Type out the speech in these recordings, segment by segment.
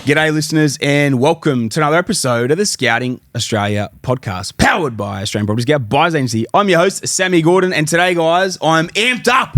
G'day listeners and welcome to another episode of the Scouting Australia podcast powered by Australian Property Scout Buyers Agency. I'm your host, Sammy Gordon, and today, guys, I'm amped up.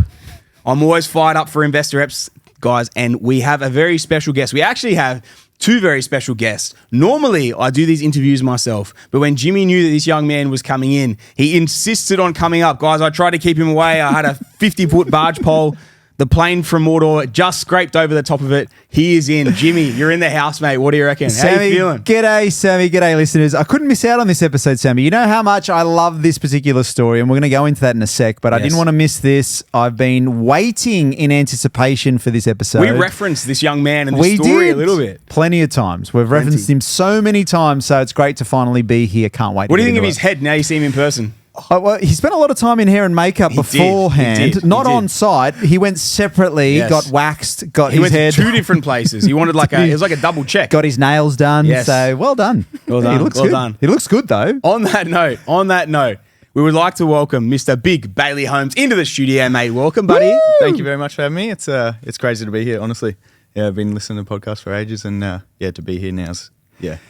I'm always fired up for investor reps, guys, and we have a very special guest. We actually have two very special guests. Normally, I do these interviews myself, but when Jimmy knew that this young man was coming in, he insisted on coming up. Guys, I tried to keep him away. I had a 50-foot barge pole. The plane from Mordor just scraped over the top of it. He is in. Jimmy, you're in the house, mate. What do you reckon? Sammy, how you feeling? G'day, Sammy. G'day, listeners. I couldn't miss out on this episode, Sammy. You know how much I love this particular story, and we're going to go into that in a sec, but I didn't want to miss this. I've been waiting in anticipation for this episode. We referenced this young man and this story a little bit. Plenty of times. We've referenced him so many times, so it's great to finally be here. Can't wait. What do you think of his head now you see him in person? Oh, well, he spent a lot of time in hair and makeup beforehand, not on site. He went separately, got waxed, got his head. He went to two different places. He wanted it was like a double check. Got his nails done. Yes. So well done. Well done. He looks well good. done. He looks good though. On that note, we would like to welcome Mr. Big Bailey Holmes into the studio, mate. Welcome, buddy. Woo! Thank you very much for having me. It's crazy to be here, honestly. Yeah, I've been listening to podcasts for ages, and to be here now is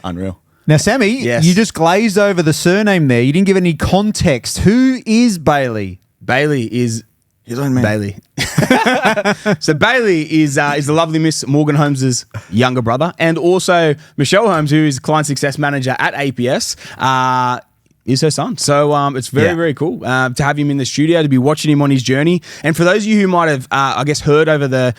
unreal. Now, Sammy, you just glazed over the surname there. You didn't give any context. Who is Bailey? Bailey is his own man. Bailey. So Bailey is the lovely Miss Morgan Holmes' younger brother, and also Michelle Holmes, who is client success manager at APS. Is her son. So it's very cool to have him in the studio, to be watching him on his journey. And for those of you who might have, heard over the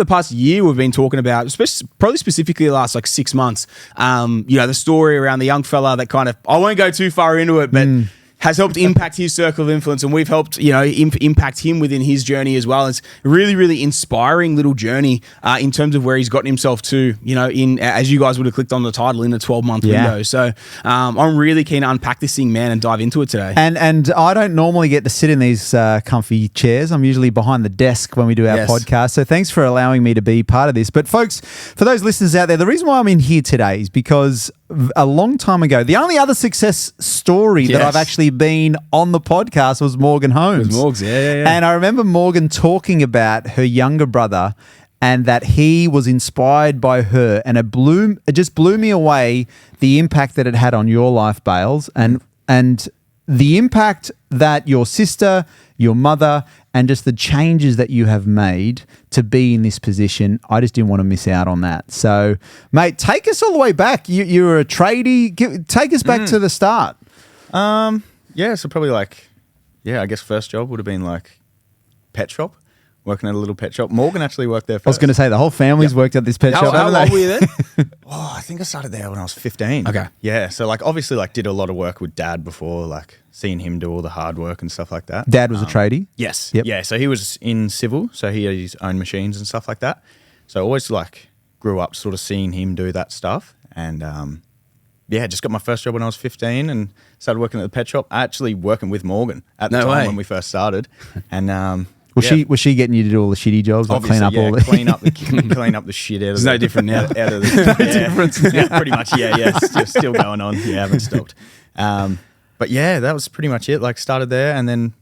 past year, we've been talking about, probably specifically the last 6 months, the story around the young fella that kind of, I won't go too far into it, but has helped impact his circle of influence, and we've helped, impact him within his journey as well. It's a really, really inspiring little journey in terms of where he's gotten himself to, as you guys would have clicked on the title, in a 12-month window. So I'm really keen to unpack this thing, man, and dive into it today. And I don't normally get to sit in these comfy chairs. I'm usually behind the desk when we do our podcast. So thanks for allowing me to be part of this. But folks, for those listeners out there, the reason why I'm in here today is because a long time ago, the only other success story that I've actually been on the podcast was Morgan Holmes. It was Morgs, yeah. And I remember Morgan talking about her younger brother and that he was inspired by her, and it just blew me away, the impact that it had on your life, Bales, and the impact that your sister, your mother, and just the changes that you have made to be in this position. I just didn't want to miss out on that. So, mate, take us all the way back. You were a tradie. Take us back to the start. So probably I guess first job would have been pet shop, working at a little pet shop. Morgan actually worked there first. I was going to say the whole family's worked at this pet shop. How old were you then? I think I started there when I was 15. Okay. Yeah, so obviously did a lot of work with Dad before, seeing him do all the hard work and stuff like that. Dad was a tradie? Yes. Yep. Yeah, so he was in civil, so he had his own machines and stuff like that. So I always grew up sort of seeing him do that stuff, and just got my first job when I was 15 and started working at the pet shop. Actually working with Morgan at the time when we first started. And was she getting you to do all the shitty jobs, clean up all the clean up the shit out of It's no different now. Out of the difference. Yeah, pretty much. Yeah. Still going on. Yeah, haven't stopped. But that was pretty much it. Started there and then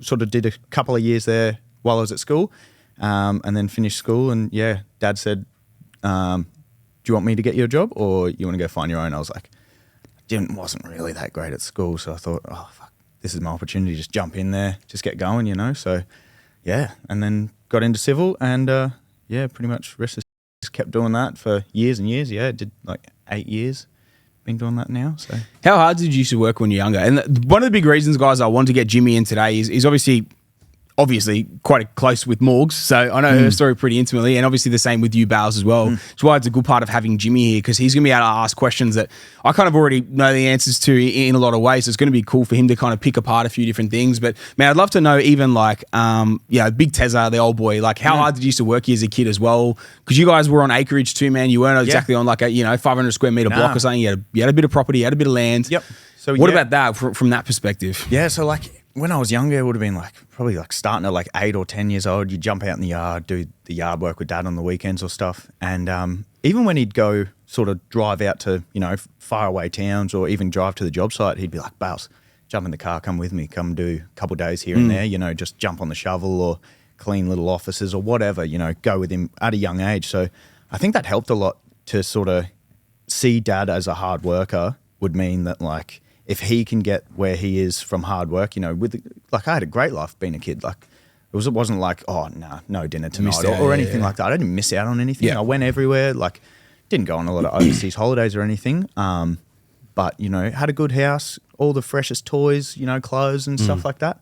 sort of did a couple of years there while I was at school, and then finished school. And Dad said, "Do you want me to get you a job, or you want to go find your own?" I was like, wasn't really that great at school, so I thought, oh fuck, this is my opportunity. Just jump in there, just get going, So, and then got into civil, and pretty much just kept doing that for years and years. Yeah, did 8 years. Been doing that now. So, how hard did you used to work when you're younger? And one of the big reasons, guys, I wanted to get Jimmy in today is obviously quite close with Morgs, so I know her story pretty intimately, and obviously the same with you, Bales, as well. That's why it's a good part of having Jimmy here, because he's going to be able to ask questions that I kind of already know the answers to in a lot of ways. So it's going to be cool for him to kind of pick apart a few different things. But man, I'd love to know even Big Tezza, the old boy, how hard did you used to work here as a kid as well? Because you guys were on acreage too, man. You weren't exactly on a 500 square meter block or something. You had a bit of property, you had a bit of land. Yep. So what about that from that perspective? Yeah. So when I was younger, it would have been probably starting at 8 or 10 years old. You'd jump out in the yard, do the yard work with Dad on the weekends or stuff. And even when he'd go sort of drive out to, far away towns or even drive to the job site, he'd be like, Bales, jump in the car, come with me, come do a couple of days here and there, just jump on the shovel or clean little offices or whatever, go with him at a young age. So I think that helped a lot to sort of see dad as a hard worker would mean that like if he can get where he is from hard work, you know, like I had a great life being a kid. Like it wasn't like, oh no dinner tonight or anything like that. I didn't miss out on anything. Yeah. I went everywhere. Like didn't go on a lot of overseas holidays or anything. But you know, had a good house, all the freshest toys, you know, clothes and stuff like that.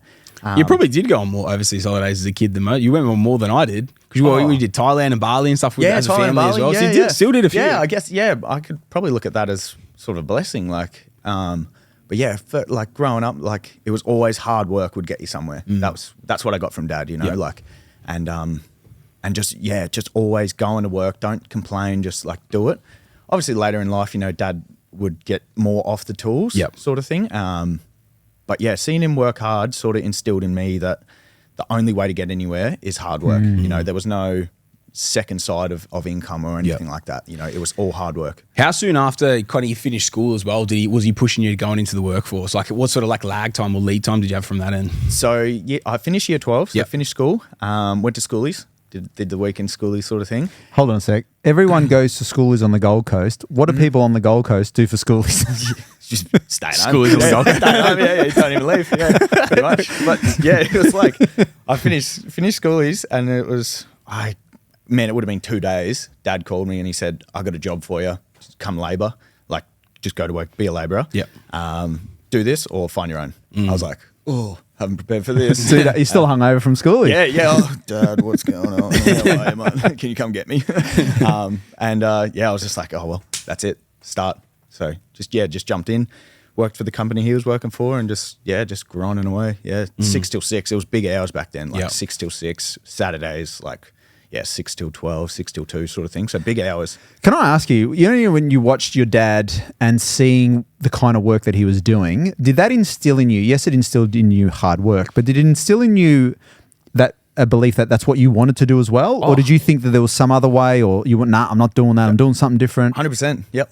You probably did go on more overseas holidays as a kid than most. You went on more than I did because we did Thailand and Bali and stuff with as a Thailand and family as Bali, well. So yeah, you still did a few. Yeah, I guess. Yeah, I could probably look at that as sort of a blessing. Like, but yeah, for, like growing up, like it was always hard work would get you somewhere. That's what I got from dad. You know, like, and just always going to work. Don't complain. Just like do it. Obviously, later in life, you know, dad would get more off the tools, sort of thing. But yeah, seeing him work hard sort of instilled in me that the only way to get anywhere is hard work. You know, there was no second side of income or anything like that. You know, it was all hard work. How soon after kind of you finished school as well, was he pushing you going into the workforce? Like what sort of like lag time or lead time did you have from that end? So yeah, I finished year 12. So I finished school, went to schoolies, did the weekend schoolies sort of thing. Hold on a sec. Everyone goes to schoolies on the Gold Coast. What do people on the Gold Coast do for schoolies? Just stay at home. Schoolies on the Gold Coast. Stay at home, yeah, you don't even leave. Yeah, pretty much. But yeah, it was like I finished schoolies and it was it would have been 2 days. Dad called me and he said, I got a job for you. Just come labour. Like just go to work, be a labourer. Yep. Do this or find your own. I was like, oh, haven't prepared for this. So you're still hungover from school? Yeah. Oh, Dad, what's going on? How are you, man? Can you come get me? I was just like, oh, well, that's it. Start. So just jumped in, worked for the company he was working for and just grinding away. Yeah, 6 till 6. It was big hours back then, like 6 till 6. Saturdays, like, 6 till 12, 6 till 2 sort of thing. So big hours. Can I ask you, you know, when you watched your dad and seeing the kind of work that he was doing, did that instill in you, yes, it instilled in you hard work, but did it instill in you that a belief that that's what you wanted to do as well? Or did you think that there was some other way or you went, nah, I'm not doing that, I'm doing something different? 100%, yep.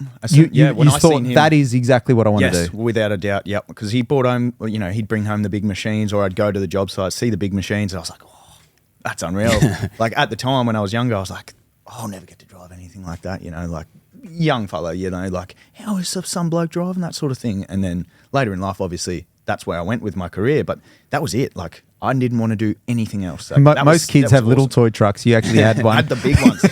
When I thought that is exactly what I want to do. Without a doubt, yep. Because he brought home, you know, he'd bring home the big machines or I'd go to the job site, see the big machines and I was like, that's unreal. Like at the time when I was younger, I was like, I'll never get to drive anything like that, you know, like young fella, you know, like how is some bloke driving, that sort of thing. And then later in life, obviously, that's where I went with my career, but that was it. Like I didn't want to do anything else. Most kids have little toy trucks. You actually had one. I had the big ones.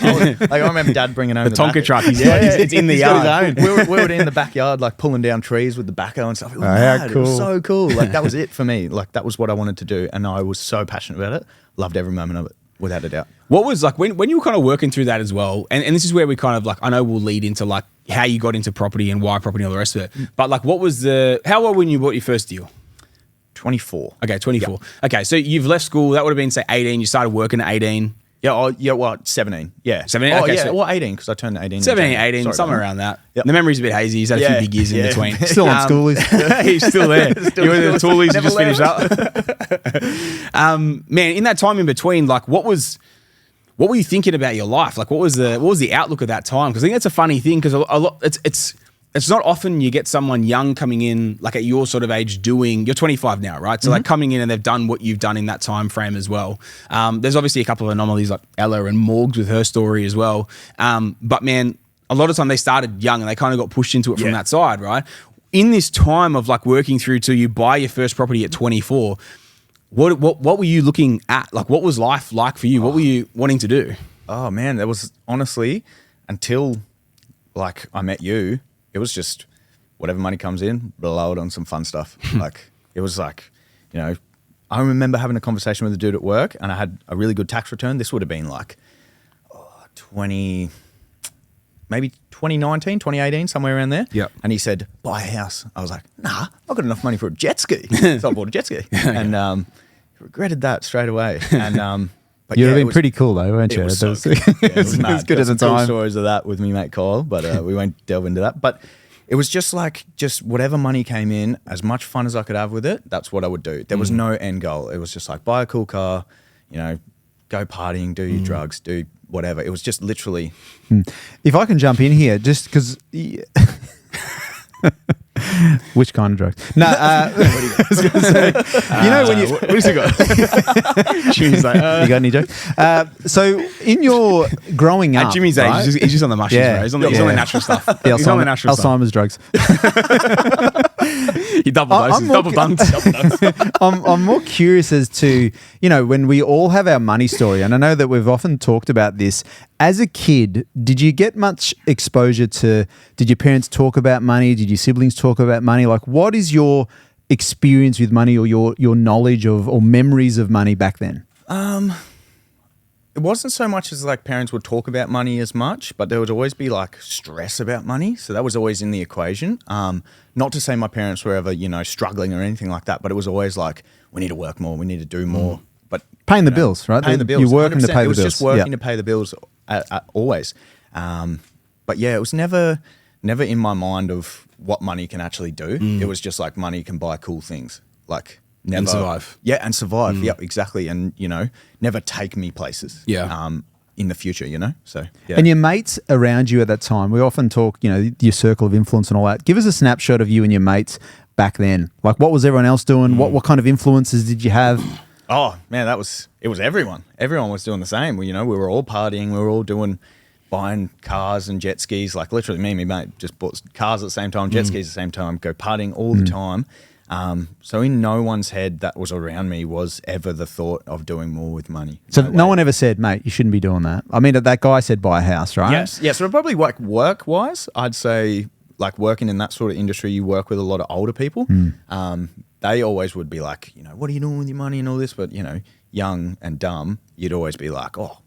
I remember Dad bringing home the Tonka truck. It's in the yard. We were in the backyard, like pulling down trees with the backhoe and stuff. It was mad. Cool. It was so cool. Like that was it for me. Like that was what I wanted to do, and I was so passionate about it. Loved every moment of it, without a doubt. What was like when you were kind of working through that as well, and this is where we kind of like, I know we'll lead into like how you got into property and why property and all the rest of it. But like, how old when you bought your first deal? 24. Okay, 24. Yep. Okay, so you've left school. That would have been, say, 18. You started working at 18. Yeah, 17. Yeah. 17? Okay, so 18, because I turned 18. 17, 18, somewhere around that. Yep. The memory's a bit hazy. He's had a few big years in between. Still on schoolies. He's still there. You were the toolies, you just finished up. Man, in that time in between, like, what were you thinking about your life? Like, what was the outlook of that time? Because I think that's a funny thing, because a lot, it's not often you get someone young coming in, like at your sort of age you're 25 now, right? So like coming in and they've done what you've done in that time frame as well. There's obviously a couple of anomalies like Ella and Morgs with her story as well. But man, a lot of time they started young and they kind of got pushed into it from that side, right? In this time of like working through till you buy your first property at 24, what were you looking at? Like what was life like for you? What were you wanting to do? Oh man, that was honestly until like I met you, it was just whatever money comes in, blow it on some fun stuff. Like it was like, you know, I remember having a conversation with a dude at work and I had a really good tax return. This would have been like 2019, 2018, somewhere around there. Yep. And he said, buy a house. I was like, nah, I've got enough money for a jet ski. So I bought a jet ski and regretted that straight away. And but You'd have been pretty cool though, weren't you? It was so good. It was mad. good at the Cool time. stories of that with me mate Kyle, but we won't delve into that. But it was just whatever money came in, as much fun as I could have with it, that's what I would do. There was no end goal. It was just like buy a cool car, you know, go partying, do your drugs, do whatever. It was just literally. If I can jump in here, just because Which kind of drugs? No, I was going to say, you know when you... What has he got? Jimmy's like, You got any jokes? So in your growing up... at Jimmy's age, right? he's just on the mushrooms, Yeah. bro. He's on the natural stuff. He's on the natural stuff. Alzheimer's drugs. He double doses, double dunked. I'm more curious as to, you know, when we all have our money story, and I know that we've often talked about this. As a kid, did you get much exposure to, did your parents talk about money? Did your siblings talk about money? Like, what is your experience with money, or your knowledge of, or memories of money back then? It wasn't so much as like parents would talk about money as much, but there would always be like stress about money. So that was always in the equation. Not to say my parents were ever, you know, struggling or anything like that, but it was always like, we need to work more, we need to do more. But Paying the bills, right? Paying the bills. You're working to 100%. pay the It was bills. just working Yeah. to pay the bills always. But yeah, it was never in my mind of what money can actually do. It was just like money can buy cool things. Like never And survive. Yeah, and survive. Yeah, exactly. And you know, never take me places. Yeah. In the future, you know. So yeah. And your mates around you at that time, we often talk, you know, your circle of influence and all that. Give us a snapshot of you and your mates back then. Like, what was everyone else doing? What kind of influences did you have? Oh man, it was everyone. Everyone was doing the same. You know, we were all partying. We were all buying cars and jet skis. Like literally, me and my mate just bought cars at the same time, jet skis at the same time, go partying all the time. So in no one's head that was around me was ever the thought of doing more with money. So no way. one ever said, mate, you shouldn't be doing that. I mean, that guy said buy a house, right? Yes, yes. So probably like work-wise, I'd say like working in that sort of industry, you work with a lot of older people. They always would be like, you know, what are you doing with your money and all this? But, you know, young and dumb, you'd always be like, oh,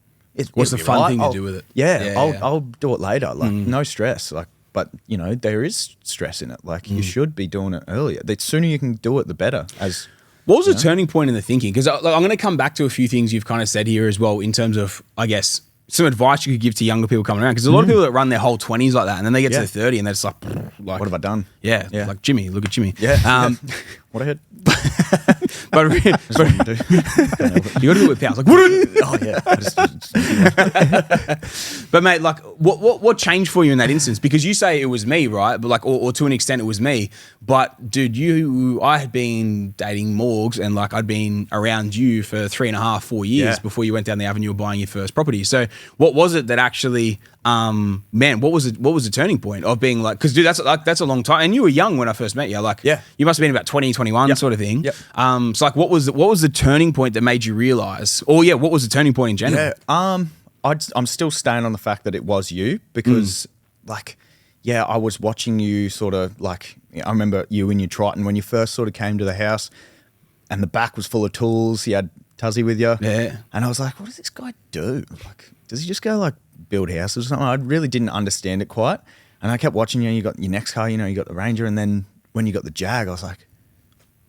What's the fun thing to do with it? Yeah, I'll do it later. Like no stress. Like, but you know, there is stress in it. Like you should be doing it earlier. The sooner you can do it, the better. What was the turning point in the thinking? Because I'm going to come back to a few things you've kind of said here as well in terms of, I guess, some advice you could give to younger people coming around. Because a lot of people that run their whole 20s like that, and then they get to the 30 and they're just like, What have I done? Yeah, Yeah. like Jimmy, look at Jimmy. Yeah. What I heard. But That's what you do. you got to do it with pounds. Like, what? Oh yeah. But mate, like, what changed for you in that instance? Because you say it was me, right? But like, or to an extent, it was me. But dude, I had been dating Morgs, and like I'd been around you for 3.5, 4 years before you went down the avenue of buying your first property. So what was it that actually, man, what was the turning point of being like? Because dude, that's a long time, and you were young when I first met you. Like, you must have been about 20, 21 sort of thing. Yep. So like, what was the turning point that made you realize? Or what was the turning point in general? Yeah. I'm still staying on the fact that it was you because, like, I was watching you sort of like, I remember you in your Triton when you first sort of came to the house and the back was full of tools. You had Tuzzy with you. Yeah. And I was like, what does this guy do? Like, does he just go like build houses or something? I really didn't understand it quite. And I kept watching you. You got your next car, you know, you got the Ranger. And then when you got the Jag, I was like,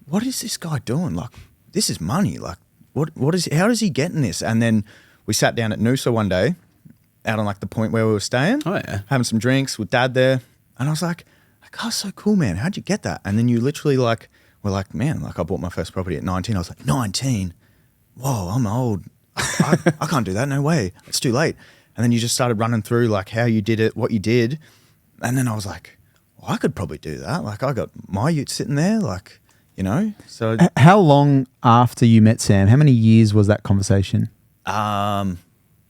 what is this guy doing? Like, this is money. Like, how does he getting this? And then we sat down at Noosa one day out on like the point where we were staying. Oh, yeah. Having some drinks with Dad there. And I was like, that guy's so cool, man. How'd you get that? And then you literally like, were like, man, like I bought my first property at 19. I was like, 19? Whoa, I'm old. I can't do that. No way. It's too late. And then you just started running through like how you did it, what you did. And then I was like, well, I could probably do that. Like I got my ute sitting there, like, you know. So How long after you met Sam, how many years was that conversation?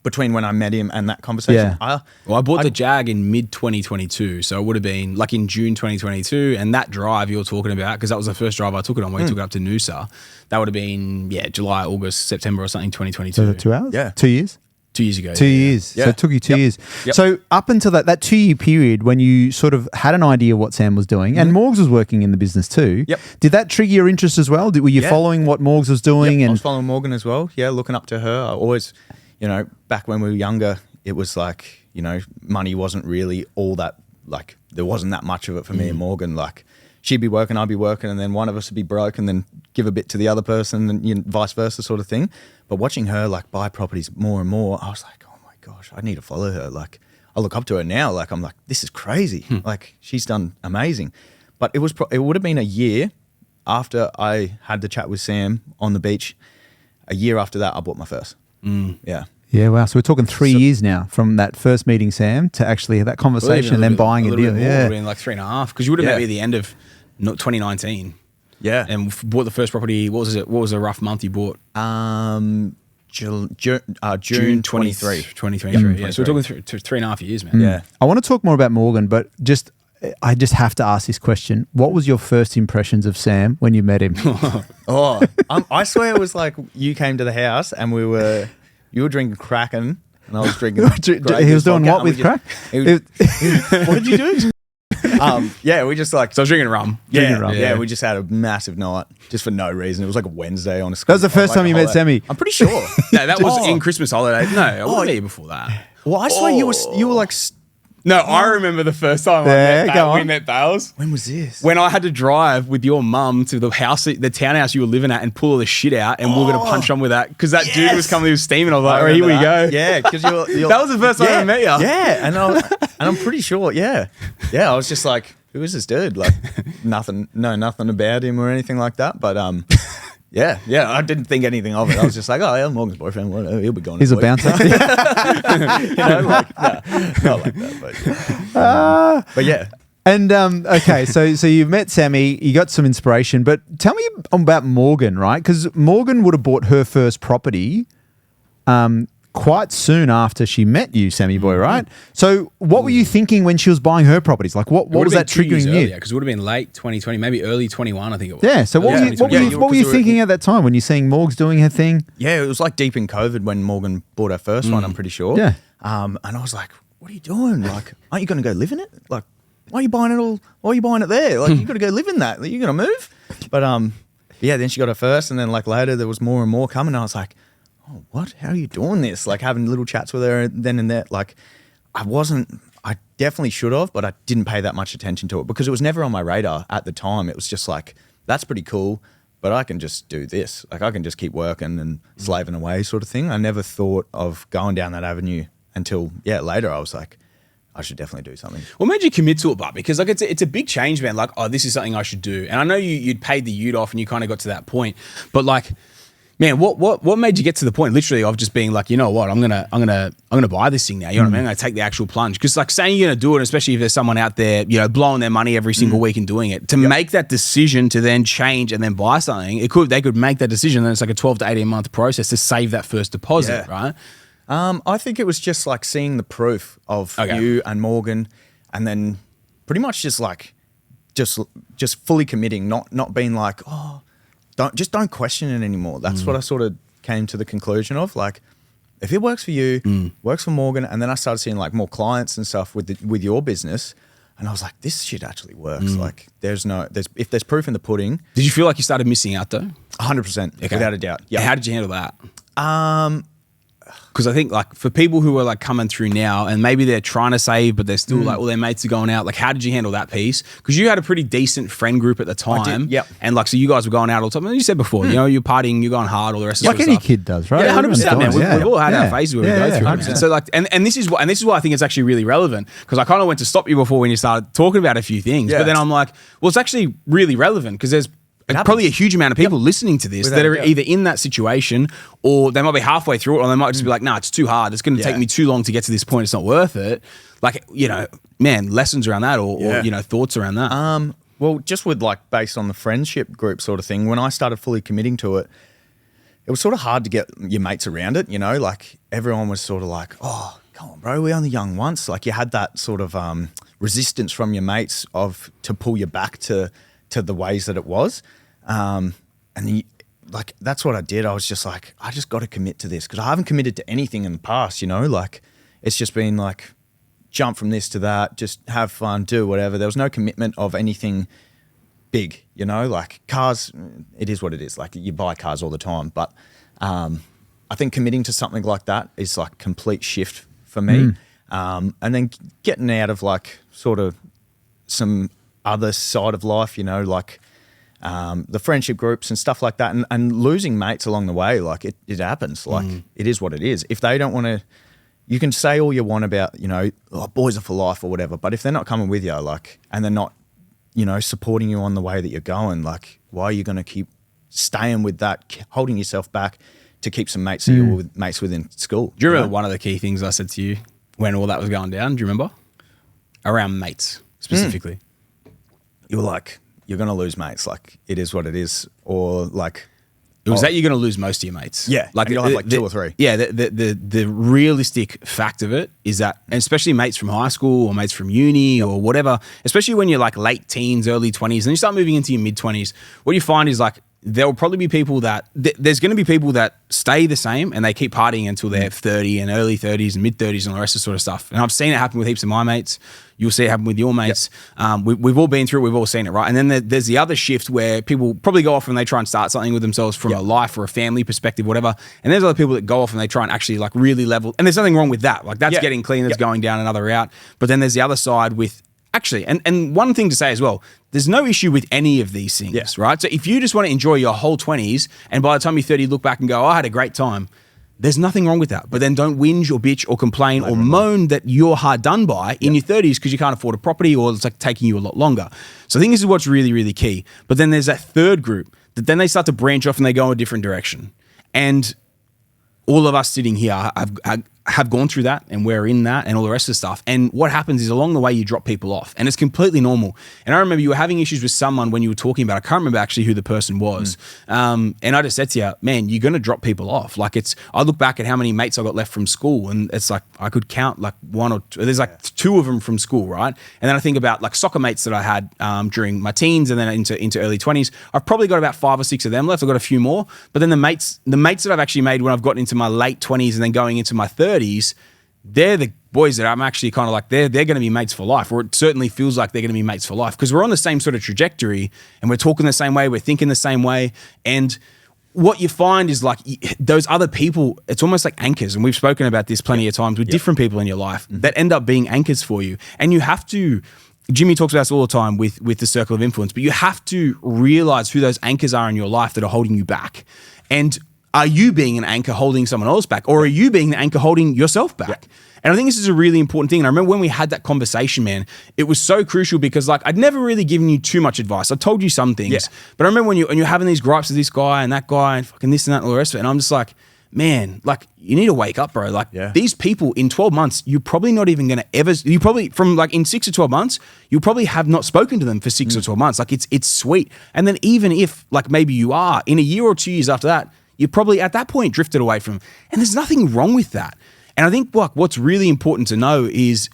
between when I met him and that conversation, Yeah. I bought the Jag in mid 2022, so it would have been like in June 2022. And that drive you're talking about, because that was the first drive I took it on, where you took it up to Noosa, that would have been July, August, September or something, 2022. So 2 hours? Yeah. 2 years? 2 years ago. 2 years. Yeah. So it took you 2 years. Yep. So up until that 2 year period when you sort of had an idea what Sam was doing, and Morgs was working in the business too. Yep. Did that trigger your interest as well? Were you following what Morgs was doing? Yep, I And was following Morgan as well. Yeah, looking up to her. I always, back when we were younger, it was like, money wasn't really all that, like, there wasn't that much of it for me and Morgan. Like, she'd be working, I'd be working, and then one of us would be broke and then give a bit to the other person and vice versa sort of thing. But watching her, like, buy properties more and more, I was like, oh my gosh, I need to follow her. Like, I look up to her now. Like, I'm like, this is crazy. Like, she's done amazing. But it would have been a year after I had the chat with Sam on the beach. A year after that, I bought my first. Yeah. yeah, wow. So we're talking 3 years now from that first meeting Sam to actually have that conversation and then buying a deal. It would Yeah. have been like 3.5, because you would have met me at the end of not 2019. Yeah. And bought the first property. What was it? What was a rough month you bought? June 23. 2023. Yeah. So we're talking 3.5 years, man. Yeah. I want to talk more about Morgan, but I just have to ask this question. What was your first impressions of Sam when you met him? I swear it was like you came to the house and you were drinking Kraken and I was drinking. He was doing what with crack? What did you do? Yeah, we just like. So I was drinking rum. Yeah, we just had a massive night just for no reason. It was like a Wednesday on a. That was the first time you met Sammy. I'm pretty sure. No, that was in Christmas holiday. No, I wasn't here before that. Well, I swear you were like. No, I remember the first time we met Bales. When was this? When I had to drive with your mum to the house, the townhouse you were living at, and pull all the shit out, and we were going to punch on with that because that dude was coming with steam, and I was like, "All right, here we go." Yeah, because you're that was the first time I met you. Yeah, and I'm pretty sure. Yeah, I was just like, "Who is this dude?" Like, nothing about him or anything like that. But yeah, I didn't think anything of it. I was just like, "Oh, yeah, Morgan's boyfriend. Whatever, he'll be gone." He's a bouncer. Not like that. But yeah. And okay, so you met Sammy, you got some inspiration, but tell me about Morgan, right? Because Morgan would have bought her first property quite soon after she met you, Sammy boy, right? So what were you thinking when she was buying her properties? Like what was that triggering you? Because it would have been late 2020, maybe early 21, I think it was. Yeah. So what were you thinking at that time when you're seeing Morg's doing her thing? Yeah, it was like deep in COVID when Morgan bought her first one, I'm pretty sure. Yeah. And I was like, what are you doing? Like, aren't you going to go live in it? Like, why are you buying it all? Why are you buying it there? Like, you got to go live in that. Like, you going to move? But yeah, then she got her first, and then like later there was more and more coming. And I was like, oh, what? How are you doing this? Like having little chats with her then and there. Like, I definitely should have, but I didn't pay that much attention to it because it was never on my radar at the time. It was just like, that's pretty cool, but I can just do this. Like, I can just keep working and slaving away sort of thing. I never thought of going down that avenue until, later I was like, I should definitely do something. What made you commit to it, Bob? Because like it's a big change, man. Like, oh, this is something I should do. And I know you'd paid the ute off and you kind of got to that point, but like, man, what made you get to the point literally of just being like, you know what, I'm gonna buy this thing now. You know what I mean? I'm gonna take the actual plunge. Because like saying you're gonna do it, especially if there's someone out there, you know, blowing their money every single week and doing it, to make that decision to then change and then buy something, they could make that decision. Then it's like a 12 to 18 month process to save that first deposit, right? I think it was just like seeing the proof of you and Morgan, and then pretty much just like just fully committing, not being like, oh, don't question it anymore. That's what I sort of came to the conclusion of. Like, if it works for you, works for Morgan, and then I started seeing like more clients and stuff with your business, and I was like, this shit actually works. Like, if there's proof in the pudding. Did you feel like you started missing out though? 100%, without a doubt. Yeah. How did you handle that? Because I think like for people who are like coming through now and maybe they're trying to save, but they're still like, well, their mates are going out. Like, how did you handle that piece? Because you had a pretty decent friend group at the time. I did, yep. And like, so you guys were going out all the time. And you said before, you know, you're partying, you're going hard, all the rest of like the any stuff. kid does, right? Yeah, 100%, man. We've all had our phases where we go through 100%. it. So like, and this is why I think it's actually really relevant, because I kind of went to stop you before when you started talking about a few things. But then I'm like, well, it's actually really relevant because there's probably a huge amount of people listening to this that are either in that situation, or they might be halfway through it, or they might just be like, nah, it's too hard. It's going to take me too long to get to this point. It's not worth it. Like, you know, man, lessons around that or you know, thoughts around that. Well, just with like based on the friendship group sort of thing, when I started fully committing to it, it was sort of hard to get your mates around it, you know, like everyone was sort of like, oh, come on, bro, we're only young once. Like, you had that sort of resistance from your mates to pull you back to the ways that it was. Like, that's what I did. I was just like, I just got to commit to this because I haven't committed to anything in the past, you know, like it's just been like jump from this to that, just have fun, do whatever. There was no commitment of anything big, you know, like cars, it is what it is. Like, you buy cars all the time, but I think committing to something like that is like complete shift for me. And then getting out of like sort of some other side of life, you know, like the friendship groups and stuff like that, and losing mates along the way. Like, it happens. Like, it is what it is. If they don't want to, you can say all you want about, you know, oh, boys are for life or whatever, but if they're not coming with you, like, and they're not, you know, supporting you on the way that you're going, like, why are you going to keep staying with that, holding yourself back to keep some mates that you were with, mates with in school? Do you remember one of the key things I said to you when all that was going down? Do you remember? Around mates specifically. You were like, you're going to lose mates. Like, it is what it is. Or like, It was that you're going to lose most of your mates. Yeah, like and you'll have like two or three. Yeah, the realistic fact of it is that, and especially mates from high school or mates from uni or whatever, especially when you're like late teens, early 20s, and you start moving into your mid 20s, what you find is like there will probably be people that there's going to be people that stay the same and they keep partying until they're 30 and early 30s and mid 30s and all the rest of sort of stuff. And I've seen it happen with heaps of my mates. You'll see it happen with your mates. We've all been through it. We've all seen it, right? And then there's the other shift where people probably go off and they try and start something with themselves from a life or a family perspective, whatever. And there's other people that go off and they try and actually like really level. And there's nothing wrong with that. Like that's getting clean. That's going down another route. But then there's the other side with actually, and one thing to say as well, there's no issue with any of these things, right? So if you just want to enjoy your whole 20s and by the time you're 30, look back and go, oh, I had a great time. There's nothing wrong with that. But then don't whinge or bitch or complain or moan that you're hard done by in your 30s because you can't afford a property or it's like taking you a lot longer. So I think this is what's really, really key. But then there's that third group that then they start to branch off and they go in a different direction. And all of us sitting here have gone through that and we're in that and all the rest of the stuff. And what happens is along the way you drop people off and it's completely normal. And I remember you were having issues with someone when you were talking about, I can't remember actually who the person was. And I just said to you, man, you're going to drop people off. Like I look back at how many mates I got left from school and it's like, I could count like one or two, there's like two of them from school, right? And then I think about like soccer mates that I had during my teens and then into early 20s. I've probably got about 5 or 6 of them left. I've got a few more, but then the mates that I've actually made when I've gotten into my late 20s and then going into my 30s, they're the boys that I'm actually kind of like, they're going to be mates for life, or it certainly feels like they're going to be mates for life because we're on the same sort of trajectory and we're talking the same way, we're thinking the same way. And what you find is like those other people, it's almost like anchors. And we've spoken about this plenty of times with different people in your life that end up being anchors for you. And you have to, Jimmy talks about this all the time with the circle of influence, but you have to realize who those anchors are in your life that are holding you back. And are you being an anchor holding someone else back, or are you being the anchor holding yourself back? Yeah. And I think this is a really important thing. And I remember when we had that conversation, man, it was so crucial because like I'd never really given you too much advice. I told you some things, but I remember when you're having these gripes with this guy and that guy and fucking this and that and all the rest of it. And I'm just like, man, like you need to wake up, bro. Like these people in 12 months, you're probably not even going to ever, you probably from like in 6 or 12 months, you probably have not spoken to them for 6 or 12 months. Like it's sweet. And then even if like maybe you are in a year or 2 years after that, you're probably at that point drifted away from, and there's nothing wrong with that. And I think like what's really important to know is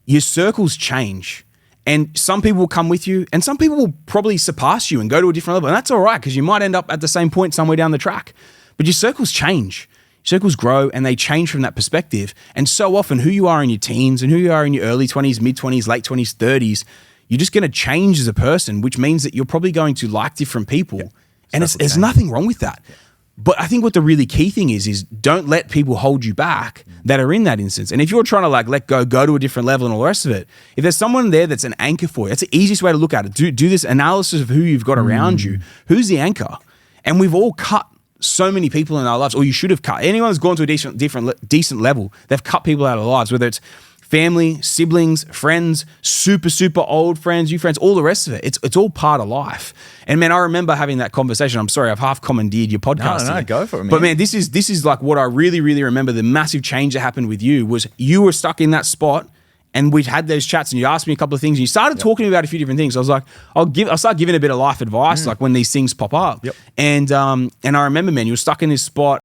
your circles change and some people will come with you and some people will probably surpass you and go to a different level. And that's all right because you might end up at the same point somewhere down the track, but your circles change. Your circles grow and they change from that perspective. And so often who you are in your teens and who you are in your early 20s, mid 20s, late 20s, 30s, you're just going to change as a person, which means that you're probably going to like different people. Yeah. And there's nothing wrong with that. Yeah. But I think what the really key thing is don't let people hold you back that are in that instance. And if you're trying to like let go to a different level and all the rest of it, if there's someone there that's an anchor for you, that's the easiest way to look at it. Do this analysis of who you've got around you. Who's the anchor? And we've all cut so many people in our lives, or you should have cut. Anyone who's gone to a decent level, they've cut people out of their lives, whether it's family, siblings, friends, super old friends, new friends, all the rest of it. It's all part of life. And man, I remember having that conversation. I'm sorry, I've half commandeered your podcast. No, go for it, man. But man, this is like what I really, really remember. The massive change that happened with you was you were stuck in that spot and we'd had those chats and you asked me a couple of things and you started talking about a few different things. I was like, I'll start giving a bit of life advice, like when these things pop up. Yep. And I remember, man, you were stuck in this spot,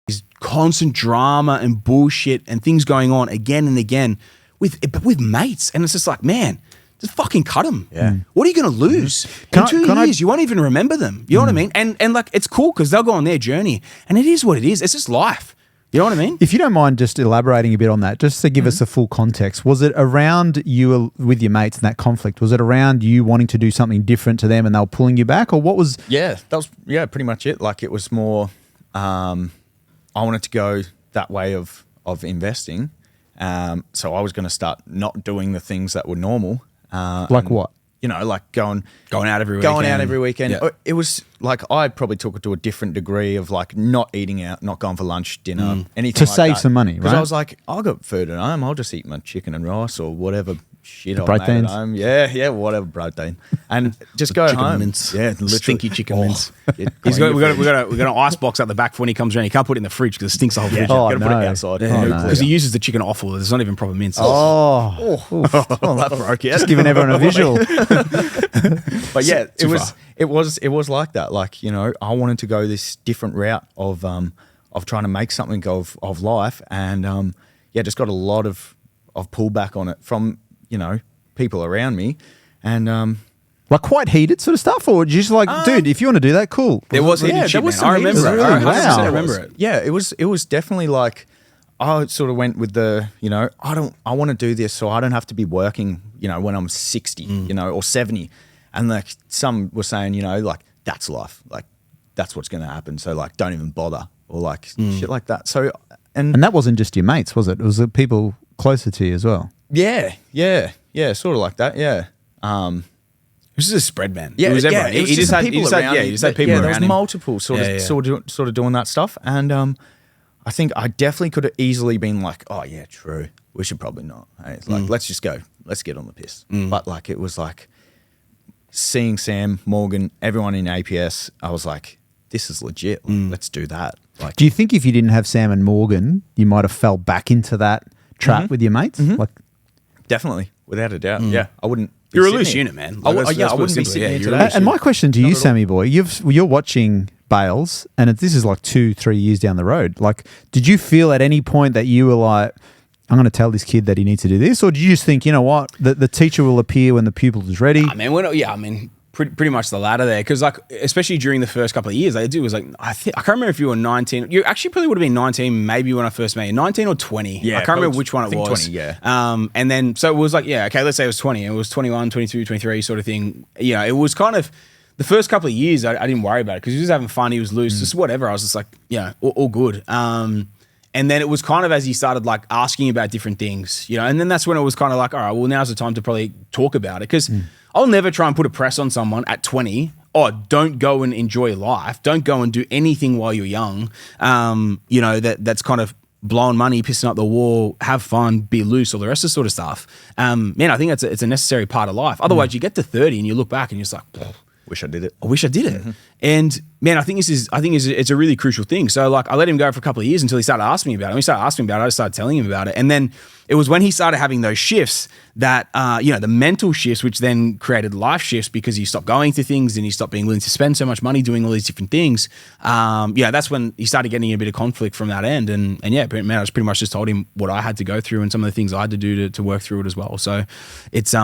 this constant drama and bullshit and things going on again and again with mates. And it's just like, man, just fucking cut them. Yeah. What are you going to lose? In 2 years, you won't even remember them. You know what I mean? And like, it's cool because they'll go on their journey and it is what it is. It's just life. You know what I mean? If you don't mind just elaborating a bit on that, just to give us a full context, was it around you with your mates and that conflict? Was it around you wanting to do something different to them and they were pulling you back, or what was? Yeah, that was pretty much it. Like it was more, I wanted to go that way of investing. So I was going to start not doing the things that were normal. Like what? You know, like going out every weekend. Yeah. It was like I probably took it to a different degree of like not eating out, not going for lunch, dinner, anything to like save that. some money, right? Because I was like, I've got food at home. I'll just eat my chicken and rice or whatever shit I made proteins. at home. Yeah, whatever protein. And just go chicken home. mince. Yeah, literally. Stinky chicken mince. Yeah, We got an ice box at the back for when he comes around. He can't put it in the fridge because it stinks the whole fridge. Oh, Got to put it no. outside. Oh, no. Because he uses the chicken offal. There's not even proper mince. Oh, that broke out. just giving everyone a visual. But yeah, Too it was like that. Like, you know, I wanted to go this different route of trying to make something of life, and just got a lot of pullback on it from, you know, people around me, and Like quite heated sort of stuff, or just like, dude, if you want to do that, cool. There was heated shit, there was man. some I remember heated it. stuff. Wow. 100% remember it. Yeah, it was definitely like, I sort of went with the, you know, I want to do this so I don't have to be working, you know, when I'm 60, you know, or 70. And like some were saying, you know, like that's life. Like that's what's going to happen. So like, don't even bother, or like shit like that. So, And that wasn't just your mates, was it? It was the people closer to you as well. yeah, sort of like that. Yeah. This is a spread, man. Yeah, it was everyone. it was He just had people people around yeah, him. he just had But, people yeah, around there was him. multiple sort of doing that stuff, and I think I definitely could have easily been like, oh yeah, true, we should probably not. Hey, it's like let's just go, let's get on the piss. But like it was like seeing Sam, Morgan, everyone in APS, I was like, this is legit. Like, let's do that. Like, Do you think if you didn't have Sam and Morgan, you might have fell back into that trap with your mates? Like, definitely, without a doubt. Yeah, I wouldn't. be You're a sitting loose here. unit, man. I, Like, that's- yeah, that's I what wouldn't be it's sitting simply- here yeah, you're today. a loose and my question to Not you, at all. Sammy boy, you're watching Bales, and this is like 2-3 years down the road. Like, did you feel at any point that you were like, I'm going to tell this kid that he needs to do this, or did you just think, you know what, the teacher will appear when the pupil is ready? I mean, pretty much the latter there, because like especially during the first couple of years, I do was like I can't remember if you were 19. You actually probably would have been 19, maybe when I first met you, 19 or 20. Yeah, I can't remember probably- which one I it think was. 20, yeah. And then so it was like, yeah, okay, let's say it was 20. It was 21, 22, 23 sort of thing. You know, it was kind of the first couple of years I didn't worry about it because he was having fun, he was loose, just whatever. I was just like, yeah, all good. And then it was kind of as he started like asking about different things, you know, and then that's when it was kind of like, all right, well, now's the time to probably talk about it. Because I'll never try and put a press on someone at 20. Oh, don't go and enjoy life. Don't go and do anything while you're young. You know, that's kind of blowing money, pissing up the wall, have fun, be loose, all the rest of the sort of stuff. Man, I think it's a necessary part of life. Otherwise, you get to 30 and you look back and you're just like, Wish I did it. I wish I did it. And man, I think it's a really crucial thing. So like I let him go for a couple of years until he started asking me about it. When he started asking me about it, I just started telling him about it. And then it was when he started having those shifts that, you know, the mental shifts, which then created life shifts because he stopped going to things and he stopped being willing to spend so much money doing all these different things. Yeah, that's when he started getting a bit of conflict from that end. And yeah, man, I just pretty much just told him what I had to go through and some of the things I had to do to work through it as well. So it's,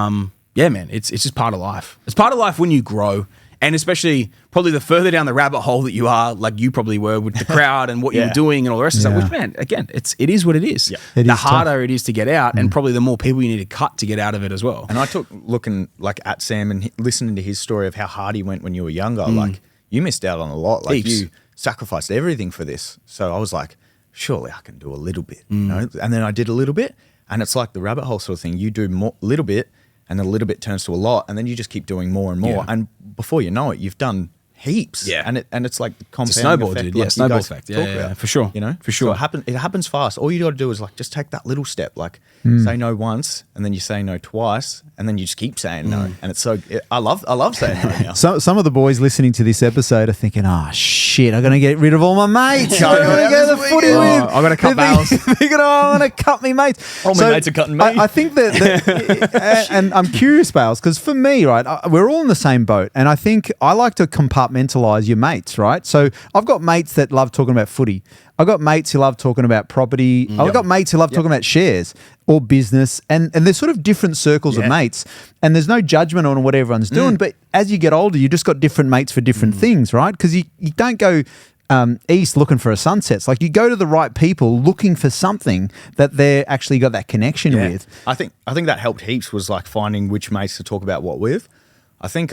yeah, man, it's just part of life. It's part of life when you grow. And especially probably the further down the rabbit hole that you are, like you probably were with the crowd and what you were doing and all the rest of stuff, which, man, again, it is what it is. Yeah. It The is harder it is to get out and probably the more people you need to cut to get out of it as well. And I took looking like at Sam and listening to his story of how hard he went when you were younger. Like you missed out on a lot. Like Heaps. you sacrificed everything for this. So I was like, surely I can do a little bit, you know? And then I did a little bit, and it's like the rabbit hole sort of thing. You do more, little bit, and then a little bit turns to a lot, and then you just keep doing more and more. Yeah. And before you know it, you've done heaps. Yeah. And it's like the compounding It's a snowball, effect, dude. like Yeah, you snowball guys effect. talk Yeah, about, for sure. You know, For sure. So it happens fast. All you got to do is like just take that little step. Like say no once, and then you say no twice, and then you just keep saying no. And it's I love saying no now. Some of the boys listening to this episode are thinking, oh, shit, I'm going to get rid of all my mates. I'm going to go to the footy with. I gotta cut Bales. Thinking, oh, I'm going to cut me mates. All my mates are cutting me. I think that and I'm curious, Bales, because for me, right, we're all in the same boat. And I think I like to compartmentalize your mates, right? So I've got mates that love talking about footy. I've got mates who love talking about property. I've got mates who love talking about shares or business. And there's sort of different circles of mates. And there's no judgment on what everyone's doing. But as you get older, you just got different mates for different things, right? Because you don't go east looking for a sunset. It's like you go to the right people looking for something that they're actually got that connection with. I think that helped heaps was like finding which mates to talk about what with. I think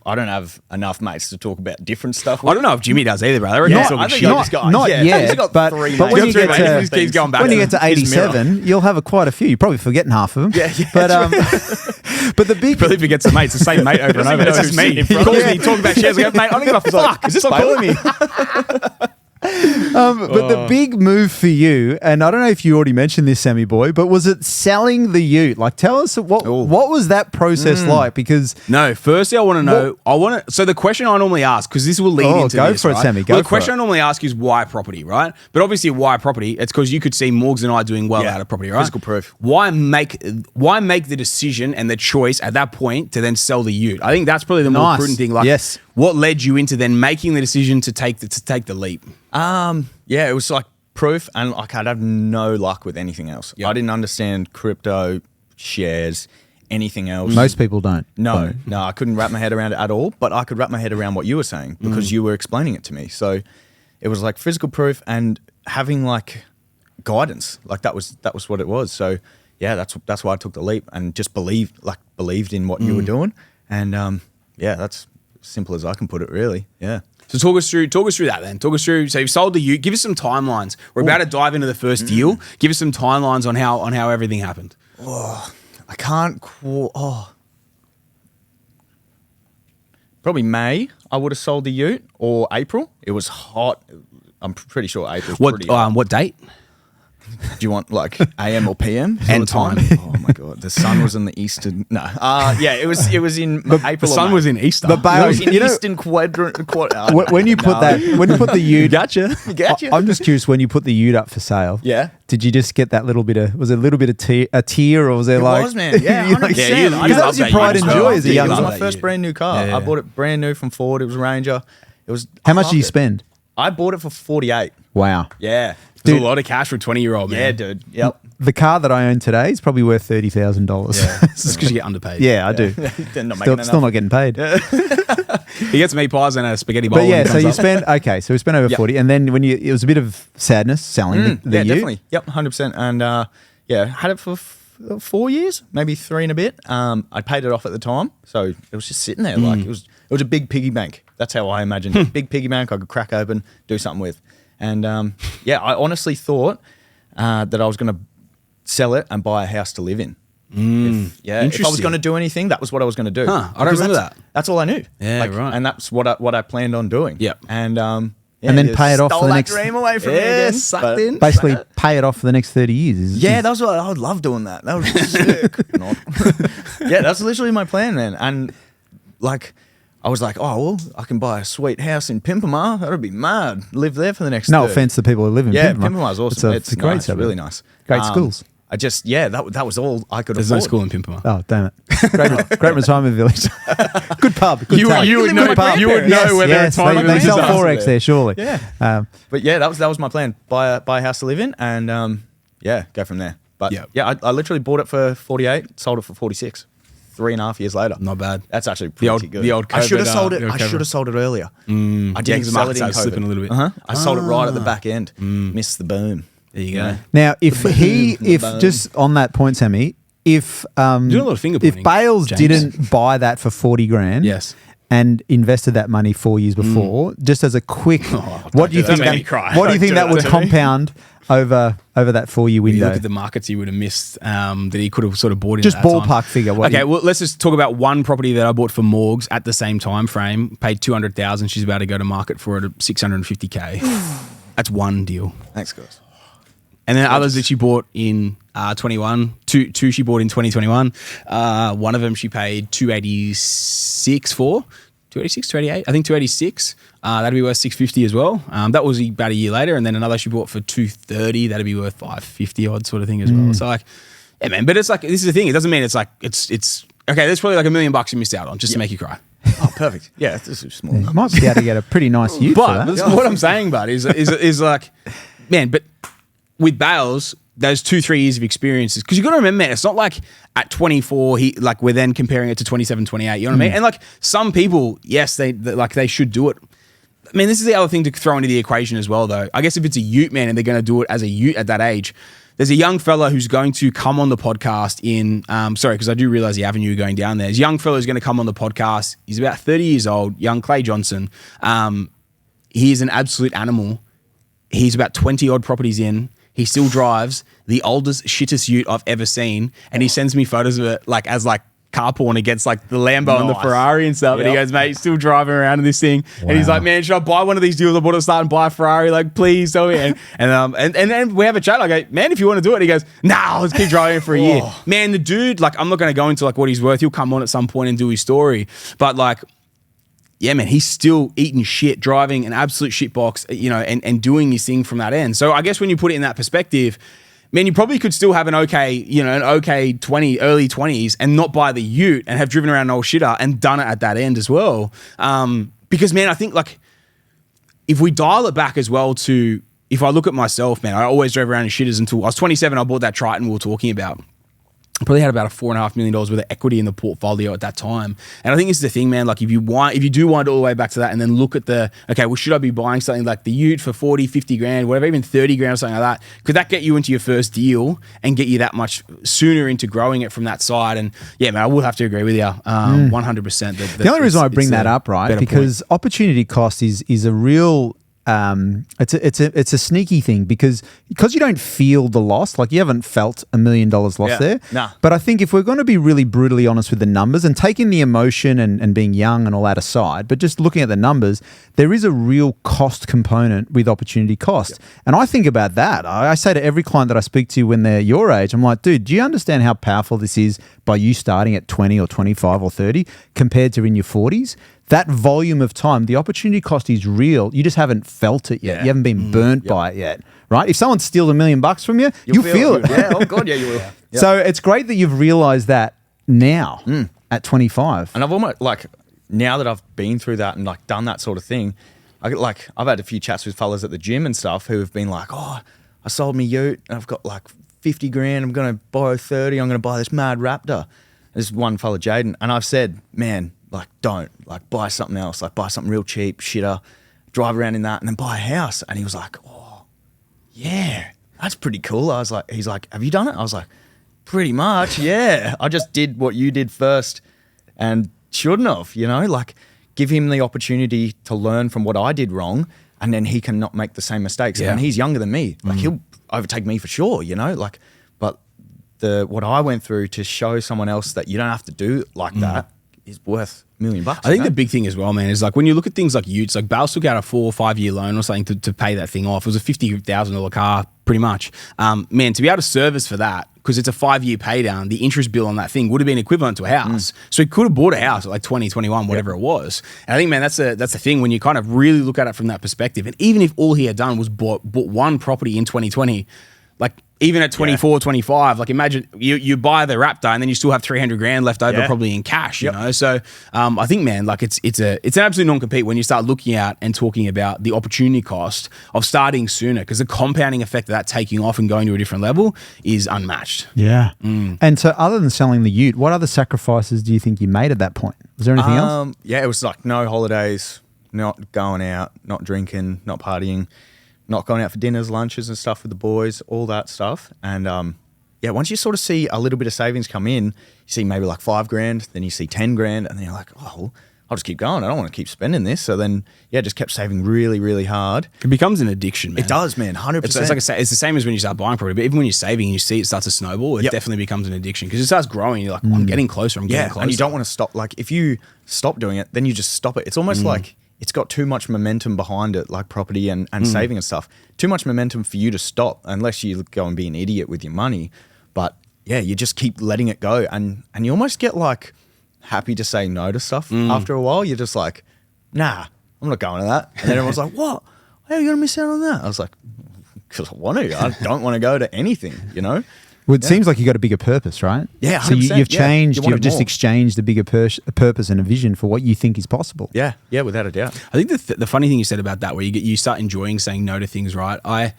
I don't have enough mates to talk about different stuff with. I don't know if Jimmy does either, brother. I reckon Yeah, he's talking I think shit. I just got- Not yeah, yet, he's got but three when mates. you get He just keeps going back when to you get to his mirror. 87, you'll have quite a few. You're probably forgetting half of them. Yeah, But the big Probably forgets the mates, the same mate over and over. It's just me. He calls me, talking about shares. I go, mate, I don't give a fuck. Is this Stop Bailey? calling me. But the big move for you, and I don't know if you already mentioned this, Sammy boy, but was it selling the ute? Like, tell us what was that process like? Because No, firstly, I want to know. So the question I normally ask, because this will lead into go this, for it, right? Sammy. The question I normally ask is why property, right? But obviously, why property? It's because you could see Morgs and I doing well out of property, right? Physical proof. Why make the decision and the choice at that point to then sell the ute? I think that's probably the more Nice. prudent thing. Like, Yes. what led you into then making the decision to take the leap? Yeah, it was like proof, and like I'd have no luck with anything else. Yep. I didn't understand crypto, shares, anything else. most people don't. No, I couldn't wrap my head around it at all, but I could wrap my head around what you were saying because you were explaining it to me. So it was like physical proof and having like guidance. Like that was what it was. So yeah, that's why I took the leap and just believed in what you were doing. And yeah, that's as simple as I can put it, really. Yeah. So talk us through that then. Talk us through. So you've sold the ute. Give us some timelines. We're about to dive into the first deal. Give us some timelines on how everything happened. I can't. Probably May. I would have sold the ute, or April. It was hot. I'm pretty sure April. What date? Do you want like AM or PM And time. Oh my god, the sun was in the eastern. No, yeah, it was in April. The sun was in Easter. But No, it was Bales, in you know, eastern quadrant. when you put the ute, Gotcha. Gotcha. I'm just curious, when you put the ute up for sale, Yeah. did you just get that little bit of, was it a little bit of a tear, or was there It like, was, man. Yeah, you like- 100%. Yeah, you because that was your pride and joy as a young It was guy. my first brand new car. Yeah. I bought it brand new from Ford. It was a Ranger. It was. How much I did you loved it. spend? I bought it for 48. Wow. Yeah. It's a lot of cash for a 20-year-old man. Yeah, dude. Yep. The car that I own today is probably worth $30,000. Yeah. It's because you get underpaid. Yeah, I do. They're not Still, making still enough. not getting paid. He gets meat pies and a spaghetti bowl. But yeah, when he so comes you up. spent, okay, so we spent over Yep. 40. And then it was a bit of sadness selling the Yeah, ute. definitely. Yep, 100%. And yeah, had it for 4 years, maybe 3 and a bit. I paid it off at the time, so it was just sitting there. Like it was a big piggy bank. That's how I imagined it. Big piggy bank I could crack open, do something with. And yeah, I honestly thought that I was going to sell it and buy a house to live in. If I was Interesting. going to do anything, that was what I was going to do. Huh, I don't Because remember that's- that. That's all I knew. Yeah, right. And that's what I planned on doing. Yep. And And then you pay it off stole for the that next- dream away from me Yeah, again. sucked But- in. Basically, pay it off for the next 30 years. Yeah, that was what I would love doing that. That was sick. Not. Yeah, that's literally my plan, man. And like, I was like, oh well, I can buy a sweet house in Pimpama. That'd be mad. Live there for the next. No offense to people who live in Yeah, Pimpama. Pimpama's awesome. It's a great nice, suburb. really nice. Great schools. I just that was all I could There's no afford. school in Pimpama. Oh, damn it. Great retirement village. Good pub. Good tab. you would Good know. pub. You would know where their yes, retirement they villages sell are. Forex there, surely. Yeah. But yeah, that was my plan. Buy a house to live in, and yeah, go from there. But Yeah. yeah, I literally bought it for 48, sold it for 46. 3.5 years later. Not bad. That's actually pretty old- good. the old I should have COVID, sold the it. old I COVID. should have sold it earlier. I didn't 'cause the sell it market in started slipping COVID. a little bit. I sold it right at the back end. Missed the boom. There you go. Now, if just on that point, Sammy, if Doing a lot of finger if pointing, Bales James. didn't buy that for 40 grand, Yes. and invested that money 4 years before, just as a quick, what do you do that think to me. that? Cry. What do you Don't think do that that would to me. compound over that 4 year You window? look at the markets he would have missed that he could have sort of bought in Just at that ballpark time. figure, what Okay, you- well, let's just talk about one property that I bought for Morgs at the same time frame. Paid 200,000. She's about to go to market for it at 650K. That's one deal. Thanks, guys. And then others that she bought in 21. Two she bought in 2021. One of them she paid 286 for. 286, 288? I think 286. That'd be worth 650 as well. That was about a year later. And then another she bought for 230. That'd be worth 550 odd sort of thing as well. So like, yeah, man. But it's like, this is the thing. It doesn't mean it's like, it's okay, there's probably like $1 million you missed out on just to make you cry. Oh, perfect. Yeah, this is small. You might be able to get a pretty nice ute for But that. that's what I'm saying, bud, is like, man, but with Bales, those 2-3 years of experiences, because you got to remember, man, it's not like at 24, we're then comparing it to 27, 28, you know what I mean? And like some people, yes, they should do it. I mean, this is the other thing to throw into the equation as well, though. I guess if it's a ute, man, and they're going to do it as a ute at that age, there's a young fella who's going to come on the podcast in, sorry, because I do realize the avenue you're going down there. There's a young fella who's going to come on the podcast. He's about 30 years old, young Clay Johnson. He is an absolute animal. He's about 20 odd properties in. He still drives the oldest, shittest ute I've ever seen. And he sends me photos of it car porn against like the Lambo and the Nice. Ferrari and stuff. And he Yep. goes, mate, still driving around in this thing. And he's Wow. like, man, should I buy one of these deals? I want to start and buy a Ferrari. Like, please tell me. And then we have a chat. I go, man, if you want to do it, he goes, nah, let's keep driving for a year. Man, the dude, like, I'm not going to go into like what he's worth. He'll come on at some point and do his story. But like, yeah, man, he's still eating shit, driving an absolute shit box, you know, and doing his thing from that end. So I guess when you put it in that perspective, man, you probably could still have an okay 20, early 20s and not buy the ute and have driven around an old shitter and done it at that end as well. Because, man, I think, like, if we dial it back as well to, if I look at myself, man, I always drove around in shitters until I was 27. I bought that Triton we were talking about. I probably had about a $4.5 million worth of equity in the portfolio at that time. And I think this is the thing, man, like if you do wind all the way back to that and then look at should I be buying something like the ute for 40, 50 grand, whatever, even 30 grand or something like that? Could that get you into your first deal and get you that much sooner into growing it from that side? And yeah, man, I would have to agree with you 100%. The only reason I bring that up, right, because opportunity cost is a real it's a sneaky thing because you don't feel the loss, like you haven't felt $1 million loss there. Nah. But I think if we're going to be really brutally honest with the numbers and taking the emotion and being young and all that aside, but just looking at the numbers, there is a real cost component with opportunity cost. Yep. And I think about that. I say to every client that I speak to when they're your age, I'm like, dude, do you understand how powerful this is by you starting at 20 or 25 or 30 compared to in your 40s? That volume of time, the opportunity cost is real. You just haven't felt it yet. Yeah. You haven't been burnt by it yet, right? If someone steals $1 million from you, you feel it. Yeah, oh God, yeah, you will. Yep. So it's great that you've realized that now at 25. And I've almost, like, now that I've been through that and like done that sort of thing, I've had a few chats with fellas at the gym and stuff who have been like, oh, I sold me ute and I've got like 50 grand. I'm going to borrow 30. I'm going to buy this mad Raptor. There's one fella, Jaden. And I've said, man, like, don't, like, buy something else, like, buy something real cheap, shitter, drive around in that, and then buy a house. And he was like, oh, yeah, that's pretty cool. He's like, have you done it? I was like, pretty much, yeah. I just did what you did first and shouldn't have, you know, like, give him the opportunity to learn from what I did wrong, and then he can not make the same mistakes. Yeah. And he's younger than me. Like, he'll overtake me for sure, you know, like, but what I went through to show someone else that you don't have to do like that is worth $1 million. I think the big thing as well, man, is like when you look at things like utes, like Bales took out a 4 or 5 year loan or something to pay that thing off. It was a $50,000 car, pretty much. Man, to be able to service for that, because it's a 5-year pay down, the interest bill on that thing would have been equivalent to a house. So he could have bought a house at like 20, 21, whatever it was. And I think, man, that's the thing when you kind of really look at it from that perspective. And even if all he had done was bought one property in 2020, like even at 24, 25, like imagine you buy the Raptor and then you still have 300 grand left over probably in cash, you know? So I think, man, like it's an absolute non-compete when you start looking at and talking about the opportunity cost of starting sooner, because the compounding effect of that taking off and going to a different level is unmatched. Yeah. And so other than selling the ute, what other sacrifices do you think you made at that point? Was there anything else? Yeah, it was like no holidays, not going out, not drinking, not partying, not going out for dinners, lunches and stuff with the boys, all that stuff. And yeah, once you sort of see a little bit of savings come in, you see maybe like 5 grand, then you see 10 grand, and then you're like, oh, well, I'll just keep going. I don't want to keep spending this. So then, yeah, just kept saving really, really hard. It becomes an addiction, man. It does, man, 100%. It's like I say, it's the same as when you start buying property, but even when you're saving and you see it starts to snowball, it definitely becomes an addiction because it starts growing. You're like, I'm getting closer, I'm getting closer. And you don't want to stop. Like if you stop doing it, then you just stop it. It's almost like it's got too much momentum behind it, like property and saving and stuff. Too much momentum for you to stop unless you go and be an idiot with your money. But yeah, you just keep letting it go. And you almost get like happy to say no to stuff after a while. You're just like, nah, I'm not going to that. And then everyone's like, what? How are you going to miss out on that? I was like, because I want to. I don't want to go to anything, you know? Well, it seems like you got a bigger purpose, right? Yeah, 100%. So you've changed, You want you've it just more. exchanged a bigger purpose and a vision for what you think is possible. Yeah, without a doubt. I think the funny thing you said about that, where you start enjoying saying no to things, right? I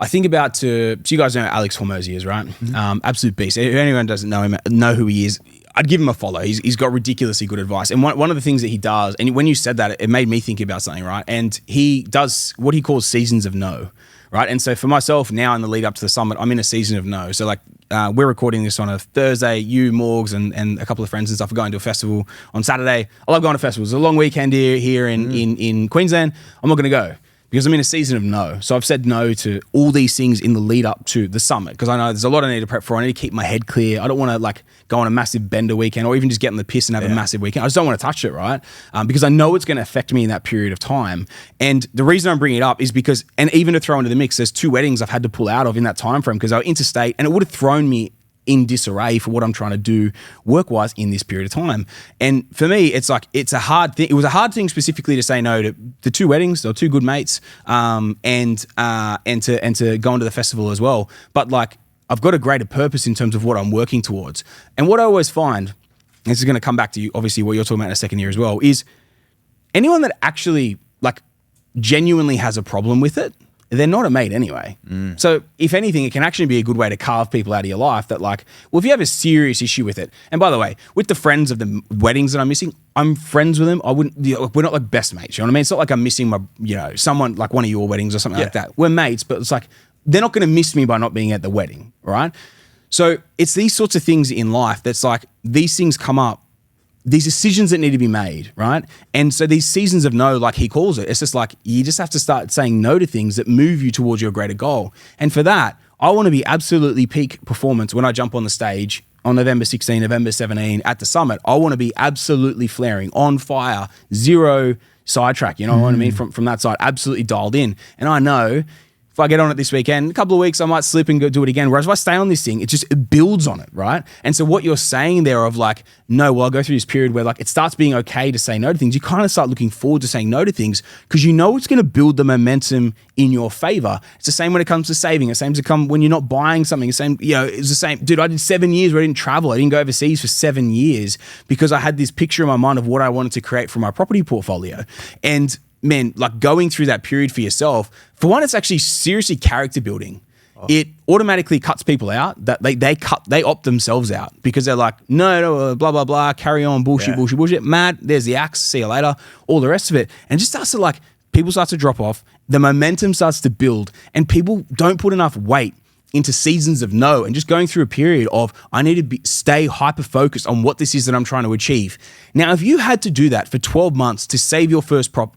think about so you guys know Alex Hormozy is, right? Absolute beast. If anyone doesn't know who he is, I'd give him a follow. He's got ridiculously good advice. And one of the things that he does, and when you said that, it made me think about something, right? And he does what he calls seasons of no, right? And so for myself now in the lead up to the summit, I'm in a season of no. So like we're recording this on a Thursday, you, Morgs, and a couple of friends and stuff are going to a festival on Saturday. I love going to festivals. It's a long weekend here in Queensland. I'm not going to go. because I'm in a season of no. So I've said no to all these things in the lead up to the summit because I know there's a lot I need to prep for. I need to keep my head clear. I don't want to like go on a massive bender weekend or even just get in the piss and have a massive weekend. I just don't want to touch it, right? Because I know it's going to affect me in that period of time. And the reason I'm bringing it up is because, and even to throw into the mix, there's 2 weddings I've had to pull out of in that time frame because they were interstate and it would have thrown me in disarray for what I'm trying to do work-wise in this period of time. And for me, it's like, it's a hard thing. It was a hard thing specifically to say no to the 2 weddings. They were 2 good mates, and to go into the festival as well. But like, I've got a greater purpose in terms of what I'm working towards. And what I always find, and this is going to come back to you, obviously what you're talking about in a second here as well, is anyone that actually like genuinely has a problem with it, they're not a mate anyway. So if anything, it can actually be a good way to carve people out of your life that like, well, if you have a serious issue with it, and by the way, with the friends of the weddings that I'm missing, I'm friends with them. I wouldn't, we're not like best mates, you know what I mean? It's not like I'm missing my, someone like one of your weddings or something like that. We're mates, but it's like, they're not going to miss me by not being at the wedding, right? So it's these sorts of things in life that's like, these things come up, these decisions that need to be made, right? And so these seasons of no, like he calls it, it's just like, you just have to start saying no to things that move you towards your greater goal. And for that, I want to be absolutely peak performance when I jump on the stage on November 16, November 17 at the summit. I want to be absolutely flaring, on fire, 0 sidetrack, you know what I mean? From that side, absolutely dialed in. And I know if I get on it this weekend, a couple of weeks, I might slip and go do it again. Whereas if I stay on this thing, it builds on it, right? And so what you're saying there of like, no, well, I'll go through this period where like it starts being okay to say no to things. You kind of start looking forward to saying no to things because you know it's going to build the momentum in your favor. It's the same when it comes to saving. It's the same to come when you're not buying something. It's the same, it's the same. Dude, I did 7 years where I didn't travel. I didn't go overseas for 7 years because I had this picture in my mind of what I wanted to create for my property portfolio. And man, like going through that period for yourself, for one, it's actually seriously character building. It automatically cuts people out that they opt themselves out because they're like, no, blah, blah, blah, carry on, bullshit. Mad, there's the axe, see you later, all the rest of it. And it just starts to like, people start to drop off, the momentum starts to build and people don't put enough weight into seasons of no and just going through a period of I need to stay hyper focused on what this is that I'm trying to achieve. Now, if you had to do that for 12 months to save your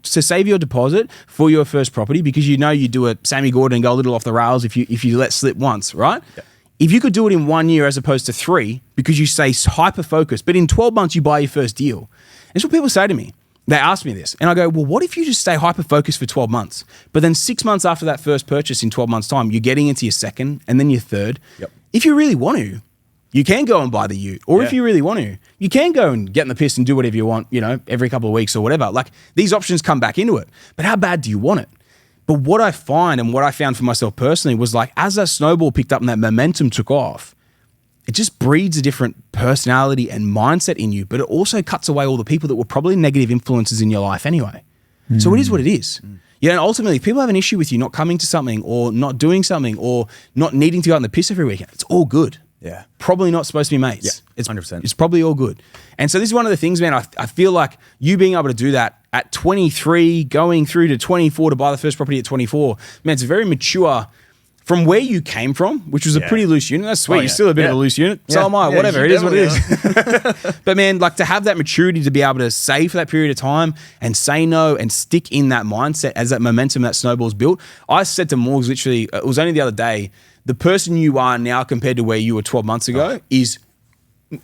save your deposit for your first property because you do a Sammy Gordon and go a little off the rails if you let slip once, right? Yeah. If you could do it in 1 year as opposed to 3 because you stay hyper focused, but in 12 months you buy your first deal. That's what people say to me. They ask me this and I go, well, what if you just stay hyper-focused for 12 months? But then 6 months after that first purchase in 12 months' time, you're getting into your second and then your third. Yep. If you really want to, you can go and buy the ute. Or if you really want to, you can go and get in the piss and do whatever you want, every couple of weeks or whatever. Like these options come back into it. But how bad do you want it? But what I find and what I found for myself personally was like, as that snowball picked up and that momentum took off, it just breeds a different personality and mindset in you, but it also cuts away all the people that were probably negative influences in your life anyway. So it is what it is. And ultimately, if people have an issue with you not coming to something or not doing something or not needing to go out in the piss every weekend, it's all good. Yeah. Probably not supposed to be mates. Yeah, it's 100%. It's probably all good. And so this is one of the things, man, I feel like you being able to do that at 23, going through to 24 to buy the first property at 24, man, it's a very mature from where you came from, which was a pretty loose unit. That's sweet. You're still a bit of a loose unit. So am I. Whatever. It is what it is. But man, like to have that maturity to be able to save for that period of time and say no and stick in that mindset as that momentum, that snowball's built. I said to Morgs literally, it was only the other day, the person you are now compared to where you were 12 months ago is,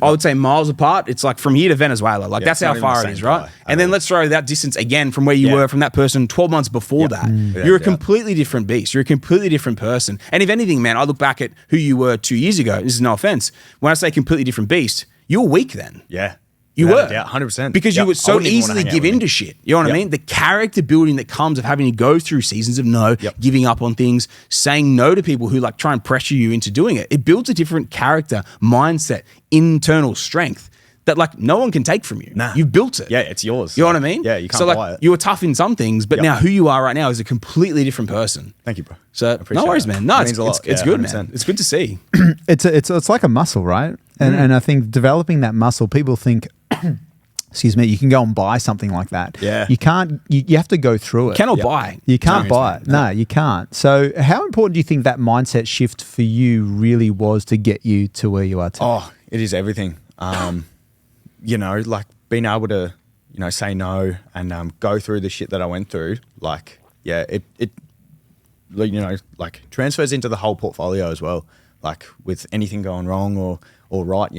I would say, miles apart. It's like from here to Venezuela. Like that's how far it is, right? And then let's throw that distance again from where you were from that person 12 months before that. You're a completely different beast. You're a completely different person. And if anything, man, I look back at who you were 2 years ago. This is no offense. When I say completely different beast, you were weak then. Yeah. You were. 100%. Because you would so easily give in to shit. You know what I mean? The character building that comes of having to go through seasons of no, giving up on things, saying no to people who like try and pressure you into doing it. It builds a different character, mindset, internal strength that like no one can take from you. Nah. You've built it. Yeah, it's yours. You know what I mean? Yeah, you can't so like, buy it. You were tough in some things, but now who you are right now is a completely different person. Thank you, bro. So no worries, man. No, it's good, 100%. man. It's good to see. It's like a muscle, right? And I think developing that muscle, people think excuse me, you can go and buy something like that. Yeah. You can't, you have to go through it. Cannot buy. You can't buy it. No, you can't. So how important do you think that mindset shift for you really was to get you to where you are today? Oh, it is everything. Like being able to, say no and go through the shit that I went through, like, yeah, it like transfers into the whole portfolio as well. Like with anything going wrong or right,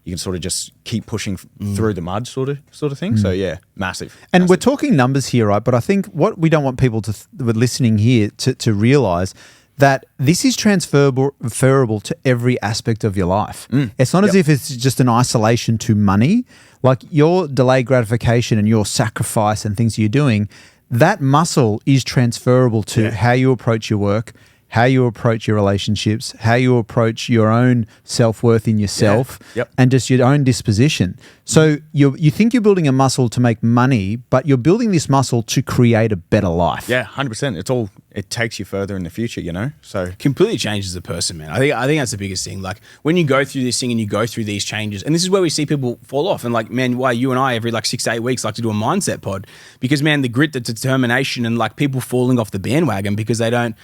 you can sort of just keep pushing through the mud sort of thing. So yeah, massive. And we're talking numbers here, right? But I think what we don't want people who are listening here to realize that this is transferable to every aspect of your life. It's not as if it's just an isolation to money. Like your delayed gratification and your sacrifice and things you're doing, that muscle is transferable to how you approach your work, how you approach your relationships, how you approach your own self-worth in yourself, and just your own disposition. So you think you're building a muscle to make money, but you're building this muscle to create a better life. Yeah, 100%. It takes you further in the future, So completely changes the person, man. I think that's the biggest thing. Like when you go through this thing and you go through these changes, and this is where we see people fall off. And like, man, why you and I every like 6 to 8 weeks like to do a mindset pod? Because man, the grit, the determination, and like people falling off the bandwagon because they don't,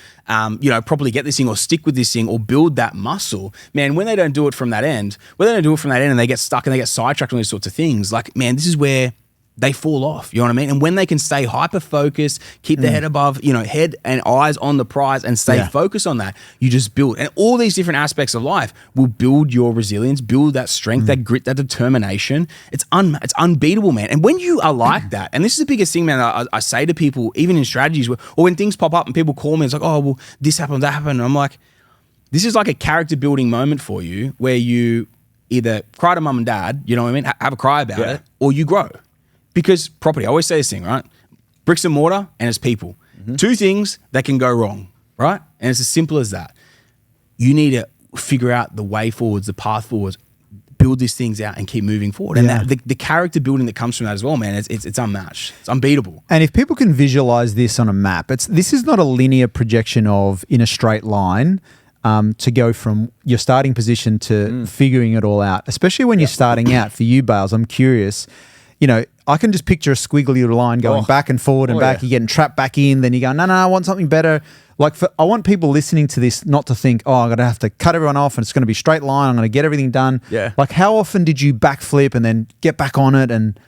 properly get this thing or stick with this thing or build that muscle. Man, when they don't do it from that end, and they get stuck and they get sidetracked on these sorts of things, like, man, this is where they fall off, you know what I mean? And when they can stay hyper-focused, keep their head above, head and eyes on the prize and stay focused on that, you just build. And all these different aspects of life will build your resilience, build that strength, that grit, that determination. It's unbeatable, man. And when you are like that, and this is the biggest thing, man, I say to people, even in strategies, or when things pop up and people call me, it's like, oh, well, this happened, that happened. And I'm like, this is like a character building moment for you where you either cry to mum and dad, you know what I mean, have a cry about it, or you grow. Because property, I always say this thing, right? Bricks and mortar and it's people. Two things that can go wrong, right? And it's as simple as that. You need to figure out the way forwards, the path forwards, build these things out and keep moving forward. And the character building that comes from that as well, man, it's unmatched. It's unbeatable. And if people can visualize this on a map, this is not a linear projection of in a straight line to go from your starting position to figuring it all out, especially when you're starting out. For you, Bales, I'm curious, I can just picture a squiggly line going back and forward and back. You're getting trapped back in. Then you go, no, I want something better. Like I want people listening to this not to think, I'm going to have to cut everyone off and it's going to be straight line. I'm going to get everything done. Yeah. Like how often did you backflip and then get back on it? And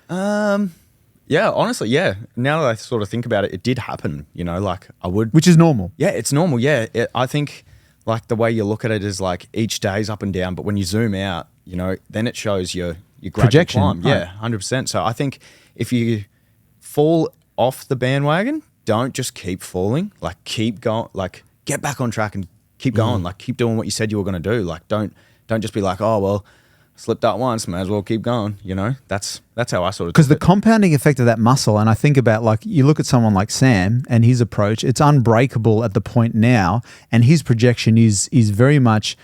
yeah, honestly, yeah. Now that I sort of think about it, it did happen, like I would. Which is normal. Yeah, it's normal. Yeah. I think like the way you look at it is like each day's up and down, but when you zoom out, then it shows your gradual projection. climb. Yeah, 100%. So I think if you fall off the bandwagon, don't just keep falling. Like keep going. Like get back on track and keep going. Like keep doing what you said you were going to do. Like don't just be like, oh well, slipped out once, may as well keep going. That's how I sort of. Because the compounding effect of that muscle, and I think about like you look at someone like Sam and his approach, it's unbreakable at the point now, and his projection is very much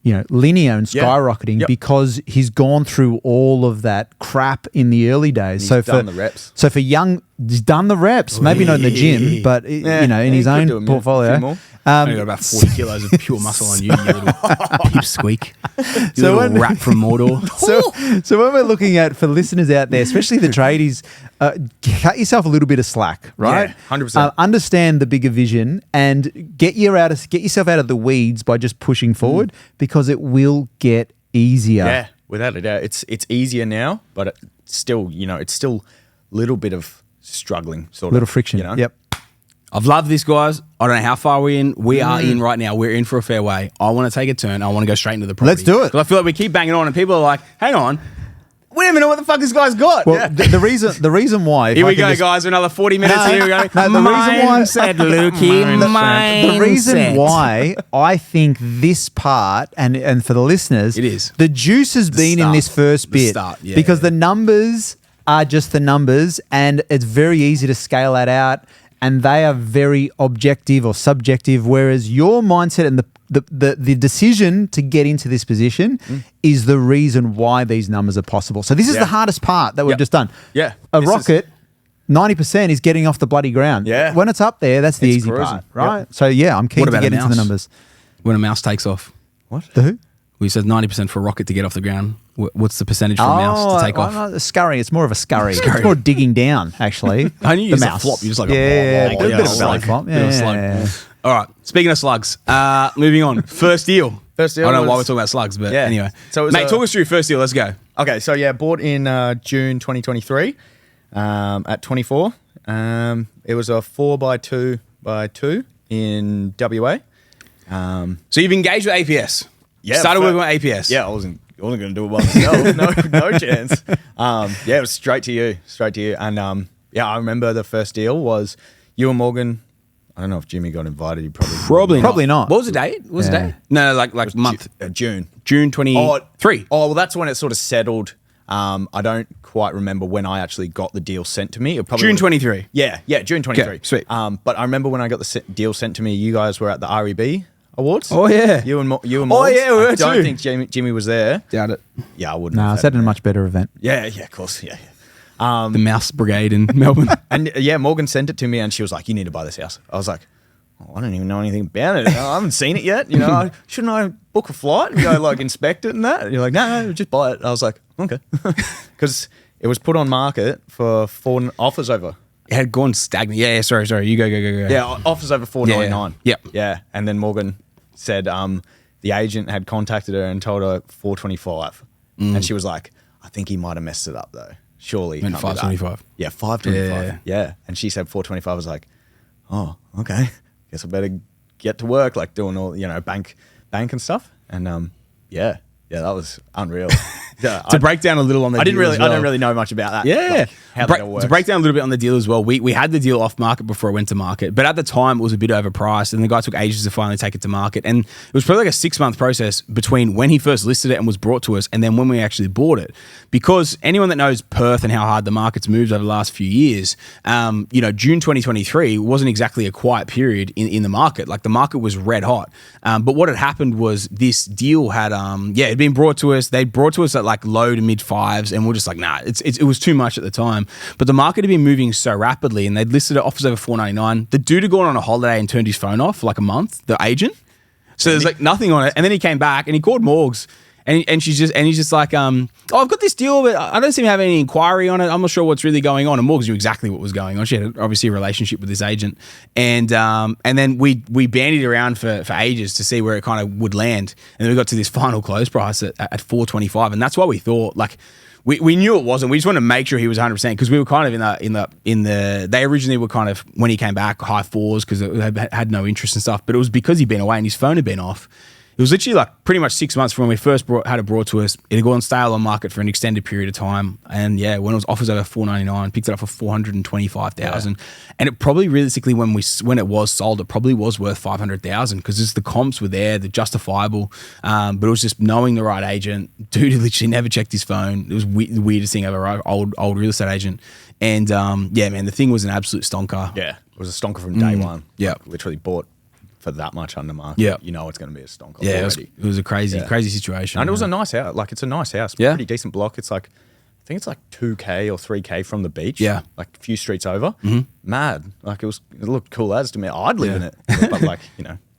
linear and skyrocketing because he's gone through all of that crap in the early days. He's done the reps. So for he's done the reps. Maybe not in the gym, but in his own portfolio. I got about 40 kilos of pure muscle on you, you little pipsqueak. You So little rat from Mordor. So when we're looking at, for listeners out there, especially the tradies, cut yourself a little bit of slack, right? Yeah, 100%. Understand the bigger vision and get yourself out of the weeds by just pushing forward because it will get easier. Yeah, without a doubt. It's easier now, but it's still a little bit of struggling sort of. Little friction. Yep. I've loved this, guys. I don't know how far we're in. We are in right now. We're in for a fairway. I want to take a turn. I want to go straight into the property. Let's do it. Because I feel like we keep banging on and people are like, hang on. We don't even know what the fuck this guy's got. Well, the reason why. Here we go, guys. Another 40 minutes. Here we go. The reason why I think this part, and for the listeners, it is. The juice has been in this first bit. Because the numbers are just the numbers and it's very easy to scale that out. And they are very objective or subjective, whereas your mindset and the decision to get into this position is the reason why these numbers are possible. So this is the hardest part that we've just done. Yeah. A rocket, 90% is getting off the bloody ground. Yeah. When it's up there, that's the It's easy cruising. part, right? Yep. So I'm keen to get into the numbers. When a mouse takes off. What? The who? We said 90% for a rocket to get off the ground. What's the percentage for a mouse to take off? No, scurry. It's more of a scurry. It's more digging down, actually. I knew you the used mouse. a flop. You just like a bit of a belly slug. flop. Bit of a slug. All right. Speaking of slugs, moving on. First deal. I don't know why we're talking about slugs, but anyway. So mate, talk us through your first deal. Let's go. Okay, so bought in June 2023 at 24. It was a 4x2x2 in WA. So you've engaged with APS. Yeah, Started working with APS. Yeah, I wasn't going to do it by myself. No chance. Yeah, it was straight to you. And yeah, I remember the first deal was you and Morgan. I don't know if Jimmy got invited. He Probably not. What was the date? What was the date? No, like month. June. June 23. Oh, well, that's when it sort of settled. I don't quite remember when I actually got the deal sent to me. It probably June 23. Yeah, June 23. Okay, sweet. But I remember when I got the deal sent to me, you guys were at the REB Awards. Oh, yeah. You and Morgan. Oh, yeah, we were I don't too. think Jimmy was there. Doubt it. Yeah, I wouldn't. No, have it's at a much better event. Yeah, of course. Yeah. The Mouse Brigade in Melbourne. And yeah, Morgan sent it to me and she was like, you need to buy this house. I was like, oh, I don't even know anything about it. I haven't seen it yet. Shouldn't I book a flight and go like inspect it and that? And you're like, no, just buy it. I was like, okay. Because it was put on market for 4 offers over. It had gone stagnant. Yeah, sorry. You go. Yeah, offers over 499. Yeah. Yeah. And then Morgan said the agent had contacted her and told her 425. And she was like, I think he might have messed it up though. Surely it Meant can't be that. 525. Yeah, 525. Yeah. And she said 425. I was like, oh, okay. Guess I better get to work, like doing all, bank and stuff. And yeah, that was unreal. Yeah, To break down a little on the I deal as well. don't really know much about that. Yeah. like, how that all works. To break down a little bit on the deal as well, we had the deal off market before it went to market, but at the time it was a bit overpriced and the guy took ages to finally take it to market. And it was probably like a 6-month process between when he first listed it and was brought to us and then when we actually bought it. Because anyone that knows Perth and how hard the market's moved over the last few years, June 2023 wasn't exactly a quiet period in the market. Like the market was red hot. But what had happened was this deal had, it'd been brought to us. They brought to us at like low to mid 5s and we're just like, nah, it was too much at the time. But the market had been moving so rapidly and they'd listed it offers over 499. The dude had gone on a holiday and turned his phone off for like a month, the agent. So there's like nothing on it. And then he came back and he called Morgs and he's just like, I've got this deal, but I don't seem to have any inquiry on it. I'm not sure what's really going on. And Morgs knew exactly what was going on. She had obviously a relationship with this agent. And then we bandied around for ages to see where it kind of would land. And then we got to this final close price at 425. And that's why we thought like, we knew it wasn't. We just wanted to make sure he was 100% because we were kind of in the. They originally were kind of when he came back high 4s because they had no interest and stuff. But it was because he'd been away and his phone had been off. It was literally like pretty much 6 months from when we first had it brought to us. It had gone stale on market for an extended period of time, and yeah, when it was offers over 499, picked it up for 425,000, and it probably realistically when it was sold, it probably was worth 500,000 because just the comps were there, the justifiable, but it was just knowing the right agent. Dude, literally never checked his phone. It was the weirdest thing ever. Old real estate agent, and the thing was an absolute stonker. Yeah, it was a stonker from day one. Yeah. Like, literally bought for that much under market. Yeah. You know it's going to be a stonker Yeah, already. it was a crazy situation. And it was a nice house. Like, it's a nice house. Yeah. Pretty decent block. It's like, I think it's like 2K or 3K from the beach. Yeah. Like a few streets over. Mm-hmm. Mad. Like, it looked cool as to me. I'd live in it. But like,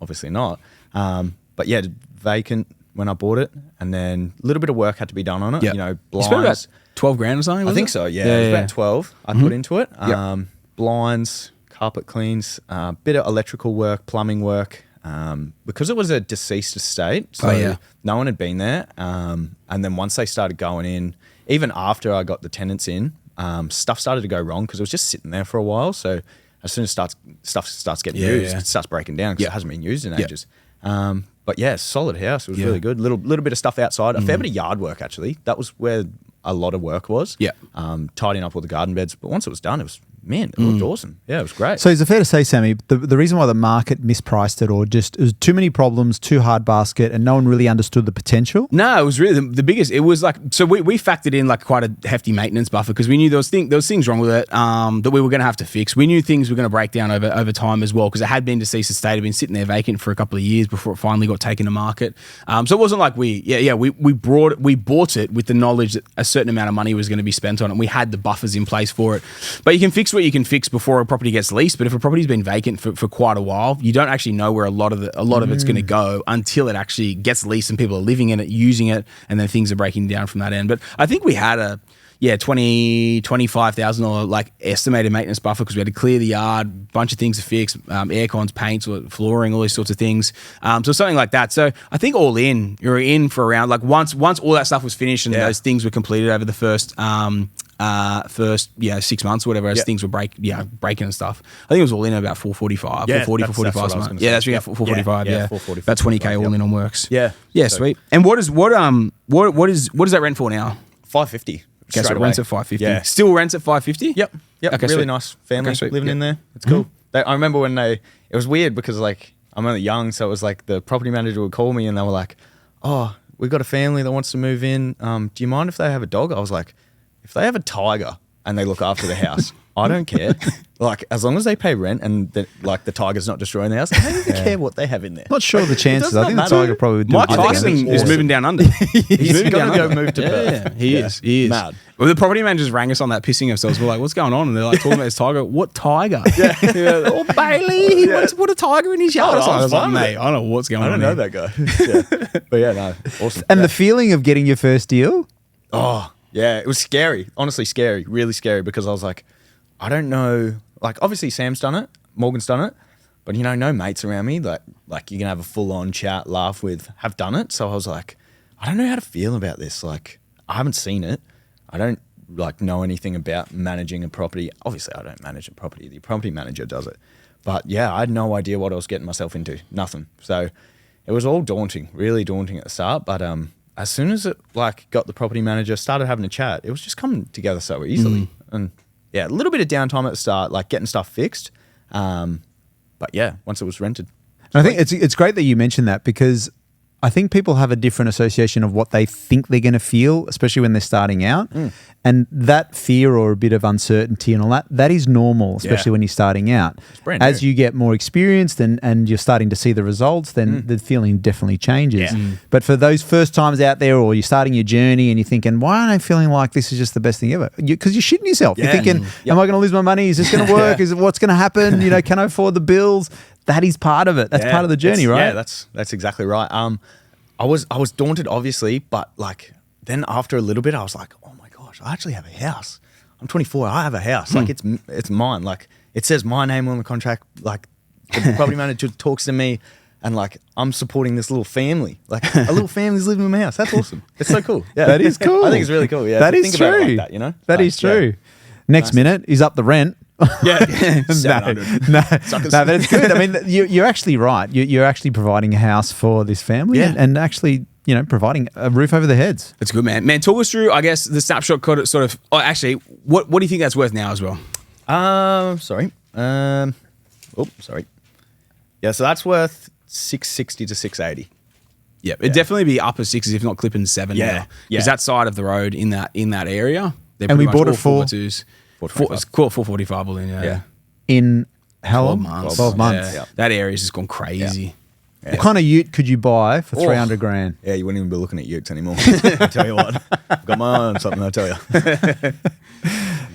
obviously not. But yeah, vacant when I bought it. And then a little bit of work had to be done on it. Yeah. Blinds. You spent about 12 grand or something? I think so, yeah. It was about 12 I put into it. Yep. Blinds, carpet cleans, bit of electrical work, plumbing work. Because it was a deceased estate, so no one had been there. And then once they started going in, even after I got the tenants in, stuff started to go wrong because it was just sitting there for a while. So as soon as stuff starts getting used, it starts breaking down because it hasn't been used in ages. But yeah, solid house. It was really good. Little bit of stuff outside. A fair bit of yard work actually. That was where a lot of work was. Yeah. Tidying up all the garden beds. But once it was done, it was it looked awesome. Yeah, it was great. So is it fair to say, Sammy, the reason why the market mispriced it or just it was too many problems, too hard basket, and no one really understood the potential? No, it was really the biggest. It was like, so we factored in like quite a hefty maintenance buffer because we knew there was things wrong with it that we were going to have to fix. We knew things were going to break down over time as well because it had been deceased estate, had been sitting there vacant for a couple of years before it finally got taken to market. So it wasn't like we bought it with the knowledge that a certain amount of money was going to be spent on it. And we had the buffers in place for it. But you can fix what you can fix before a property gets leased. But if a property's been vacant for quite a while, you don't actually know where a lot of it's going to go until it actually gets leased and people are living in it, using it, and then things are breaking down from that end. But I think we had a $25,000 like estimated maintenance buffer because we had to clear the yard, bunch of things to fix, air cons, paints, flooring, all these sorts of things. So something like that. So I think all in, you're in for around like once all that stuff was finished and those things were completed over the first first 6 months or whatever as Yep. things were breaking and stuff. I think it was all in at about 445, Yeah, 440, that's 445 what I was something. gonna Yeah, say. that's we got Yep. 445. Yeah, Yeah, 440, about 20K all 445, in on works. Yeah. yeah, So- sweet. And what is that rent for now? 550. Okay, so straight it rents away. at 550. Yeah. Still rents at 550. Yep. Okay, really sweet. nice family Okay, sweet. living in there. It's cool. I remember when it was weird because like I'm only young, so it was like the property manager would call me and they were like, "Oh, we've got a family that wants to move in. Do you mind if they have a dog?" I was like, "If they have a tiger and they look after the house, I don't care. Like as long as they pay rent and the tiger's not destroying the house, I don't even care what they have in there." Not sure the chances. does I not think the matter. tiger probably would do Mike a good Tyson damage. is Awesome. moving down under. He's moving gonna down go under. move to Perth. Yeah, he is. He is. Mad. Well, the property managers rang us on that, pissing themselves. We're like, "What's going on?" And they're like, talking about his tiger. What tiger? Yeah. Oh, Bailey, he wants to put a tiger in his yard. Oh, I was like, fine with mate, it. I don't know what's going I on. don't know here. that guy. Yeah. But yeah, no, awesome. And the feeling of getting your first deal. Oh, yeah, it was scary. Honestly, scary. Really scary because I was like, I don't know. Like, obviously, Sam's done it, Morgan's done it, but no mates around me like you can have a full-on chat, laugh with, have done it. So I was like, I don't know how to feel about this. Like, I haven't seen it. I don't know anything about managing a property. Obviously, I don't manage a property. The property manager does it. But yeah, I had no idea what I was getting myself into. Nothing. So it was all daunting, really daunting at the start. But as soon as it got the property manager, started having a chat, it was just coming together so easily. And yeah, a little bit of downtime at the start, like getting stuff fixed. But yeah, once it was rented. And I think it's great that you mentioned that because I think people have a different association of what they think they're going to feel, especially when they're starting out. And that fear or a bit of uncertainty and all that is normal, especially Yeah. when you're starting out. brand As new. you get more experienced and you're starting to see the results, then the feeling definitely changes. Yeah. But for those first times out there or you're starting your journey and you're thinking, why aren't I feeling like this is just the best thing ever? Because you're shitting yourself. Yeah. You're thinking, am I going to lose my money? Is this going to work? Is it what's going to happen? Can I afford the bills? That is part of it. That's part of the journey, right? Yeah, that's exactly right. I was daunted, obviously, but then after a little bit, I was like, oh my gosh, I actually have a house. I'm 24. I have a house. Like it's mine. Like it says my name on the contract. Like the property manager talks to me, and I'm supporting this little family. Like a little family's living in my house. That's awesome. It's so cool. Yeah, That is cool. I think it's really cool. Yeah, That to is think true. about it like that. That is true. Next minute, he's up the rent. Yeah, no, 700. but it's good. I mean, you're actually right. You're actually providing a house for this family Yeah. and actually, providing a roof over their heads. That's good, man. Man, talk us through, I guess, the snapshot sort of. Oh, actually, what do you think that's worth now as well? Sorry. Sorry. Yeah, so that's worth 660 to 680. Yeah, it'd definitely be upper sixes, if not clipping 7. Yeah, Because yeah. that side of the road in that area, they're And pretty we much bought all it for- 4.2s. 425. It's called 445 all in, yeah. Yeah. In how 12 long? months. 12 months. Yeah. Yeah. That area's just gone crazy. What kind of ute could you buy for Oh. 300 grand? Yeah, you wouldn't even be looking at utes anymore. I tell you what. I've got my eye on something, I tell you.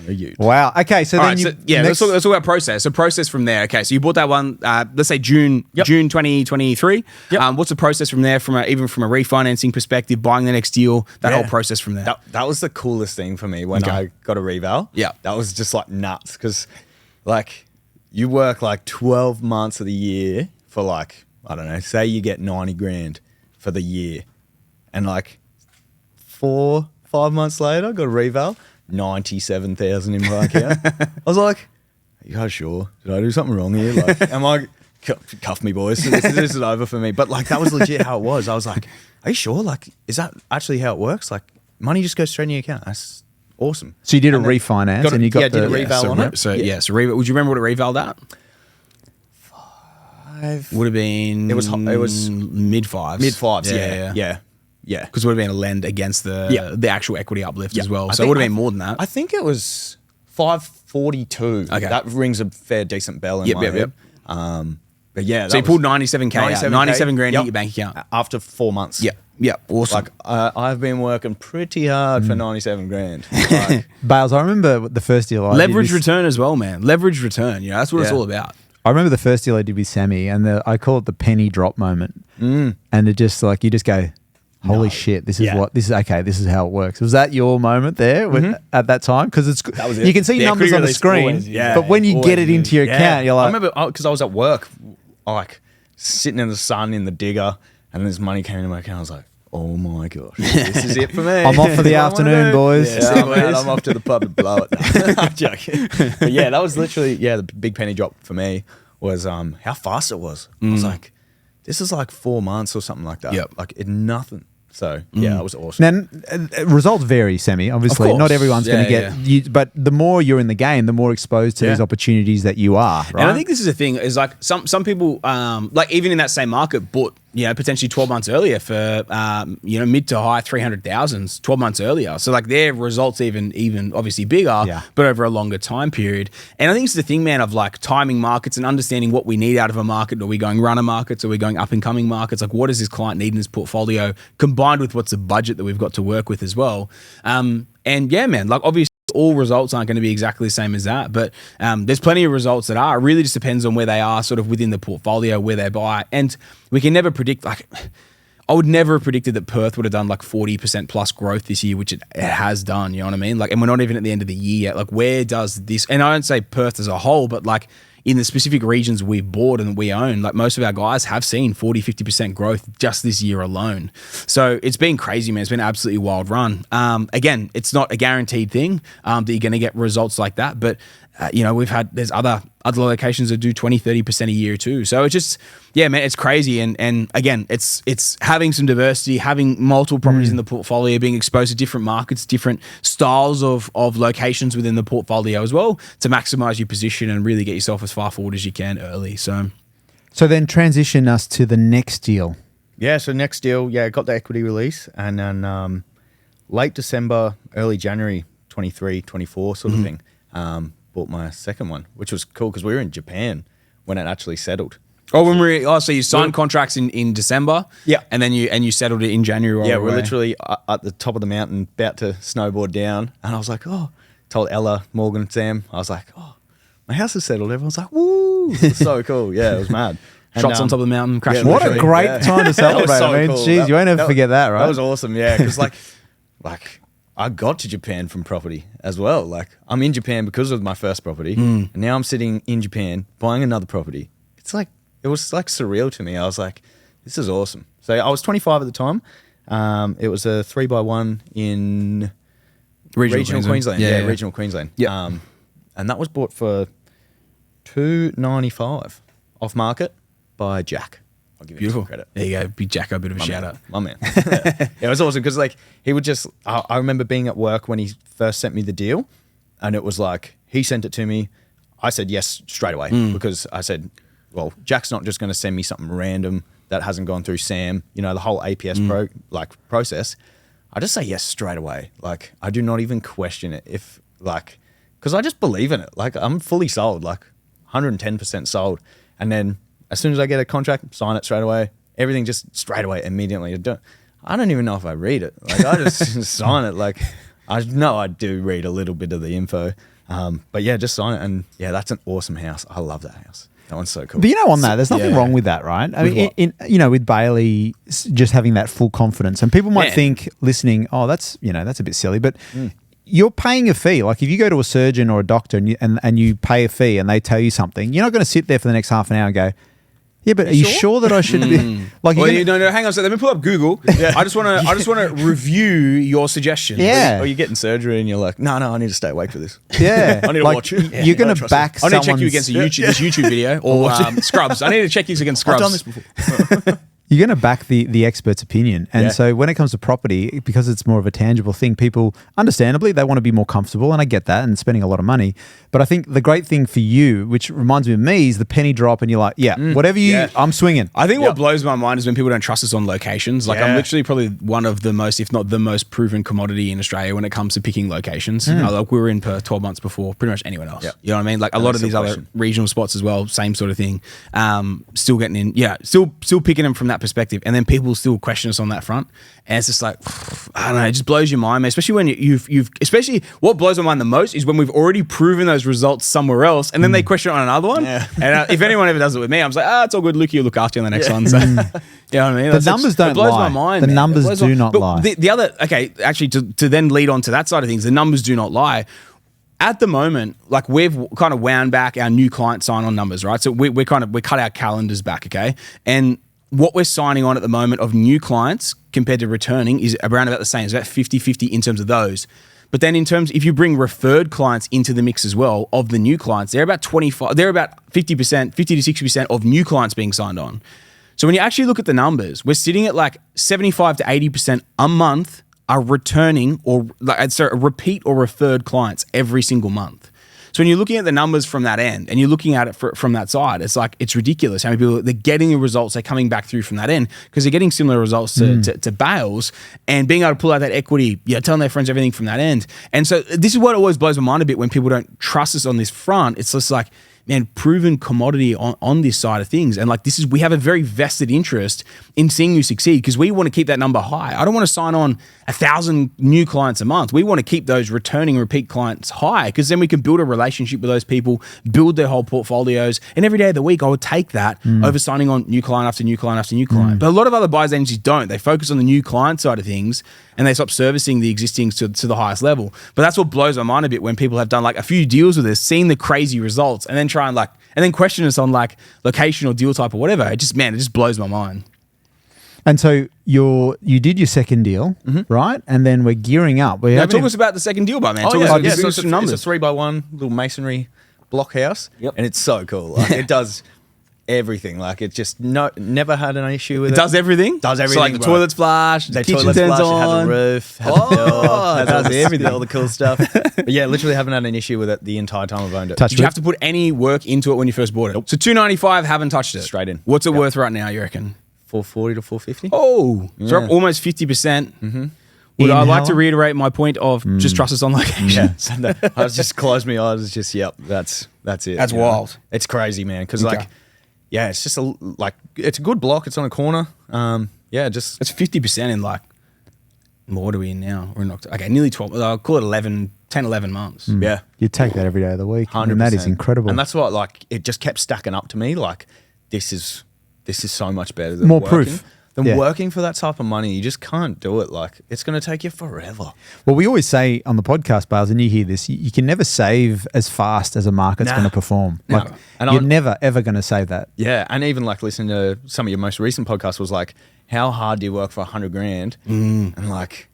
A ute. Wow. Okay, so All then right, you so, yeah, next- let's talk about process. So process from there. Okay, so you bought that one, let's say June 2023. Yep. What's the process from there, even from a refinancing perspective, buying the next deal, that Yeah. whole process from there? That was the coolest thing for me when Okay. I got a reval. Yeah. That was just nuts because you work 12 months of the year for I don't know, say you get 90 grand for the year and 4-5 months later, got a reval, 97,000 in my account. I was like, are you guys sure? Did I do something wrong here? Am I, cuff me boys, this is over for me. But that was legit how it was. I was like, are you sure? Is that actually how it works? Money just goes straight in your account. That's awesome. So you did a And then refinance got and you got did a the reval so on it. So Yeah. so would you remember what it revaled at? Would have been It was mid fives. mid fives. Yeah. Because it would have been a lend against the actual equity uplift as well. So it would have been more than that. I think it was 542. Okay. That rings a fair decent bell in Yep, my yep, head. But yeah, So you pulled 97K out, 97K, 97 grand in yep, your bank account. after 4 months. Yeah, awesome. I've been working pretty hard for 97 grand. Bales. I remember the first deal I did Leverage with- return as well, man. Leverage return. That's what it's Yeah. all about. I remember the first deal I did with Sammy, and I call it the penny drop moment. And it just you just go, holy shit, this is this is how it works. Was that your moment there at that time? Because That was it. you can see The numbers equity on the release screen, always, yeah, but when you get always it into your account, you're I like, remember because I was at work, sitting in the sun in the digger, and this money came into my account. I was like, oh my gosh, this is it for me. I'm off for the What I wanna afternoon, do. boys. Yeah, man, I'm off to the pub to blow it. No, I'm joking. But yeah, that was literally, the big penny drop for me was how fast it was. I was like, this is like 4 months or something like that. Yep. Like nothing. So yeah, that was awesome. Now, results vary, Sammy. Obviously, course. not everyone's going to Yeah, get you, but the more you're in the game, the more exposed to these opportunities that you are. Right? And I think this is the thing is like some people like even in that same market bought potentially 12 months earlier for mid to high 300,000s 12 months earlier. So like their results even obviously bigger, but over a longer time period. And I think it's the thing, man, of like timing markets and understanding what we need out of a market. Are we going runner markets? Are we going up and coming markets? Like what does this client need in his portfolio combined with what's the budget that we've got to work with as well? And yeah, man, like obviously all results aren't going to be exactly the same as that, but there's plenty of results that are. It really just depends on where they are sort of within the portfolio, where they buy. And we can never predict, like I would never have predicted that Perth would have done like 40% plus growth this year, which it has done, you know what I mean? Like, and we're not even at the end of the year yet. Like where does this, and I don't say Perth as a whole, but like in the specific regions we've bought and we own, like most of our guys have seen 40, 50% growth just this year alone. So it's been crazy, man. It's been an absolutely wild run. Again, it's not a guaranteed thing that you're going to get results like that. But, there's other locations that do 20, 30% a year too. So it's just, yeah, man, it's crazy. And again, it's having some diversity, having multiple properties in the portfolio, being exposed to different markets, different styles of locations within the portfolio as well to maximize your position and really get yourself as far forward as you can early. So then transition us to the next deal. Yeah, so next deal, got the equity release, and then late December, early January 23, 24 sort of thing, bought my second one, which was cool because we were in Japan when it actually settled. So you signed contracts in December, and then you settled it in January. Yeah, we're literally at the top of the mountain, about to snowboard down, and I was like, told Ella, Morgan, Sam, I was like, my house is settled. Everyone's like, woo, it was so cool. Yeah, it was mad. And, shots on top of the mountain, crashing. What a great time to celebrate. So I mean, cool. geez, you won't ever forget that, right? That was awesome, yeah, because like I got to Japan from property as well. Like I'm in Japan because of my first property, and now I'm sitting in Japan buying another property. It was like surreal to me. I was like, this is awesome. So I was 25 at the time. It was a 3x1 in regional Queensland. Yeah, regional Queensland. Yeah. And that was bought for $295 off market by Jack. I'll give you some credit. There you go. Big Jacko, a bit of a shout out. My man. Yeah, it was awesome because like he would just, I remember being at work when he first sent me the deal, and it was like, he sent it to me. I said yes straight away because I said, well, Jack's not just going to send me something random that hasn't gone through Sam, the whole APS process. I just say yes straight away. Like I do not even question it because I just believe in it. Like I'm fully sold, like 110% sold. And then as soon as I get a contract, sign it straight away. Everything just straight away, immediately. I don't even know if I read it. Like I just sign it. Like I know I do read a little bit of the info. But yeah, just sign it. And yeah, that's an awesome house. I love that house. That one's so cool. But on that, there's nothing wrong with that, right? I mean, with Bailey just having that full confidence, and people might think listening, that's a bit silly, but you're paying a fee. Like if you go to a surgeon or a doctor and you pay a fee and they tell you something, you're not going to sit there for the next half an hour and go, yeah, but are you sure that I should be like? Well, no, hang on a second. Let me pull up Google. I just want to review your suggestion. Yeah. Or you're getting surgery and you're like, no, I need to stay awake for this. Yeah. I need to watch it. You're going to back I need to check someone's... you against this YouTube video or Scrubs. I need to check you against Scrubs. I've done this before. You're going to back the expert's opinion. And so when it comes to property, because it's more of a tangible thing, people, understandably, they want to be more comfortable, and I get that, and spending a lot of money. But I think the great thing for you, which reminds me of me, is the penny drop, and you're like, whatever I'm swinging. I think what blows my mind is when people don't trust us on locations. Like I'm literally probably one of the most, if not the most proven commodity in Australia when it comes to picking locations. Like we were in Perth 12 months before pretty much anyone else. You know what I mean? Like a lot of these other regional spots as well, same sort of thing. Still getting in, still picking them from that perspective. And then people still question us on that front. And it's just like, I don't know, it just blows your mind, man. Especially when especially what blows my mind the most is when we've already proven those results somewhere else and then they question it on another one. Yeah. And if anyone ever does it with me, I'm just like, it's all good. Luke, you'll look after you on the next one. So, you know what I mean? The numbers don't lie. It blows my mind. The numbers do not lie. The other, actually to then lead on to that side of things, the numbers do not lie. At the moment, like we've kind of wound back our new client sign-on numbers, right? So we cut our calendars back, okay? And what we're signing on at the moment of new clients compared to returning is around about the same. It's about 50-50 in terms of those. But then in terms, if you bring referred clients into the mix as well of the new clients, they're about 50%, 50 to 60% of new clients being signed on. So when you actually look at the numbers, we're sitting at like 75 to 80% a month are returning or repeat or referred clients every single month. So when you're looking at the numbers from that end and you're looking at it from that side, it's like, it's ridiculous how many people, they're getting the results, they're coming back through from that end because they're getting similar results to Bales and being able to pull out that equity, telling their friends everything from that end. And so this is what always blows my mind a bit when people don't trust us on this front. It's just like, man, proven commodity on this side of things. And like, we have a very vested interest in seeing you succeed because we want to keep that number high. I don't want to sign on 1,000 new clients a month. We want to keep those returning repeat clients high because then we can build a relationship with those people, build their whole portfolios. And every day of the week, I would take that over signing on new client after new client after new client. But a lot of other buyers agencies don't. They focus on the new client side of things and they stop servicing the existing to the highest level. But that's what blows my mind a bit when people have done like a few deals with us, seen the crazy results and then and then question us on like location or deal type or whatever. It just blows my mind. And so you did your second deal, right? And then we're gearing up. Now talk us about the second deal, man. So Give us it's some numbers. a 3x1 little masonry block house. Yep. And it's so cool. Like, it does everything. Like, it's just never had an issue with it. Does everything? Does everything. So like the bro. toilet's flush, the kitchen toilet's turns flush, on. it has a roof, has a door, has does everything. all the cool stuff. But yeah, literally haven't had an issue with it the entire time I've owned it. Touch Did you have to put any work into it when you first bought it? Nope. So $295, haven't touched it. Straight in. What's it worth right now, you reckon? 440 to 450. Oh, so up almost 50%. Would I like to reiterate my point of just trust us on location? Yeah. So I was just closed my eyes. It's just, that's it. That's you know? wild. It's crazy, man. Because Okay. like, yeah, it's just it's a good block. It's on a corner. Just It's 50% in like, what are we in now? We're in October. Okay, nearly 12. I'll call it 10, 11 months. yeah. You take that every day of the week. 100%. And that is incredible. And that's what, like, it just kept stacking up to me. Like, this is so much better than More working. proof. Than Yeah. working for that type of money. You just can't do it. Like, it's going to take you forever. Well, we always say on the podcast, Bales, and you hear this, you can never save as fast as a market's Nah. going to perform. No. Like, And you're I'm- never, ever going to save that. Yeah. And even like listening to some of your most recent podcasts was like, how hard do you work for $100,000? And like,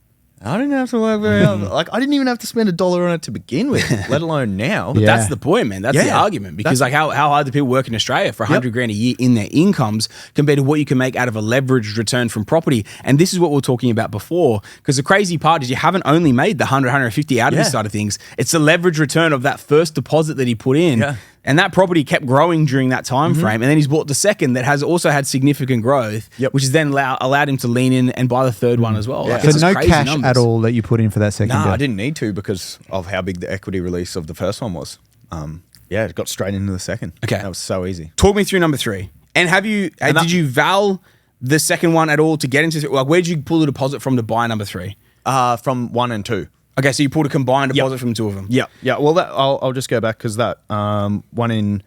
I didn't have to work very hard. Like, I didn't even have to spend $1 on it to begin with, let alone now. Yeah. That's the point, man. That's the Yeah. argument. Because That's- like how hard do people work in Australia for $100,000 a year in their incomes compared to what you can make out of a leveraged return from property? And this is what we were talking about before. Because the crazy part is you haven't only made the 100, 150 out of this Yeah. side of things. It's the leverage return of that first deposit that he put in. Yeah. And that property kept growing during that time frame. And then he's bought the second that has also had significant growth, Yep. which has then allowed him to lean in and buy the third one as well. Yeah. Like, So it's just no crazy cash numbers. at all that you put in for that second No, deal. I didn't need to because of how big the equity release of the first one was. Yeah, it got straight into the second. Okay. That was so easy. Talk me through number 3. And did you val the second one at all to get into, like, where did you pull the deposit from to buy number 3? From 1 and 2. Okay, so you pulled a combined deposit from 2 of them. Yeah. Yeah. Well, I'll just go back because that one in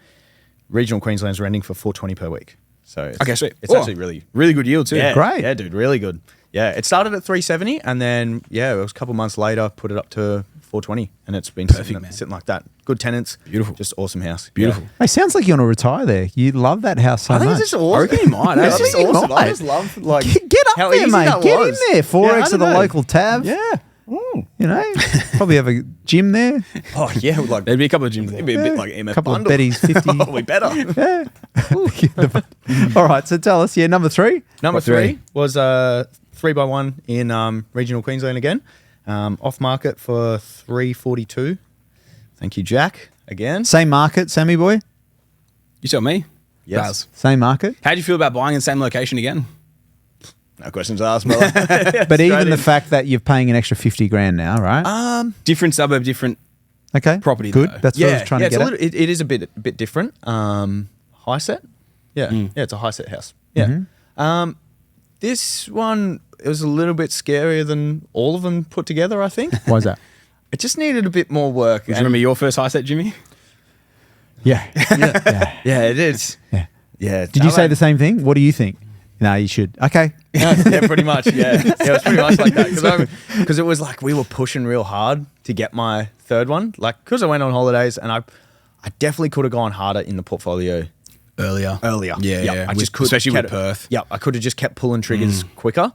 regional Queensland's renting for $420 per week. So it's, Okay, sweet. It's Oh, actually really good yield too. yeah, Great. Yeah, dude, really good. Yeah, it started at $370 and then it was a couple months later put it up to $420 and it's been Perfect, man. sitting like that. Good tenants. Beautiful. Just awesome house. Beautiful. Yeah. Hey, sounds like you want to retire there. You love that house so I think much. it's just awesome. I reckon you might, eh? It's just I think you awesome. might. I just love like Get up how there, easy mate. that Get was. in there. 4x I of don't the know. local tab. Yeah. You know, probably have a gym there. Oh yeah, like There'd be a couple of gyms there. it'd be a bit like MF A couple Bundle. of Betty's 50. Oh, we better. Yeah. All right, so tell us, number 3. Number What three? 3 was 3x1 in regional Queensland again, off market for $342. Thank you, Jack. Again, Same market, Sammy boy? You tell me. Yes. Baz. Same market? How do you feel about buying in the same location again? no questions asked, Miller. But even Straight the in. fact that you're paying an extra $50,000 now, right? Different suburb, different. Okay. property, Good. though. That's what I was trying to it's get a at. little, it is a bit different. High set, yeah, it's a high set house. Yeah, this one it was a little bit scarier than all of them put together. I think Why is that? it just needed a bit more work. Do you remember your first high set, Jimmy? Yeah. Yeah. Yeah, it is. Yeah. Yeah. Did you say the same thing? What do you think? No, you should. Okay. Yeah, pretty much. Yeah, it was pretty much like that because it was like we were pushing real hard to get my third one. Like because I went on holidays and I definitely could have gone harder in the portfolio earlier. Yeah, yeah. I just could, especially with Perth. Yeah, I could have just kept pulling triggers quicker.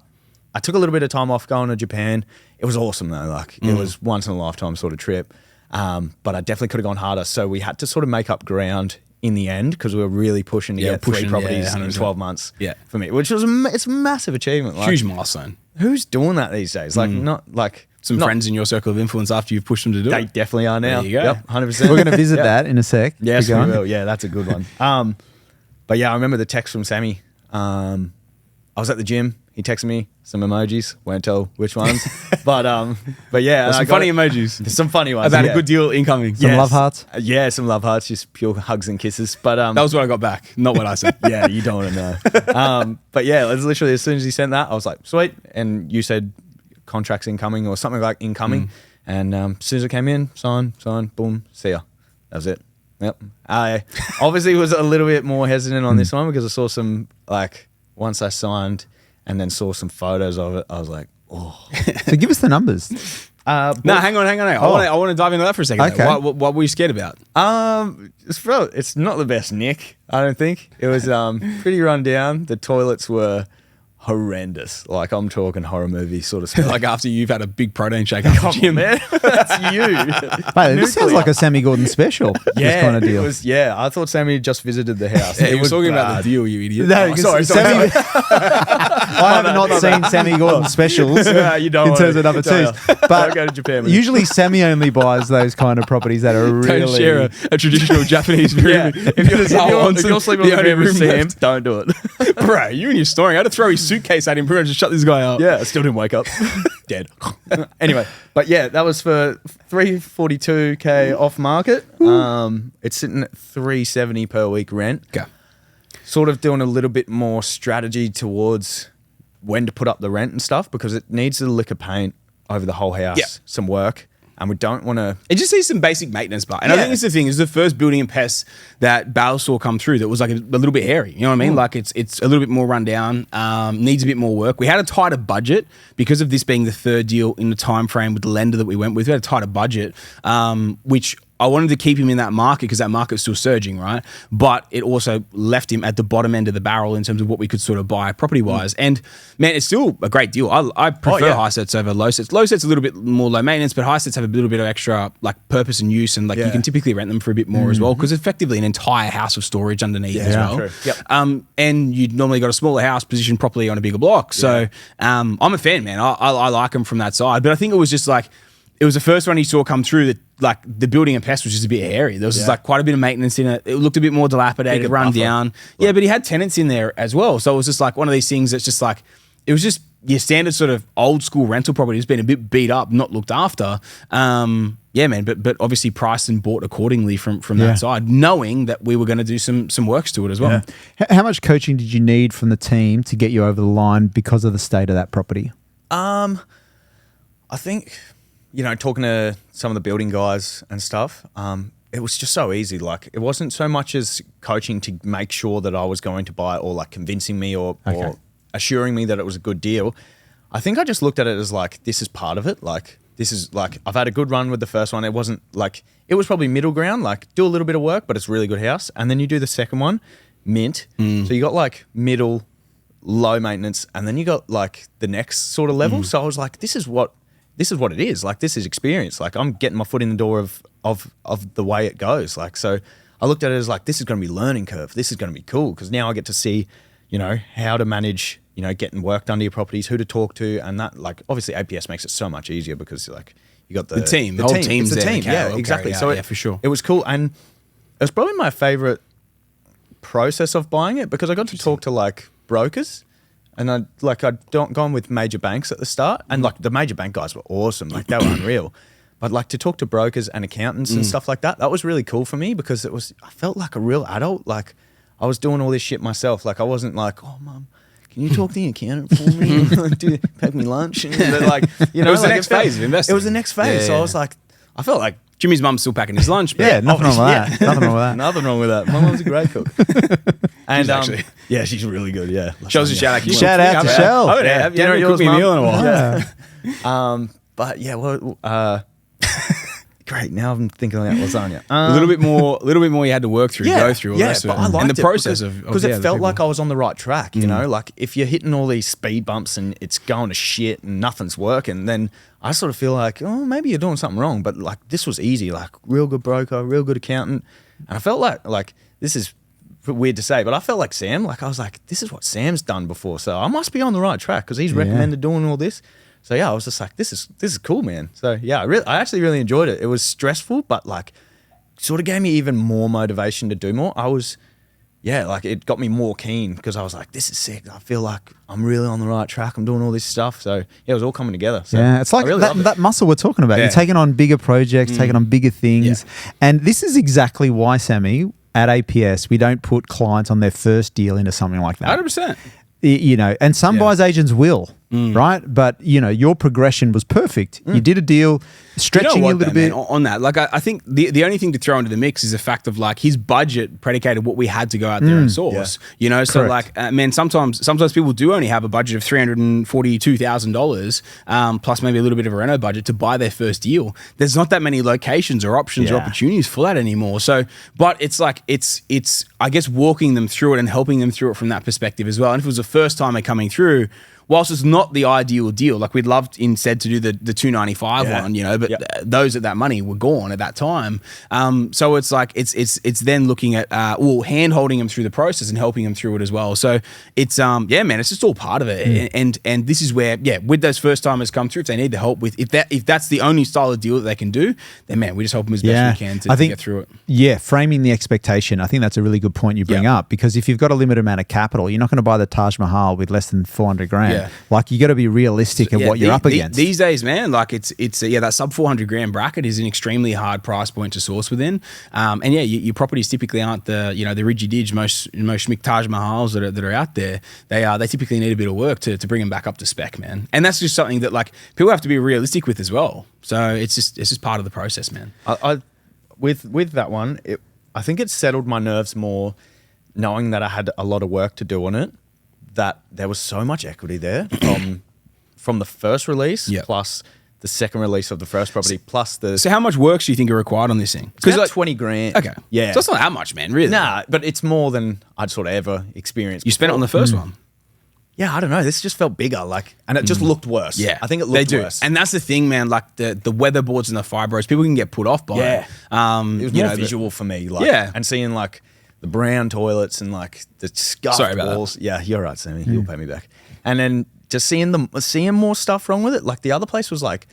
I took a little bit of time off going to Japan. It was awesome though. Like it was once in a lifetime sort of trip. But I definitely could have gone harder. So we had to sort of make up ground in the end because we were really pushing to get 3 properties in 12 months. Yeah. For me, which was it's a massive achievement. Like, Huge milestone. who's doing that these days? Like not like Some friends in your circle of influence after you've pushed them to do They it. definitely are now. There you go. Yep, 100%. We're going to visit that in a sec. Yes, Keep we going. will. Yeah, that's a good one. But yeah, I remember the text from Sammy. I was at the gym. He texted me some emojis. Won't tell which ones. but yeah. There's some funny emojis. There's some funny ones. About yeah. a good deal incoming. Some love hearts? Yeah, some love hearts. Just pure hugs and kisses. But That was what I got back, not what I said. yeah, you don't want to know. But yeah, it's literally as soon as he sent that, I was like, sweet. And you said contracts incoming or something like incoming. And as soon as it came in, sign, boom, see ya. That was it. Yep. I obviously was a little bit more hesitant on this one because I saw some, like, once I signed and then saw some photos of it, I was like, oh. So give us the numbers. No, hang on. I want to dive into that for a second. Okay. What were you scared about? It's not the best nick, I don't think. It was pretty run down. The toilets were horrendous. Like, I'm talking horror movie sort of stuff. Like after you've had a big protein shake after the gym. Man, that's you. Mate, this sounds like a Sammy Gordon special. This kind of deal. It was, I thought Sammy just visited the house. Yeah, he It was talking about bad. the deal, you idiot. No, Oh, because sorry. I have not seen Sammy Gordon specials You don't in want terms to. of number Don't twos. Don't But go to Japan. with usually Sammy only buys those kind of properties that are Don't really... share a traditional Japanese room. yeah, if you're sleeping on the bed with Sam, don't do it. Bro, you and your story. I had to throw his suitcase at him pretty much to shut this guy up. Yeah, I still didn't wake up. Dead. Anyway, but yeah, that was for 342K off market. It's sitting at 370 per week rent. Okay. Sort of doing a little bit more strategy towards when to put up the rent and stuff because it needs a lick of paint over the whole house, Yeah. some work, and we don't want to. It just needs some basic maintenance, but and I Yeah. think it's the thing. It's the first building in Pest that Bale saw come through that was like a little bit hairy. You know what I mean? Like it's a little bit more run down. Needs a bit more work. We had a tighter budget because of this being the third deal in the time frame with the lender that we went with. We had a tighter budget, which I wanted to keep him in that market because that market's still surging, right? But it also left him at the bottom end of the barrel in terms of what we could sort of buy property-wise. And, man, it's still a great deal. I prefer high sets over low sets. Low sets a little bit more low maintenance, but high sets have a little bit of extra, like, purpose and use. And, like, you can typically rent them for a bit more as well because effectively an entire house of storage underneath as well. True. Yep. And you'd normally got a smaller house positioned properly on a bigger block. So I'm a fan, man. I like them from that side. But I think it was just, like, it was the first one he saw come through that, like, the building and Pest was just a bit hairy. There was just, like, quite a bit of maintenance in it. It looked a bit more dilapidated, Bigger run buffer. down. Yeah, but he had tenants in there as well. So it was just, like, one of these things that's just, like, it was just your standard sort of old school rental property has been a bit beat up, not looked after. Yeah, man, but obviously priced and bought accordingly from that side, knowing that we were going to do some works to it as well. How much coaching did you need from the team to get you over the line because of the state of that property? I think, talking to some of the building guys and stuff, it was just so easy. Like, it wasn't so much as coaching to make sure that I was going to buy it or, like, convincing me or assuring me that it was a good deal. I think I just looked at it as, like, this is part of it. Like, this is, like, I've had a good run with the first one. It wasn't, like, it was probably middle ground, like, do a little bit of work, but it's a really good house. And then you do the second one, mint. So you got, like, middle, low maintenance, and then you got, like, the next sort of level. So I was like, this is what it is. Like, this is experience. Like, I'm getting my foot in the door of the way it goes. Like, so I looked at it as like, this is going to be learning curve. This is going to be cool because now I get to see, how to manage, getting work done to your properties, who to talk to, and that, like, obviously APS makes it so much easier because, like, you got the team. The whole team's It's a there. team. Okay, Yeah, okay, exactly. yeah, So yeah, for sure. it was cool, and it was probably my favorite process of buying it because I got to talk to, like, brokers. And I'd gone with major banks at the start, and, like, the major bank guys were awesome, like, they were unreal. But, like, to talk to brokers and accountants and stuff like that was really cool for me because I felt like a real adult. Like, I was doing all this shit myself. Like, I wasn't like, oh, Mum, can you talk to the accountant for me? Pack me lunch? And they're like, It was the next phase of investing. It was the next phase. Yeah, So I yeah. was like, I felt like Jimmy's mum's still packing his lunch. But Yeah, nothing wrong with that. Nothing wrong with that. nothing wrong with that. My mum's a great cook. And actually- yeah, she's really good. Yeah, Shows a shout out. Shout out to Shell. Oh, yeah. Dinner at Cook yours, me a Mum. meal in a while. But yeah, well, great. Now I'm thinking of that lasagna. A little bit more you had to work through, go through all the rest of it. I liked and the process because it felt like I was on the right track, you know, like if you're hitting all these speed bumps and it's going to shit and nothing's working, then I sort of feel like, oh, maybe you're doing something wrong. But like this was easy, like real good broker, real good accountant. And I felt like this is weird to say, but I felt like Sam, like I was like, this is what Sam's done before. So I must be on the right track because he's recommended doing all this. So yeah, I was just like, this is cool, man. So yeah, I actually really enjoyed it. It was stressful, but like sort of gave me even more motivation to do more. Like it got me more keen because I was like, this is sick. I feel like I'm really on the right track. I'm doing all this stuff. So yeah, it was all coming together. So yeah, it's like that muscle we're talking about. Yeah. You're taking on bigger projects, taking on bigger things. Yeah. And this is exactly why, Sammy, at APS, we don't put clients on their first deal into something like that. 100%. You know, and some buyers agents will, right? But, you know, your progression was perfect. You did a deal, stretching a little bit. Man, on that, like I think the only thing to throw into the mix is the fact of like his budget predicated what we had to go out there and source. Yeah. You know, so Correct. like, man, sometimes people do only have a budget of $342,000 plus maybe a little bit of a reno budget to buy their first deal. There's not that many locations or options or opportunities for that anymore. So, but it's like it's I guess walking them through it and helping them through it from that perspective as well. And if it was the first timer coming through, whilst it's not the ideal deal, like we'd loved instead to do the 295 one, you know, but those at that money were gone at that time. So it's like it's then looking at hand holding them through the process and helping them through it as well. So it's man, it's just all part of it. And this is where with those first timers come through, if they need the help with if that's the only style of deal that they can do, then man, we just help them as best we can to get through it. Yeah, framing the expectation. I think that's a really good point you bring up, because if you've got a limited amount of capital, you're not going to buy the Taj Mahal with less than 400 grand. Yeah. Like you got to be realistic at what you're up against. These days, man, like it's that sub 400 grand bracket is an extremely hard price point to source within. And your properties typically aren't the ridgy dig most schmick Taj Mahals that are out there. They typically need a bit of work to bring them back up to spec, man. And that's just something that like people have to be realistic with as well. So it's just part of the process, man. With that one, I think it settled my nerves more knowing that I had a lot of work to do on it. That there was so much equity there from the first release plus the second release of the first property plus the... So how much work do you think are required on this thing? Because like 20 grand. Okay. Yeah. So it's not that much, man, really. Nah, but it's more than I'd sort of ever experienced. You spent it on the first one? Yeah, I don't know. This just felt bigger, like, and it just looked worse. Yeah, I think it looked worse. And that's the thing, man. Like the weatherboards and the fibros, people can get put off by it. It was more visual for me, like, and seeing like the brown toilets and like the scuffed walls. That. Yeah, you're right, Sammy. You'll pay me back. And then just seeing more stuff wrong with it. Like the other place was like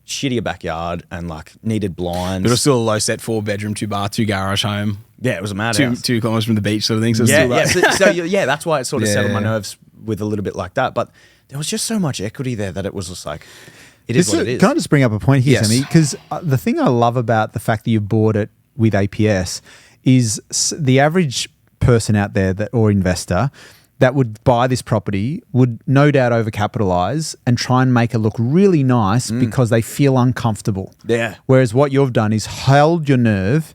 shittier backyard and like needed blinds. But it was still a low set 4-bedroom, 2-bath, 2-garage home. Yeah, it was a madhouse. 2 kilometers from the beach, sort of thing. So that's why it sort of settled my nerves with a little bit like that. But there was just so much equity there that it was just like, it is what it is. Can I just bring up a point here, Sammy? Because the thing I love about the fact that you bought it with APS is the average person out there or investor that would buy this property would no doubt overcapitalize and try and make it look really nice because they feel uncomfortable. Yeah. Whereas what you've done is held your nerve,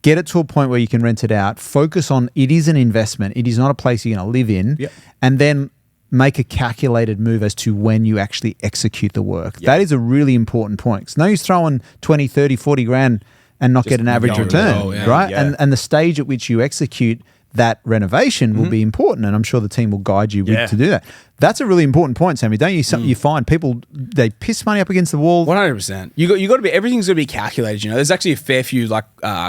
get it to a point where you can rent it out, focus on it is an investment. It is not a place you're going to live in. Yep. And then make a calculated move as to when you actually execute the work. Yep. That is a really important point. Because no use throwing 20, 30, 40 grand and not get an average return, right? Yeah. And the stage at which you execute that renovation will be important, and I'm sure the team will guide you to do that. That's a really important point, Sammy. Don't you? You find people, they piss money up against the wall. 100%. You got to be, everything's got to be calculated. You know, there's actually a fair few like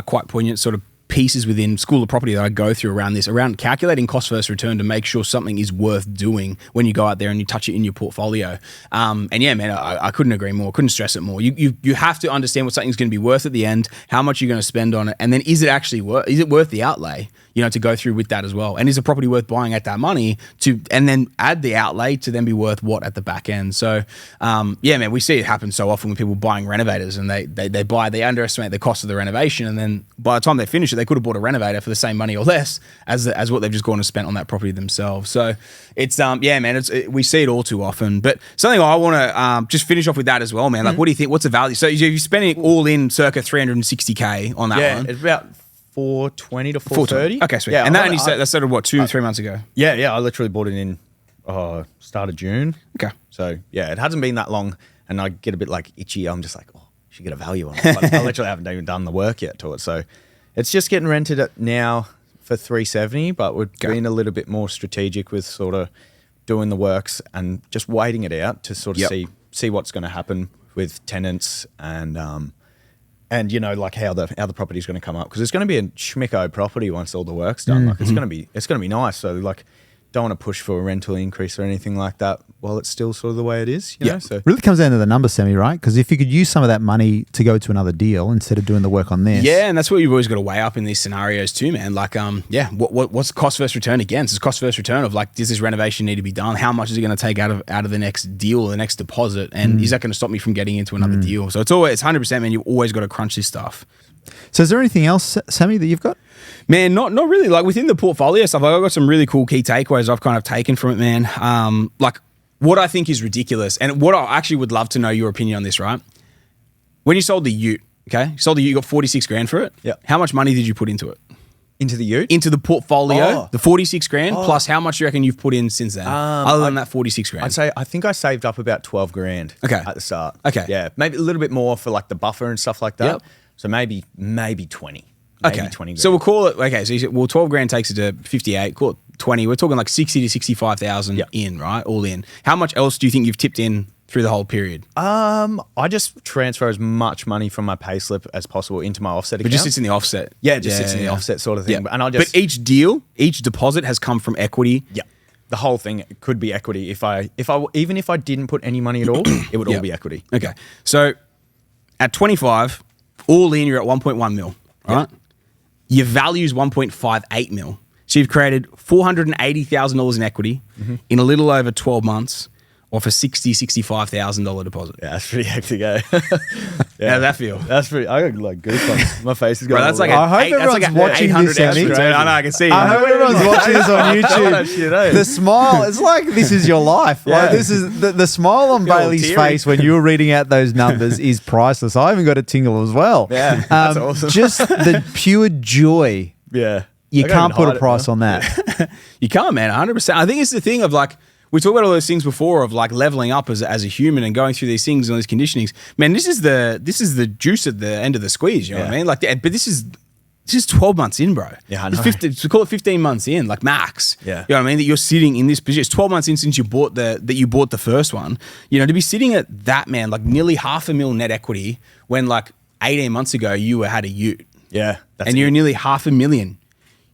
quite poignant sort of pieces within School of Property that I go through around calculating cost versus return to make sure something is worth doing when you go out there and you touch it in your portfolio. And yeah, man, I couldn't agree more. Couldn't stress it more. You have to understand what something's going to be worth at the end, how much you're going to spend on it, and then is it actually worth the outlay? You know, to go through with that as well. And is a property worth buying at that money and then add the outlay to then be worth what at the back end? So, yeah, man, we see it happen so often with people buying renovators and they underestimate the cost of the renovation. And then by the time they finish it, they could have bought a renovator for the same money or less as what they've just gone and spent on that property themselves. So it's, yeah, man, we see it all too often. But something I want to just finish off with that as well, man. Like, what do you think? What's the value? So you're spending all in circa 360K on that one. Yeah, it's about 420 to 430. Okay, sweet. Yeah, and that started what, 3 months ago? Yeah. I literally bought it in start of June. Okay. So yeah, it hasn't been that long, and I get a bit like itchy. I'm just like, oh should get a value on it. But I literally haven't even done the work yet to it. So it's just getting rented at now for $370, but we're being a little bit more strategic with sort of doing the works and just waiting it out to sort of see what's going to happen with tenants and you know, like how the property's going to come up, because it's going to be a schmicko property once all the work's done. Like it's going to be nice. So like, don't want to push for a rental increase or anything like that while it's still sort of the way it is. You know? So really comes down to the numbers, Sammy, right? Because if you could use some of that money to go to another deal instead of doing the work on this. Yeah, and that's what you've always got to weigh up in these scenarios too, man. Like, what's cost versus return again? It's cost versus return of like, does this renovation need to be done? How much is it going to take out of the next deal, the next deposit? And is that going to stop me from getting into another deal? So it's 100%, man. You've always got to crunch this stuff. So is there anything else, Sammy, that you've got? Man, not really. Like within the portfolio stuff, I've got some really cool key takeaways I've kind of taken from it, man. Like what I think is ridiculous, and what I actually would love to know your opinion on this, right? When you sold the ute, okay? You sold the ute, you got 46 grand for it. Yeah. How much money did you put into it? into the ute? Into the portfolio, the 46 grand, plus how much do you reckon you've put in since then? Other than that 46 grand. I'd say, I think I saved up about 12 grand at the start. Okay. Yeah. Maybe a little bit more for like the buffer and stuff like that. Yep. So maybe 20. Okay. Maybe 20 grand. So we'll call it, okay, so you said, well, 12 grand takes it to 58, call it 20. We're talking like 60 to 65,000 in, right? All in. How much else do you think you've tipped in through the whole period? I just transfer as much money from my payslip as possible into my offset account. It just sits in the offset. Yeah, it just sits in the offset sort of thing. Yeah. And I just, but each deal, each deposit has come from equity. Yeah. The whole thing could be equity. Even if I didn't put any money at all, it would all be equity. Okay. So at 25, all in, you're at 1.1 mil, right? Your value is 1.58 mil. So you've created $480,000 in equity in a little over 12 months, off a $65,000 deposit. Yeah, that's pretty hectic, eh? How does that feel? That's pretty. I got like goosebumps. My face is going. Bro, that's like I hope everyone's watching this, Sammy. I know, I can see. I hope everyone's watching this on YouTube. that shit, eh? The smile, it's like this is your life. Like this is the smile on Bailey's teary. face when you were reading out those numbers is priceless. I even got a tingle as well. Yeah, that's awesome. Just the pure joy. Yeah. You I can't even put hide a it, price man. on that. You can't, man, 100%. I think it's the thing of like, we talked about all those things before of like leveling up as a human and going through these things and these conditionings. Man, this is the juice at the end of the squeeze. You know what I mean? Like, but this is 12 months in, bro. Yeah, I know. So call it 15 months in, like max. Yeah. You know what I mean? That you're sitting in this position. It's 12 months in since you bought the first one. You know, to be sitting at that, man, like nearly $500,000 net equity when like 18 months ago you had a ute. Yeah. And you're nearly $500,000.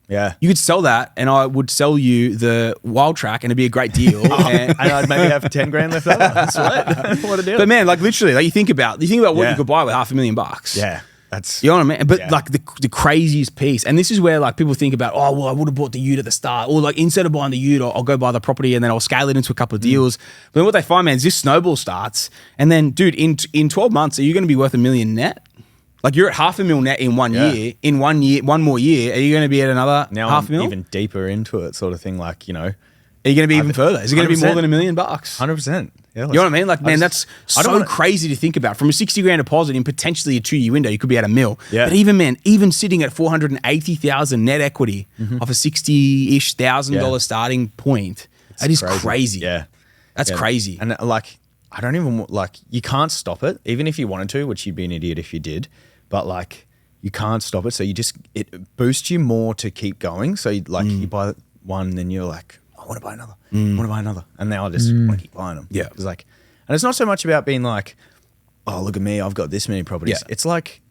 Yeah. You could sell that, and I would sell you the Wild Track, and it'd be a great deal. And I'd maybe have 10 grand left over. Sweet. What a deal. But man, like literally, like you think about what you could buy with $500,000. Yeah. That's, You know what I mean? But like the craziest piece, and this is where like people think about, oh, well, I would have bought the ute at the start, or like instead of buying the ute, I'll go buy the property and then I'll scale it into a couple of deals. But then what they find, man, is this snowball starts, and then, dude, in 12 months, are you going to be worth $1 million net? Like you're at $500,000 net in 1 year. In 1 year, one more year, are you going to be at another now $500,000? I'm even deeper into it sort of thing. Like, you know. Are you going to be even further? Is it going to be more than $1 million? 100%. Yeah, You know what I mean? Like, man, that's so crazy to think about. From a 60 grand deposit in potentially a 2-year window, you could be at $1 million. Yeah. But even sitting at 480,000 net equity off a $60,000-ish starting point, that is crazy. Yeah. That's crazy. And like, I don't even, like, you can't stop it, even if you wanted to, which you'd be an idiot if you did. But like, you can't stop it. So it boosts you more to keep going. So you buy one, then you're like, I want to buy another. I want to buy another. And now I just want to keep buying them. Yeah. It's like, and it's not so much about being like, oh, look at me, I've got this many properties. Yeah. It's like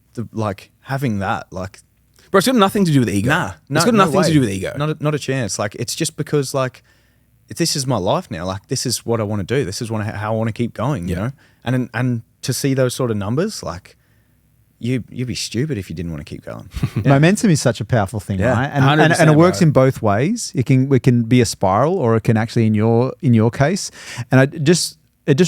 having that, like, Bro, it's got nothing to do with ego. It's got nothing to do with ego. Not a chance. Like, it's just because like, this is my life now. Like, this is what I want to do. This is how I want to keep going, you know? And to see those sort of numbers, like, you'd be stupid if you didn't want to keep going. Momentum is such a powerful thing, Yeah, right? And 100%, it works bro. in both ways. It can be a spiral, or it can actually, in your case, and it just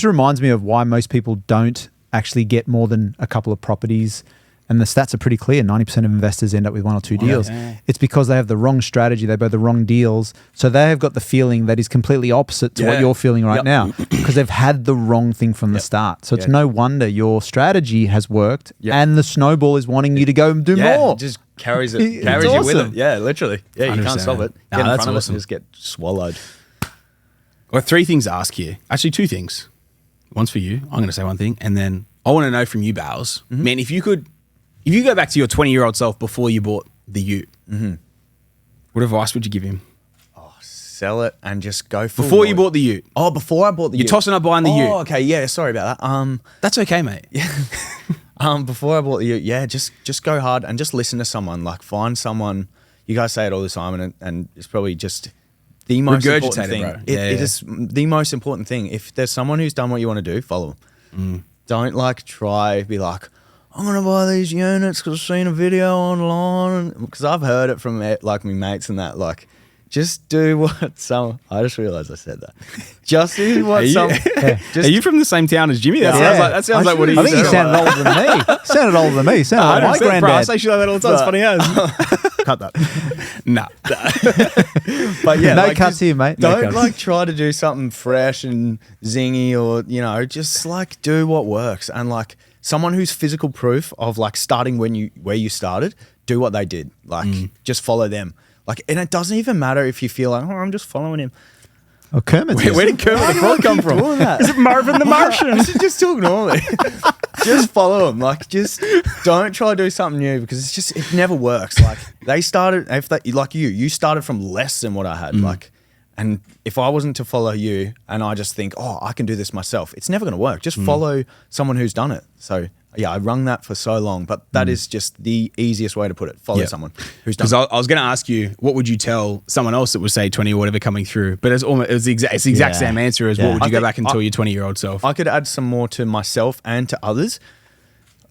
reminds me of why most people don't actually get more than a couple of properties. And the stats are pretty clear. 90% of investors end up with 1 or 2 deals. Yeah. It's because they have the wrong strategy. They buy the wrong deals. So they have got the feeling that is completely opposite to what you're feeling right now, because they've had the wrong thing from the start. So it's no wonder your strategy has worked and the snowball is wanting you to go and do more. It just carries it. It's Carries you with awesome. it. Yeah, literally. Yeah, you 100%. can't stop it. Nah, Get in that's front of it awesome. and just get swallowed. I've got 3 things to ask you. Actually, 2 things. One's for you. I'm going to say one thing, and then I want to know from you, Bowles, man, if you go back to your 20-year-old self before you bought the ute, what advice would you give him? Sell it and just go for Before you bought the ute. Oh, before I bought the ute. You're tossing up buying the ute. Oh, okay. Yeah, sorry about that. That's okay, mate. Before I bought the ute, yeah, just go hard and just listen to someone. Like, find someone. You guys say it all the time, and it's probably just the most important Regurgitate it, thing. bro. It is the most important thing. If there's someone who's done what you want to do, follow them. Don't be like, I'm gonna buy these units because I've seen a video online. Because I've heard it from like my mates and that. Like, just do what some. I just realized I said that. Just do what some. Are you from the same town as Jimmy? That sounds like what he I think he sounded older than me. Sounded older than me. Sounded like my granddad. I say shit like that all the time. It's funny as. Cut that. Nah. But yeah, no cuts here, mate. Don't like try to do something fresh and zingy, or just like do what works. And like someone who's physical proof of like starting where you started, do what they did. Like just follow them. Like, and it doesn't even matter if you feel like, oh, I'm just following him. Oh, Kermit. Where did Kermit the Frog come from? Is it Marvin the Martian? Just talk normally. Just follow them. Like, just don't try to do something new, because it never works. Like, they started, like you started from less than what I had. Like, and if I wasn't to follow you and I just think, oh, I can do this myself, it's never going to work. Just follow someone who's done it. So yeah, I rung that for so long, but that is just the easiest way to put it. Follow someone who's done it. Because I was going to ask you, what would you tell someone else that was, say, 20 or whatever coming through? But it's the exact same answer as what would you go back and tell your 20-year-old self? I could add some more to myself and to others.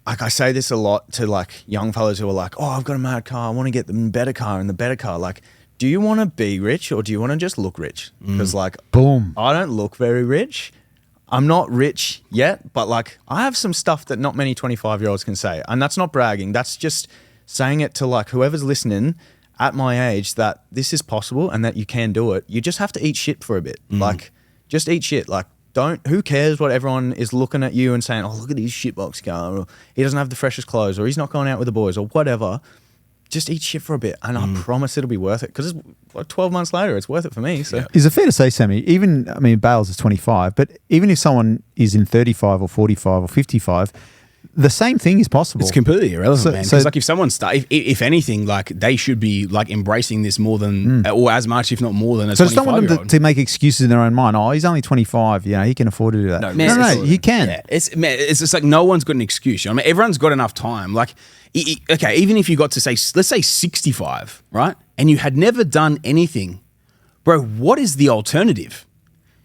Like, I say this a lot to like young fellas who are like, oh, I've got a mad car, I want to get the better car and the better car. Like, do you want to be rich or do you want to just look rich? Because like, boom, I don't look very rich. I'm not rich yet, but like, I have some stuff that not many 25-year-olds can say. And that's not bragging. That's just saying it to like whoever's listening at my age, that this is possible and that you can do it. You just have to eat shit for a bit. Like, just eat shit. Like, who cares what everyone is looking at you and saying, oh, look at his shitbox car, or he doesn't have the freshest clothes, or he's not going out with the boys, or whatever. Just eat shit for a bit, and I promise it'll be worth it. Because like 12 months later, it's worth it for me. So, is it fair to say, Sammy? Bales is 25, but even if someone is in 35 or 45 or 55, the same thing is possible. It's completely irrelevant, man. Because like, if someone if anything, like they should be like embracing this more than or as much, if not more than a 25-year-old. So I just don't want them to make excuses in their own mind. Oh, he's only 25. He can afford to do that. No, he can. Yeah, it's just like no one's got an excuse. You know what I mean, everyone's got enough time. Like, okay, even if you got to say, let's say 65, right? And you had never done anything, bro, what is the alternative?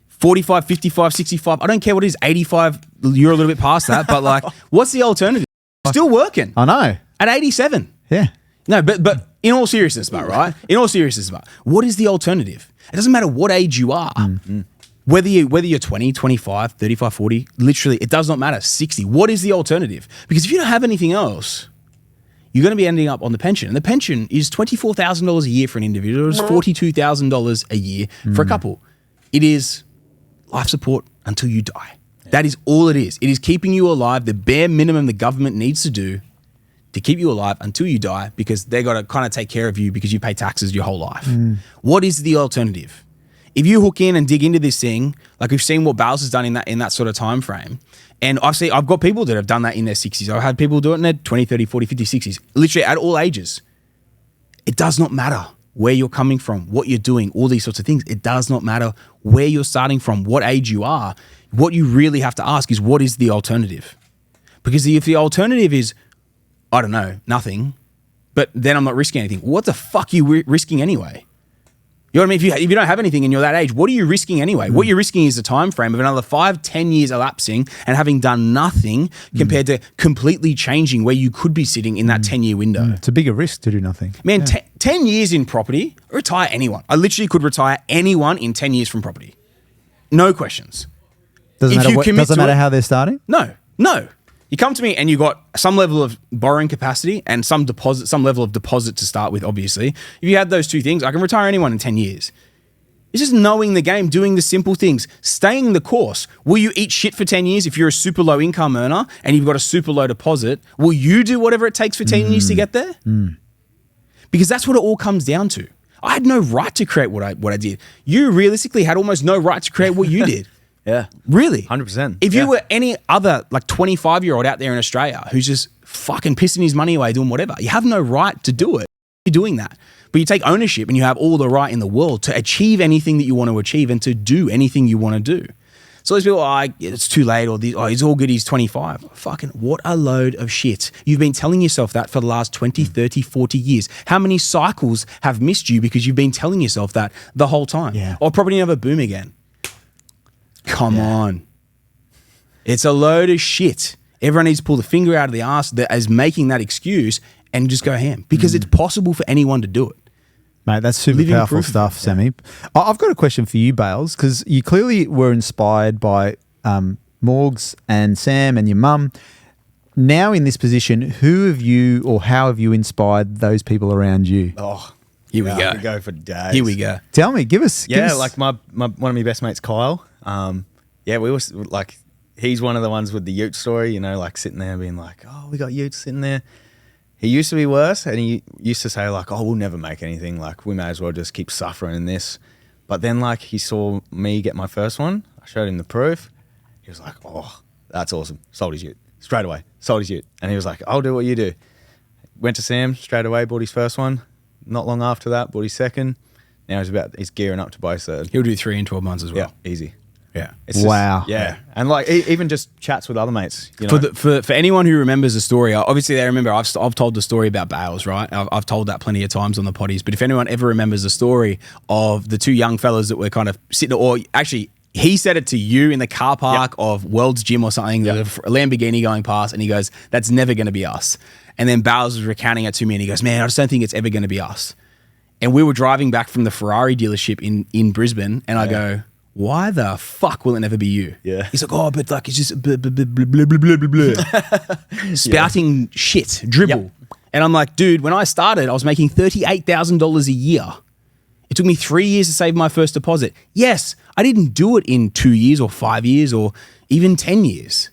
45, 55, 65, I don't care what it is, 85, you're a little bit past that, but like, what's the alternative? Still working. I know. At 87. Yeah. No, but in all seriousness, right? In all seriousness, what is the alternative? It doesn't matter what age you are. Whether you're 20, 25, 35, 40, literally, it does not matter. 60. What is the alternative? Because if you don't have anything else, you're going to be ending up on the pension. And the pension is $24,000 a year for an individual. It's $42,000 a year for a couple. It is life support until you die. That is all it is. It is keeping you alive, the bare minimum the government needs to do to keep you alive until you die, because they got to kind of take care of you because you pay taxes your whole life. What is the alternative? If you hook in and dig into this thing, like we've seen what Bales has done in that sort of time frame, and I've got people that have done that in their 60s. I've had people do it in their 20, 30, 40, 50, 60s, literally at all ages. It does not matter where you're coming from, what you're doing, all these sorts of things. It does not matter where you're starting from, what age you are. What you really have to ask is, what is the alternative? Because if the alternative is, I don't know, nothing, but then I'm not risking anything, what the fuck are you risking anyway? You know what I mean? If you don't have anything and you're that age, what are you risking anyway? What you're risking is a time frame of another 5-10 years elapsing and having done nothing compared to completely changing where you could be sitting in that 10-year window. It's a bigger risk to do nothing. Man, 10 years in property, retire anyone. I literally could retire anyone in 10 years from property. No questions. Doesn't matter how they're starting? No. You come to me and you got some level of borrowing capacity and some level of deposit to start with, obviously. If you had those two things, I can retire anyone in 10 years. It's just knowing the game, doing the simple things, staying the course. Will you eat shit for 10 years if you're a super low income earner and you've got a super low deposit? Will you do whatever it takes for 10 years to get there? Because that's what it all comes down to. I had no right to create what I did. You realistically had almost no right to create what you did. Yeah. Really? 100%. If you were any other like 25-year-old out there in Australia who's just fucking pissing his money away doing whatever, you have no right to do it. You're doing that. But you take ownership and you have all the right in the world to achieve anything that you want to achieve and to do anything you want to do. So those people are like, it's too late, or he's all good, he's 25. Fucking what a load of shit. You've been telling yourself that for the last 20, 30, 40 years. How many cycles have missed you because you've been telling yourself that the whole time? Yeah. Or property never boom again. Come on. It's a load of shit. Everyone needs to pull the finger out of the ass that is making that excuse and just go ham, because it's possible for anyone to do it. Mate, that's super Living powerful proof of stuff, Sammy. I've got a question for you, Bales, because you clearly were inspired by Morgs and Sam and your mum. Now in this position, who have you or how have you inspired those people around you? Oh, Here we I go. could go for days. Here we go. Tell me, give us. Like my one of my best mates, Kyle. We was like, he's one of the ones with the ute story, you know, like sitting there being like, oh, we got utes sitting there. He used to be worse, and he used to say like, oh, we'll never make anything. Like, we may as well just keep suffering in this. But then like he saw me get my first one. I showed him the proof. He was like, oh, that's awesome. Sold his ute. Straight away. Sold his ute. And he was like, I'll do what you do. Went to Sam straight away, bought his first one. Not long after that, bought his second. Now he's gearing up to buy his third. He'll do 3 in 12 months as well. Yeah, easy. Yeah. It's just- Wow. yeah. And like even just chats with other mates. You know? For anyone who remembers the story, obviously they remember. I've told the story about Bales, right? I've told that plenty of times on the potties. But if anyone ever remembers the story of the two young fellas that were kind of sitting, or actually he said it to you in the car park of World's Gym or something, there's a Lamborghini going past, and he goes, "That's never going to be us." And then Bales was recounting it to me, and he goes, "Man, I just don't think it's ever going to be us." And we were driving back from the Ferrari dealership in Brisbane, and I go, why the fuck will it never be you? Yeah. He's like, oh, but like it's just blah, blah, blah, blah, blah, blah, blah, blah. Spouting shit, dribble. Yep. And I'm like, dude, when I started, I was making $38,000 a year. It took me 3 years to save my first deposit. Yes, I didn't do it in 2 years or 5 years or even 10 years.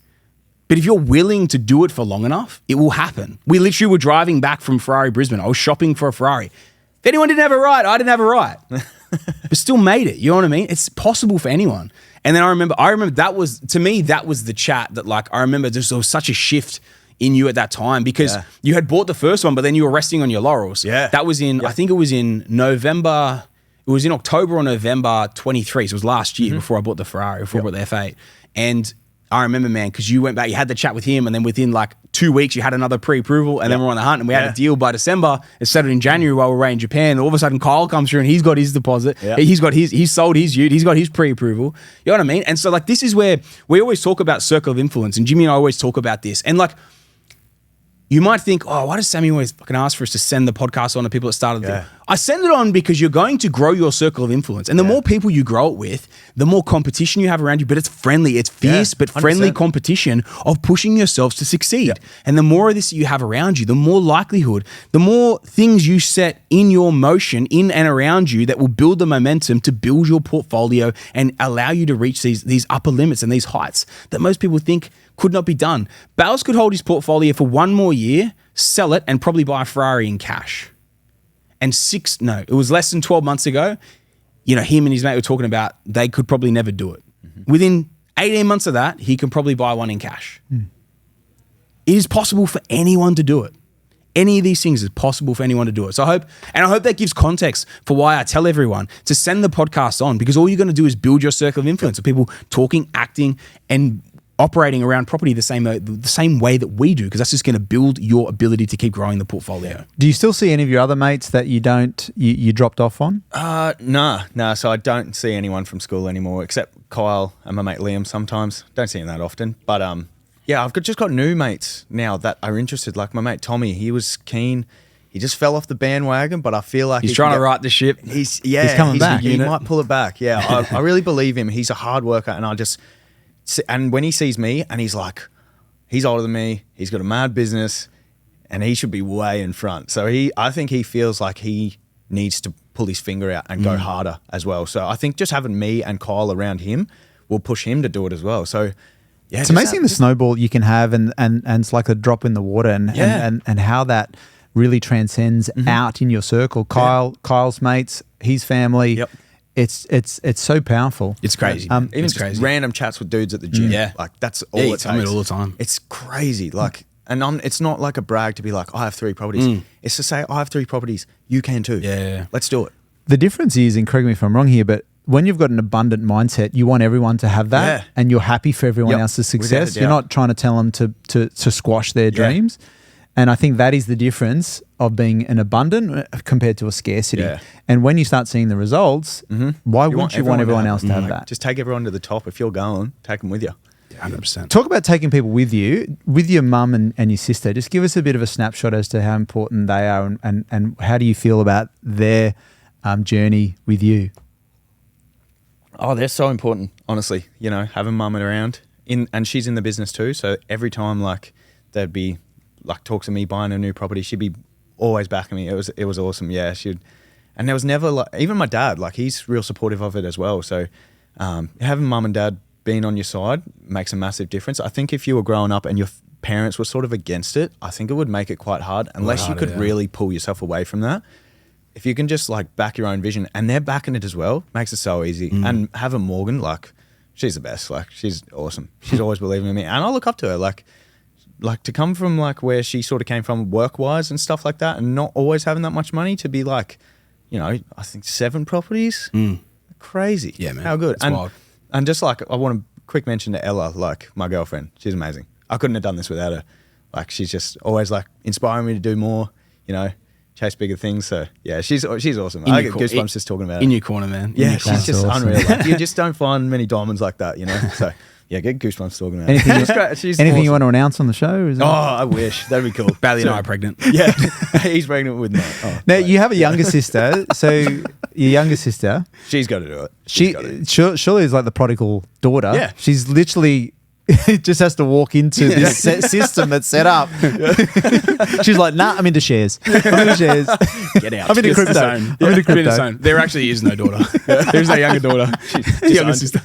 But if you're willing to do it for long enough, it will happen. We literally were driving back from Ferrari Brisbane. I was shopping for a Ferrari. If anyone didn't have a right, I didn't have a right. But still made it. You know what I mean? It's possible for anyone. And then I remember that was, to me, that was the chat that like, I remember there was such a shift in you at that time because you had bought the first one, but then you were resting on your laurels. Yeah. That was I think it was in November, it was in October or November 23. So it was last year before I bought the Ferrari, before I bought the F8. And I remember, man, because you went back, you had the chat with him, and then within like 2 weeks, you had another pre-approval, and then we're on the hunt, and we had a deal by December. It settled in January while we were in Japan. And all of a sudden, Kyle comes through, and he's got his deposit. Yeah. He's sold his ute. He's got his pre-approval. You know what I mean? And so, like, this is where we always talk about circle of influence, and Jimmy and I always talk about this. And like, you might think, oh, why does Sammy always fucking ask for us to send the podcast on to people that started the thing? I send it on because you're going to grow your circle of influence. And the more people you grow it with, the more competition you have around you, but it's friendly. It's fierce, but friendly 100%. competition of pushing yourselves to succeed. And the more of this you have around you, the more likelihood, the more things you set in your motion, in and around you, that will build the momentum to build your portfolio and allow you to reach these upper limits and these heights that most people think could not be done. Bales could hold his portfolio for 1 more year, sell it, and probably buy a Ferrari in cash. And it was less than 12 months ago, you know, him and his mate were talking about they could probably never do it. Within 18 months of that, he can probably buy one in cash. It is possible for anyone to do it. Any of these things is possible for anyone to do it. So I hope that gives context for why I tell everyone to send the podcast on, because all you're going to do is build your circle of influence of people talking, acting, and operating around property the same way that we do, because that's just going to build your ability to keep growing the portfolio. Do you still see any of your other mates that you dropped off on? No. So I don't see anyone from school anymore, except Kyle and my mate Liam sometimes. Don't see him that often. But I've just got new mates now that are interested. Like my mate Tommy, he was keen. He just fell off the bandwagon, but I feel like He's trying to right the ship. He's coming back. He might pull it back. Yeah, I really believe him. He's a hard worker, and when he sees me, and he's like, he's older than me, he's got a mad business, and he should be way in front. So I think he feels like he needs to pull his finger out and go harder as well. So I think just having me and Kyle around him will push him to do it as well. So yeah, it's amazing the snowball you can have, and it's like a drop in the water, and how that really transcends out in your circle. Kyle's mates, his family. Yep. it's so powerful. It's crazy. Even It's just crazy. random chats with dudes at the gym. Yeah. Like that's all Yeah, it you takes. tell me it all the time. It's crazy. Like, and it's not like a brag to be like, I have 3 properties. It's to say, I have 3 properties. You can too. Yeah. Let's do it. The difference is, and correct me if I'm wrong here, but when you've got an abundant mindset, you want everyone to have that, Yeah. and you're happy for everyone Yep. else's Without a success. You're doubt. not trying to tell them to squash their dreams. And I think that is the difference of being an abundant compared to a scarcity. Yeah. And when you start seeing the results, why wouldn't you want everyone else to have that? Just take everyone to the top. If you're going, take them with you. 100%. Talk about taking people with you, with your mum and your sister. Just give us a bit of a snapshot as to how important they are and how do you feel about their journey with you? Oh, they're so important, honestly. You know, having mum around, and she's in the business too. So every time, like, they'd be like talks to me buying a new property, she'd be always backing me. It was awesome. Yeah, and there was never like, even my dad, like, he's real supportive of it as well. So having mum and dad being on your side makes a massive difference. I think if you were growing up and your parents were sort of against it, I think it would make it quite hard unless you could really pull yourself away from that. If you can just like back your own vision and they're backing it as well, makes it so easy. And having Morgan, like, she's the best. Like, she's awesome. She's always believing in me, and I look up to her. Like to come from like where she sort of came from work wise and stuff like that, and not always having that much money to be like, you know, I think 7 properties, crazy. Yeah, man. How good. It's wild. And just like, I want a quick mention to Ella, like my girlfriend. She's amazing. I couldn't have done this without her. Like, she's just always like inspiring me to do more, you know, chase bigger things. So yeah, she's awesome. I get goosebumps just talking about her. In your corner, man. Yeah, In your corner. she's just awesome. unreal. Like, you just don't find many diamonds like that, you know? So yeah, get goosebumps talking about Anything, her. She's great. She's anything awesome. you want to announce on the show? Is Oh, I wish. That'd be cool. Bailey and I are pregnant. Yeah, he's pregnant with me. Oh, now, great. you have a younger sister. So your younger sister, She's got to do it. she surely is like the prodigal daughter. Yeah. She's literally just has to walk into this system that's set up. She's like, nah, I'm into shares. I'm into shares. Get out. I'm into It's the crypto. zone. I'm into Get in the crypto. zone. There actually is no daughter. There's no younger daughter. She's younger sister.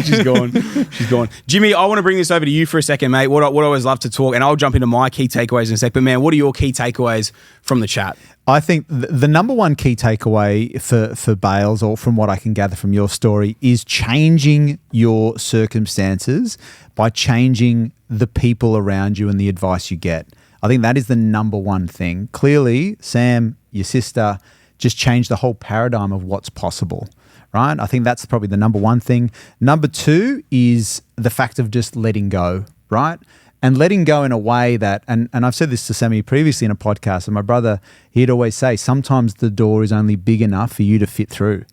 She's gone. She's gone. Jimmy, I want to bring this over to you for a second, mate. What I always love to talk, and I'll jump into my key takeaways in a sec. But man, what are your key takeaways from the chat? I think the number one key takeaway for Bales, or from what I can gather from your story, is changing your circumstances by changing the people around you and the advice you get. I think that is the number one thing. Clearly, Sam, your sister, just changed the whole paradigm of what's possible, right? I think that's probably the number one thing. Number 2 is the fact of just letting go, right? And letting go in a way that, and I've said this to Sammy previously in a podcast, and my brother, he'd always say, sometimes the door is only big enough for you to fit through.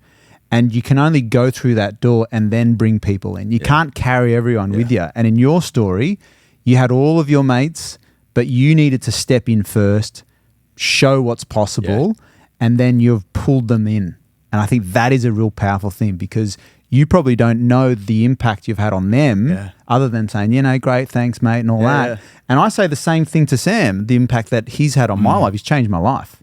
And you can only go through that door and then bring people in. You can't carry everyone with you. And in your story, you had all of your mates, but you needed to step in first, show what's possible, and then you've pulled them in. And I think that is a real powerful thing, because you probably don't know the impact you've had on them other than saying, you know, great, thanks, mate, and all that. Yeah. And I say the same thing to Sam, the impact that he's had on my life. He's changed my life,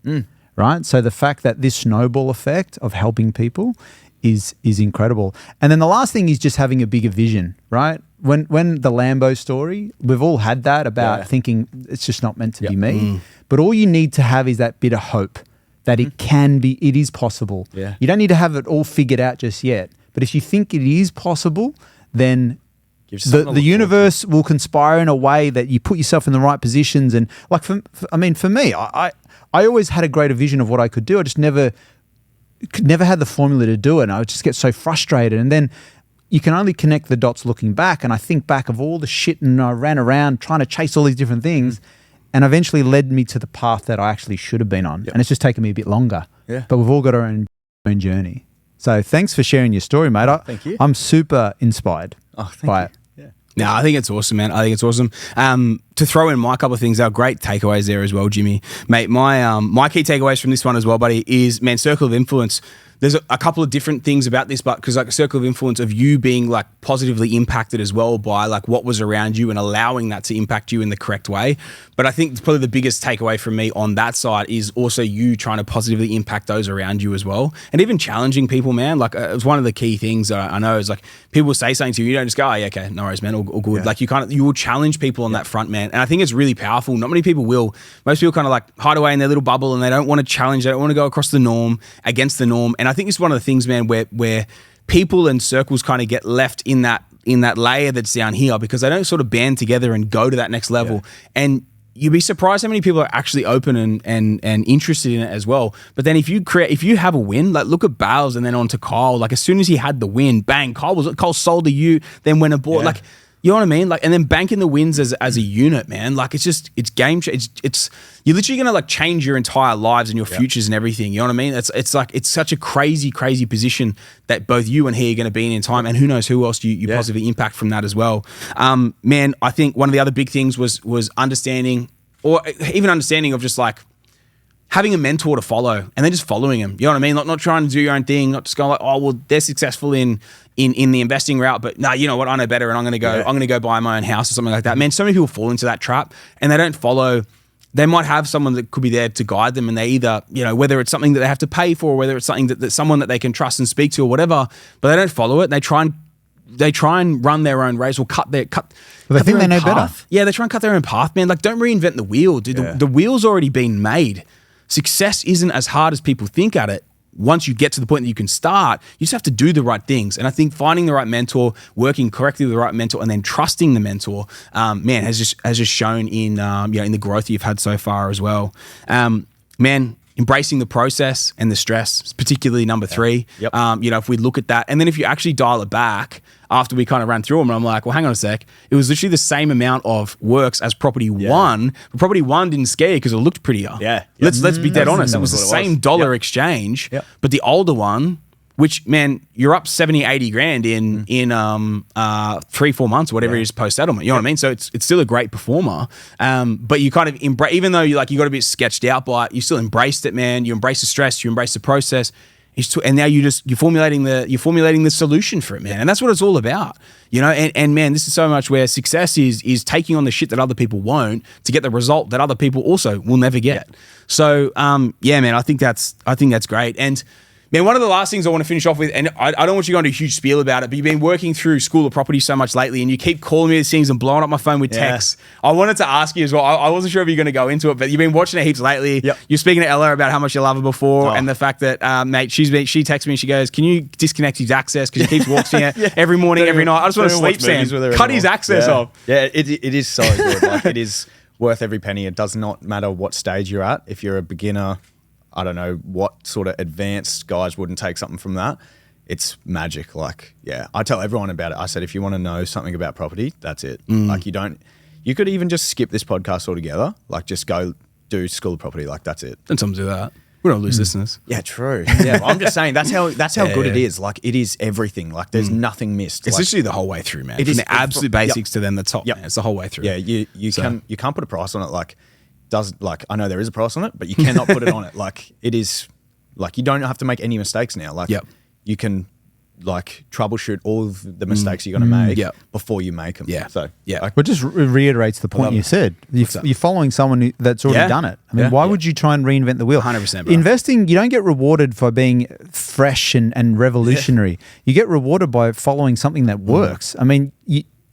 right? So the fact that this snowball effect of helping people is incredible. And then the last thing is just having a bigger vision, right? When the Lambo story, we've all had that about thinking it's just not meant to be me. But all you need to have is that bit of hope that it can be, it is possible. Yeah. You don't need to have it all figured out just yet. But if you think it is possible, then the universe will conspire in a way that you put yourself in the right positions. And like, for me, I always had a greater vision of what I could do. I just never had the formula to do it. And I would just get so frustrated. And then you can only connect the dots looking back. And I think back of all the shit, and I ran around trying to chase all these different things, and eventually led me to the path that I actually should have been on. And it's just taken me a bit longer. Yeah. But we've all got our own journey. So thanks for sharing your story, mate. Thank you. I'm super inspired by it. Yeah. No, I think it's awesome, man. I think it's awesome. To throw in my couple of things, our great takeaways there as well, Jimmy. Mate, my key takeaways from this one as well, buddy, is, man, circle of influence. There's a couple of different things about this, but because like a circle of influence of you being like positively impacted as well by like what was around you and allowing that to impact you in the correct way. But I think probably the biggest takeaway from me on that side is also you trying to positively impact those around you as well. And even challenging people, man. Like it was one of the key things that I know is like people will say something to you, you don't just go, oh, yeah, okay, no worries, man, all good. Like you will challenge people on that front, man. And I think it's really powerful. Not many people will. Most people kind of like hide away in their little bubble and they don't want to challenge. They don't want to go across the norm, against the norm. And And I think it's one of the things, man, where people and circles kind of get left in that layer that's down here because they don't sort of band together and go to that next level. And you'd be surprised how many people are actually open and interested in it as well. But then if you have a win, like look at Bales and then on to Kyle, like as soon as he had the win, bang, Kyle sold to you, then went aboard. Like, you know what I mean? Like, and then banking the wins as a unit, man. Like, it's game change. It's you're literally gonna like change your entire lives and your futures and everything. You know what I mean? It's like it's such a crazy position that both you and he are gonna be in time, and who knows who else you positively impact from that as well. Man, I think one of the other big things was understanding, or even understanding of just like having a mentor to follow and then just following them. You know what I mean? Like not trying to do your own thing, not just going like, oh, well, they're successful in the investing route, but no, you know what? I know better and I'm going to go buy my own house or something like that. Man, so many people fall into that trap and they don't follow. They might have someone that could be there to guide them, and they either, you know, whether it's something that they have to pay for, or whether it's something that someone that they can trust and speak to or whatever, but they don't follow it. They try and run their own race or cut their Well, they think they know better. Yeah, they try and cut their own path, man. Like, don't reinvent the wheel, dude. The wheel's already been made. Success isn't as hard as people think at it. Once you get to the point that you can start, you just have to do the right things. And I think finding the right mentor, working correctly with the right mentor, and then trusting the mentor, man, has just shown in in the growth you've had so far as well. Man, embracing the process and the stress, particularly number 3. Yep. If we look at that, and then if you actually dial it back after we kind of ran through them, and I'm like, well, hang on a sec. It was literally the same amount of works as property 1, but property 1 didn't scare you because it looked pretty. Yeah. Let's be dead honest. It was the same dollar exchange, but the older one, which, man, you're up 70, 80 grand in 3-4 months, or whatever it is post settlement. You know what I mean? So it's still a great performer. But you kind of embrace, even though you got a bit sketched out by it, you still embraced it, man. You embrace the stress, you embrace the process. And now you're formulating the solution for it, man. And that's what it's all about, you know. And man, this is so much where success is taking on the shit that other people won't to get the result that other people also will never get. So man, I think that's great. And man, one of the last things I want to finish off with, and I don't want you to go into a huge spiel about it, but you've been working through School of Property so much lately, and you keep calling me these things and blowing up my phone with texts. I wanted to ask you as well. I wasn't sure if you're going to go into it, but you've been watching it heaps lately. Yep. You're speaking to Ella about how much you love her before, and the fact that, mate, she texts me and she goes, "Can you disconnect his access?" Because he keeps watching it every morning, every night. I just want to sleep, Sam. Cut his access off. Yeah, it is so good. Like, it is worth every penny. It does not matter what stage you're at. If you're a beginner, I don't know what sort of advanced guys wouldn't take something from that. It's magic. Like, yeah, I tell everyone about it. I said, if you want to know something about property, that's it. Like, you could even just skip this podcast altogether. Like, just go do School of Property. Like, that's it. Don't do that. We don't lose listeners. Yeah, true. Yeah, well, I'm just saying that's how good it is. Like, it is everything. Like, there's nothing missed. It's like, literally the whole way through, man. It From is the absolute basics to then the top. Yep. Man. It's the whole way through. Yeah, you can't put a price on it. Like, I know there is a price on it, but you cannot put it on it. Like, it is, like, you don't have to make any mistakes now. Like, you can like troubleshoot all of the mistakes you're going to make before you make them. Yeah. So yeah, but just reiterates the point you said. You're following someone that's already done it. I mean, why would you try and reinvent the wheel? 100%, bro. Investing, you don't get rewarded for being fresh and revolutionary. Yeah. You get rewarded by following something that works. I mean,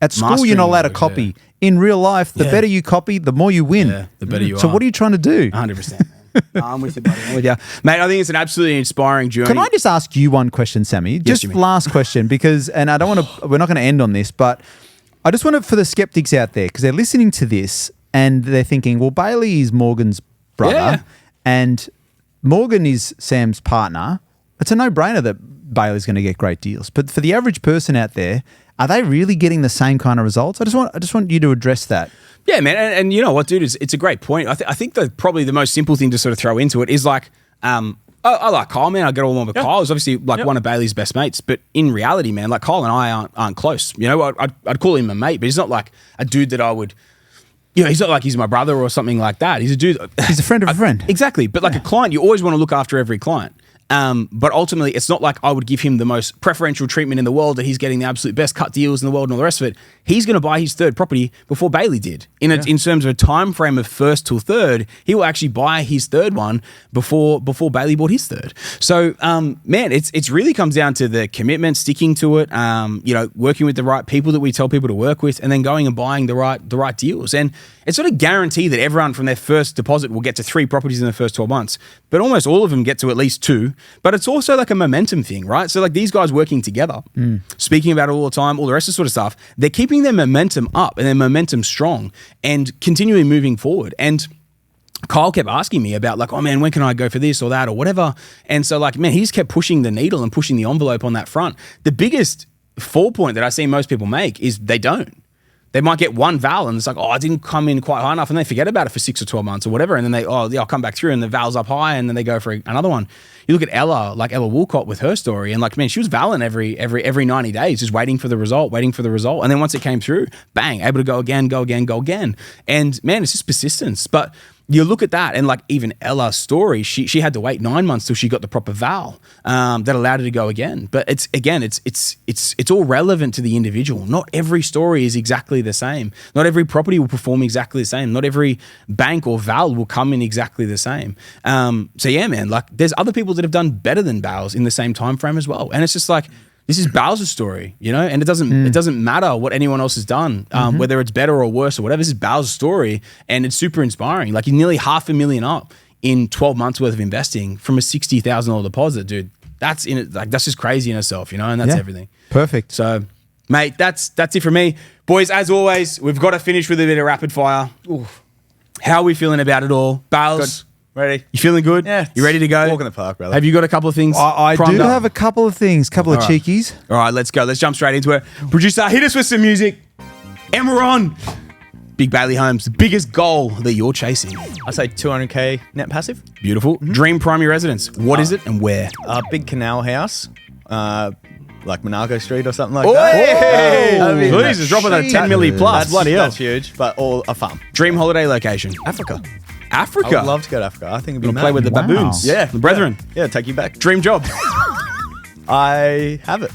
at school, you're not allowed to copy. Yeah. In real life, the better you copy, the more you win. Yeah, the better you are. So what are you trying to do? 100%. I'm with you, buddy. I'm with you. Mate, I think it's an absolutely inspiring journey. Can I just ask you one question, Sammy? Just last question, because, and I don't want to, we're not going to end on this, but I just want to, for the skeptics out there, because they're listening to this and they're thinking, well, Bailey is Morgan's brother and Morgan is Sam's partner. It's a no-brainer that Bailey's going to get great deals. But for the average person out there, are they really getting the same kind of results? I just want you to address that. Yeah, man, and you know what, dude? It's a great point. I think that probably the most simple thing to sort of throw into it is like, I like Kyle, man. I get along with Kyle. He's obviously like one of Bailey's best mates, but in reality, man, like Kyle and I aren't close. You know, I'd call him a mate, but he's not like a dude that I would. You know, he's not like he's my brother or something like that. He's a dude. He's a friend of a friend. Exactly, but like a client, you always want to look after every client. But ultimately, it's not like I would give him the most preferential treatment in the world, that he's getting the absolute best cut deals in the world and all the rest of it. He's going to buy his third property before Bailey did. In terms of a time frame of first till third, he will actually buy his third one before Bailey bought his third. So, man, it's really comes down to the commitment, sticking to it, you know, working with the right people that we tell people to work with, and then going and buying the right deals. And it's not a guarantee that everyone from their first deposit will get to 3 properties in the first 12 months, but almost all of them get to at least 2. true, but it's also like a momentum thing, right? So like these guys working together, speaking about it all the time, all the rest of sort of stuff, they're keeping their momentum up and their momentum strong and continually moving forward. And Kyle kept asking me about like, oh man, when can I go for this or that or whatever? And so like, man, he just kept pushing the needle and pushing the envelope on that front. The biggest fall point that I see most people make is they don't. They might get one val and it's like, oh, I didn't come in quite high enough, and they forget about it for 6 or 12 months or whatever. And then they, oh, yeah, I'll come back through and the val's up high, and then they go for another one. You look at Ella, like Ella Woolcott with her story, and like, man, she was valing every 90 days, just waiting for the result. And then once it came through, bang, able to go again. And man, it's just persistence. But you look at that, and like even Ella's story, she had to wait 9 months till she got the proper val that allowed her to go again. But it's all relevant to the individual. Not every story is exactly the same. Not every property will perform exactly the same. Not every bank or val will come in exactly the same. So yeah, man, like there's other people that have done better than Bowles in the same time frame as well. And it's just like, this is Bowles' story, you know, and it doesn't matter what anyone else has done, whether it's better or worse or whatever. This is Bowles' story, and it's super inspiring. Like, you're nearly $500,000 up in 12 months worth of investing from a $60,000 deposit, dude. That's just crazy in itself, you know, and that's everything. Perfect. So, mate, that's it from me, boys. As always, we've got to finish with a bit of rapid fire. Oof. How are we feeling about it all, Bowles? Ready? You feeling good? Yeah. You ready to go? Walk in the park, brother. Have you got a couple of things? I do primed up? have a couple of things, couple of All right. cheekies. All right, let's go. Let's jump straight into it. Producer, hit us with some music. And we're on. Big Bailey Holmes, the biggest goal that you're chasing. I say 200K net passive. Beautiful. Dream primary residence. What is it and where? A big canal house, like Monaco Street or something like Oh, that. hey! I mean, Please, it's dropping that 10 milli plus. Bloody hell. That's huge, but all a farm. Dream holiday location. Africa. Africa. I would love to go to Africa. I think it'd be Gonna play with the Wow. baboons. Yeah, The brethren. Yeah, take you back. Dream job. I have it.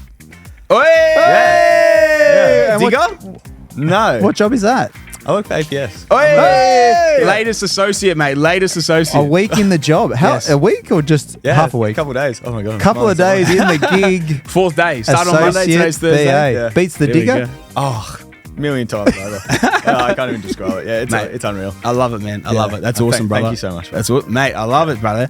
Hey! Yeah. Digger? No. What job is that? I work for APS. Hey! Latest associate, mate. Latest associate. A week in the job. How? Yes. A week or just half a week? Couple of days. Oh my god. Couple of days in the gig. Fourth day. Started on Monday. Today's Associate Thursday. BA. Yeah. Beats the There we digger. go. Oh, a million times over. I can't even describe it. Yeah, it's unreal. I love it, man. I love it. That's Thank- awesome, brother. thank you so much, bro. That's what, mate. I love it, brother.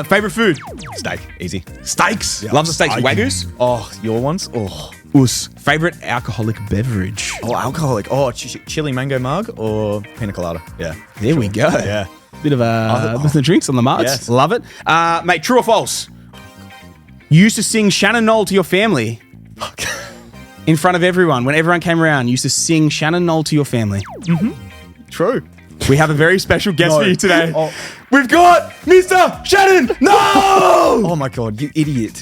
Favorite food? Steak, easy. Steaks. Yeah. Loves the steaks. I- Wagyus. Oh, your ones? Oh, Us. Favorite alcoholic beverage? alcoholic. Oh, chili mango mug or pina colada. Yeah. There we go. Yeah. Bit of the drinks on the marks. Yes. Love it. Mate, true or false? You used to sing Shannon Knoll to your family in front of everyone. When everyone came around, you used to sing Shannon Knoll to your family. True. We have a very special guest No. for you today. Oh. We've got Mr. Shannon Knoll! Oh my god, you idiot.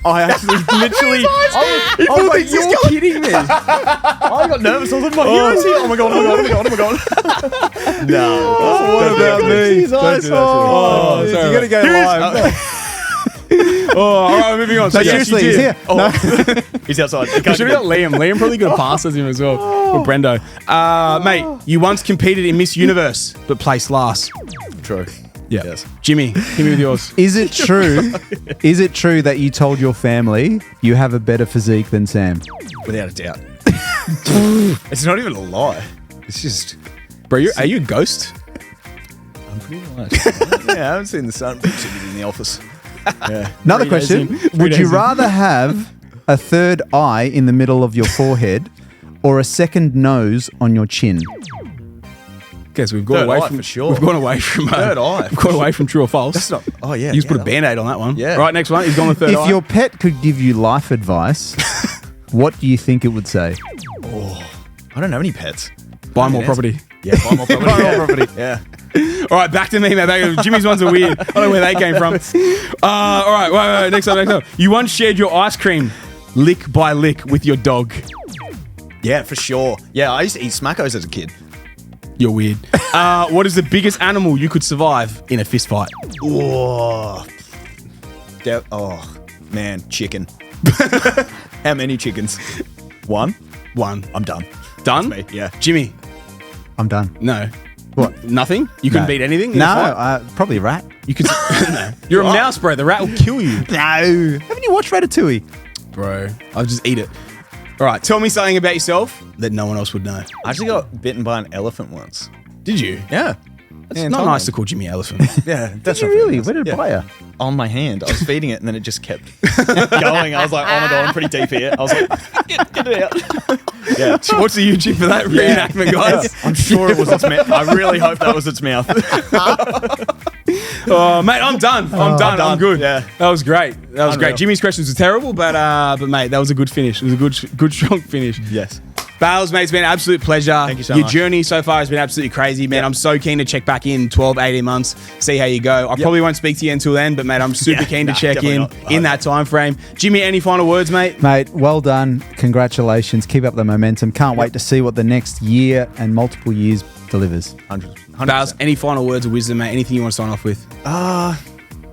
I actually literally. He Oh pulled my, the you're excuse. kidding me. I got nervous. I was like, my hero's here. Oh my god, oh my god, oh my god, oh my god. No. What about me? Don't do that. Oh, sorry, you gotta go Here he is. live. Oh, all right, moving on. So No, yes, you seriously, he's did. here. Oh. No. He's outside. We should have got Liam. Liam probably could have passed as him as well. Or Brendo. Mate, you once competed in Miss Universe, but placed last. True. Yeah. Yes. Jimmy, hit me with yours. Is it true? Is it true that you told your family you have a better physique than Sam? Without a doubt. It's not even a lie. It's just. Bro, are you a ghost? I'm pretty much. Yeah, I haven't seen the sun since he was in the office. Yeah. Another 3 days question. in. 3 Would you days in. rather have a third eye in the middle of your forehead or a second nose on your chin? Guess we've gone Third away eye from for sure. We've gone away from Third eye, We've gone away from true or false. That's not. Oh yeah. You just yeah, put a band-aid on that one. Yeah. Right, next one. He's gone with third eye. If your pet could give you life advice, what do you think it would say? I don't have any pets. Buy more property. Yeah, buy more property. Buy more property. Yeah. All right, back to me, mate. Jimmy's ones are weird. I don't know where they came from. All right, wait. Next up. You once shared your ice cream lick by lick with your dog. Yeah, for sure. Yeah, I used to eat Smackos as a kid. You're weird. What is the biggest animal you could survive in a fist fight? Oh. Oh, man, chicken. How many chickens? One. I'm done. Done? me, yeah. Jimmy? I'm done. No. What? Nothing? You couldn't beat anything? in No, a fight? probably a rat. You could. No. You're a mouse, bro. The rat will kill you. No. Haven't you watched Ratatouille? Bro, I'll just eat it. All right, tell me something about yourself that no one else would know. I actually got bitten by an elephant once. Did you? Yeah. It's not nice to call Jimmy Elephant. Yeah, that's Did you not very really? nice. Where did it Yeah. buy you? on my hand. I was feeding it, and then it just kept going. I was like, oh my God, I'm pretty deep here. I was like, get it out. Yeah. So watch the YouTube for that reenactment, guys. I'm sure it was its mouth. I really hope that was its mouth. Oh, mate, I'm done. I'm done. I'm good. Yeah. That was great. That was Unreal. great. Jimmy's questions were terrible, but mate, that was a good finish. It was a good strong finish. Yes. Bales, mate, it's been an absolute pleasure. Thank you so Your much. journey so far has been absolutely crazy, man. Yeah. I'm so keen to check back in 12, 18 months, see how you go. I probably won't speak to you until then, but, mate, I'm super keen to check in definitely not. in that time frame. Jimmy, any final words, mate? Mate, well done. Congratulations. Keep up the momentum. Can't wait to see what the next year and multiple years delivers. 100%. Bales, any final words of wisdom, mate? Anything you want to sign off with?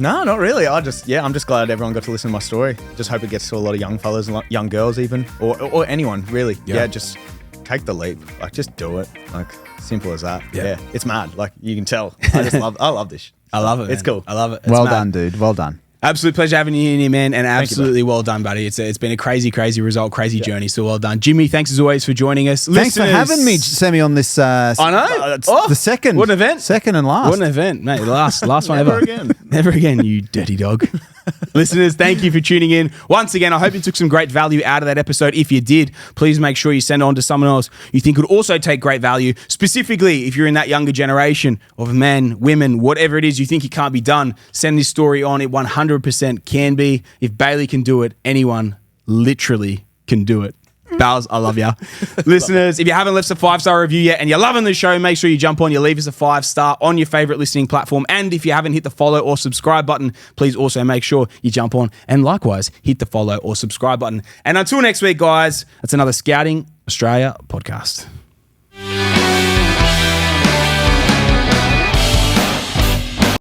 No, not really. I'm just glad everyone got to listen to my story. Just hope it gets to a lot of young fellas and young girls even, or anyone really. Yeah, just take the leap. Like, just do it. Like, simple as that. Yeah. Yeah, it's mad. Like, you can tell. I love this. I love it. It's man. cool. I love it. It's Well mad. done, dude. Well done. Absolute pleasure having you in here, man, and you, absolutely well done, buddy. It's been a crazy result, crazy journey. So well done, Jimmy. Thanks as always for joining us. Thanks for having me, Sammy, on this. I know. The second. What an event. Second and last. What an event, mate. Last one Never ever. again. Never again, you dirty dog. Listeners, thank you for tuning in. Once again, I hope you took some great value out of that episode. If you did, please make sure you send it on to someone else you think could also take great value. Specifically, if you're in that younger generation of men, women, whatever it is you think it can't be done, send this story on. It 100% can be. If Bailey can do it, anyone literally can do it. Bals, I love ya. Listeners, if you haven't left us a 5-star review yet and you're loving the show, make sure you jump on, you leave us a 5-star on your favorite listening platform. And if you haven't hit the follow or subscribe button, please also make sure you jump on and likewise hit the follow or subscribe button. And until next week, guys, that's another Scouting Australia podcast.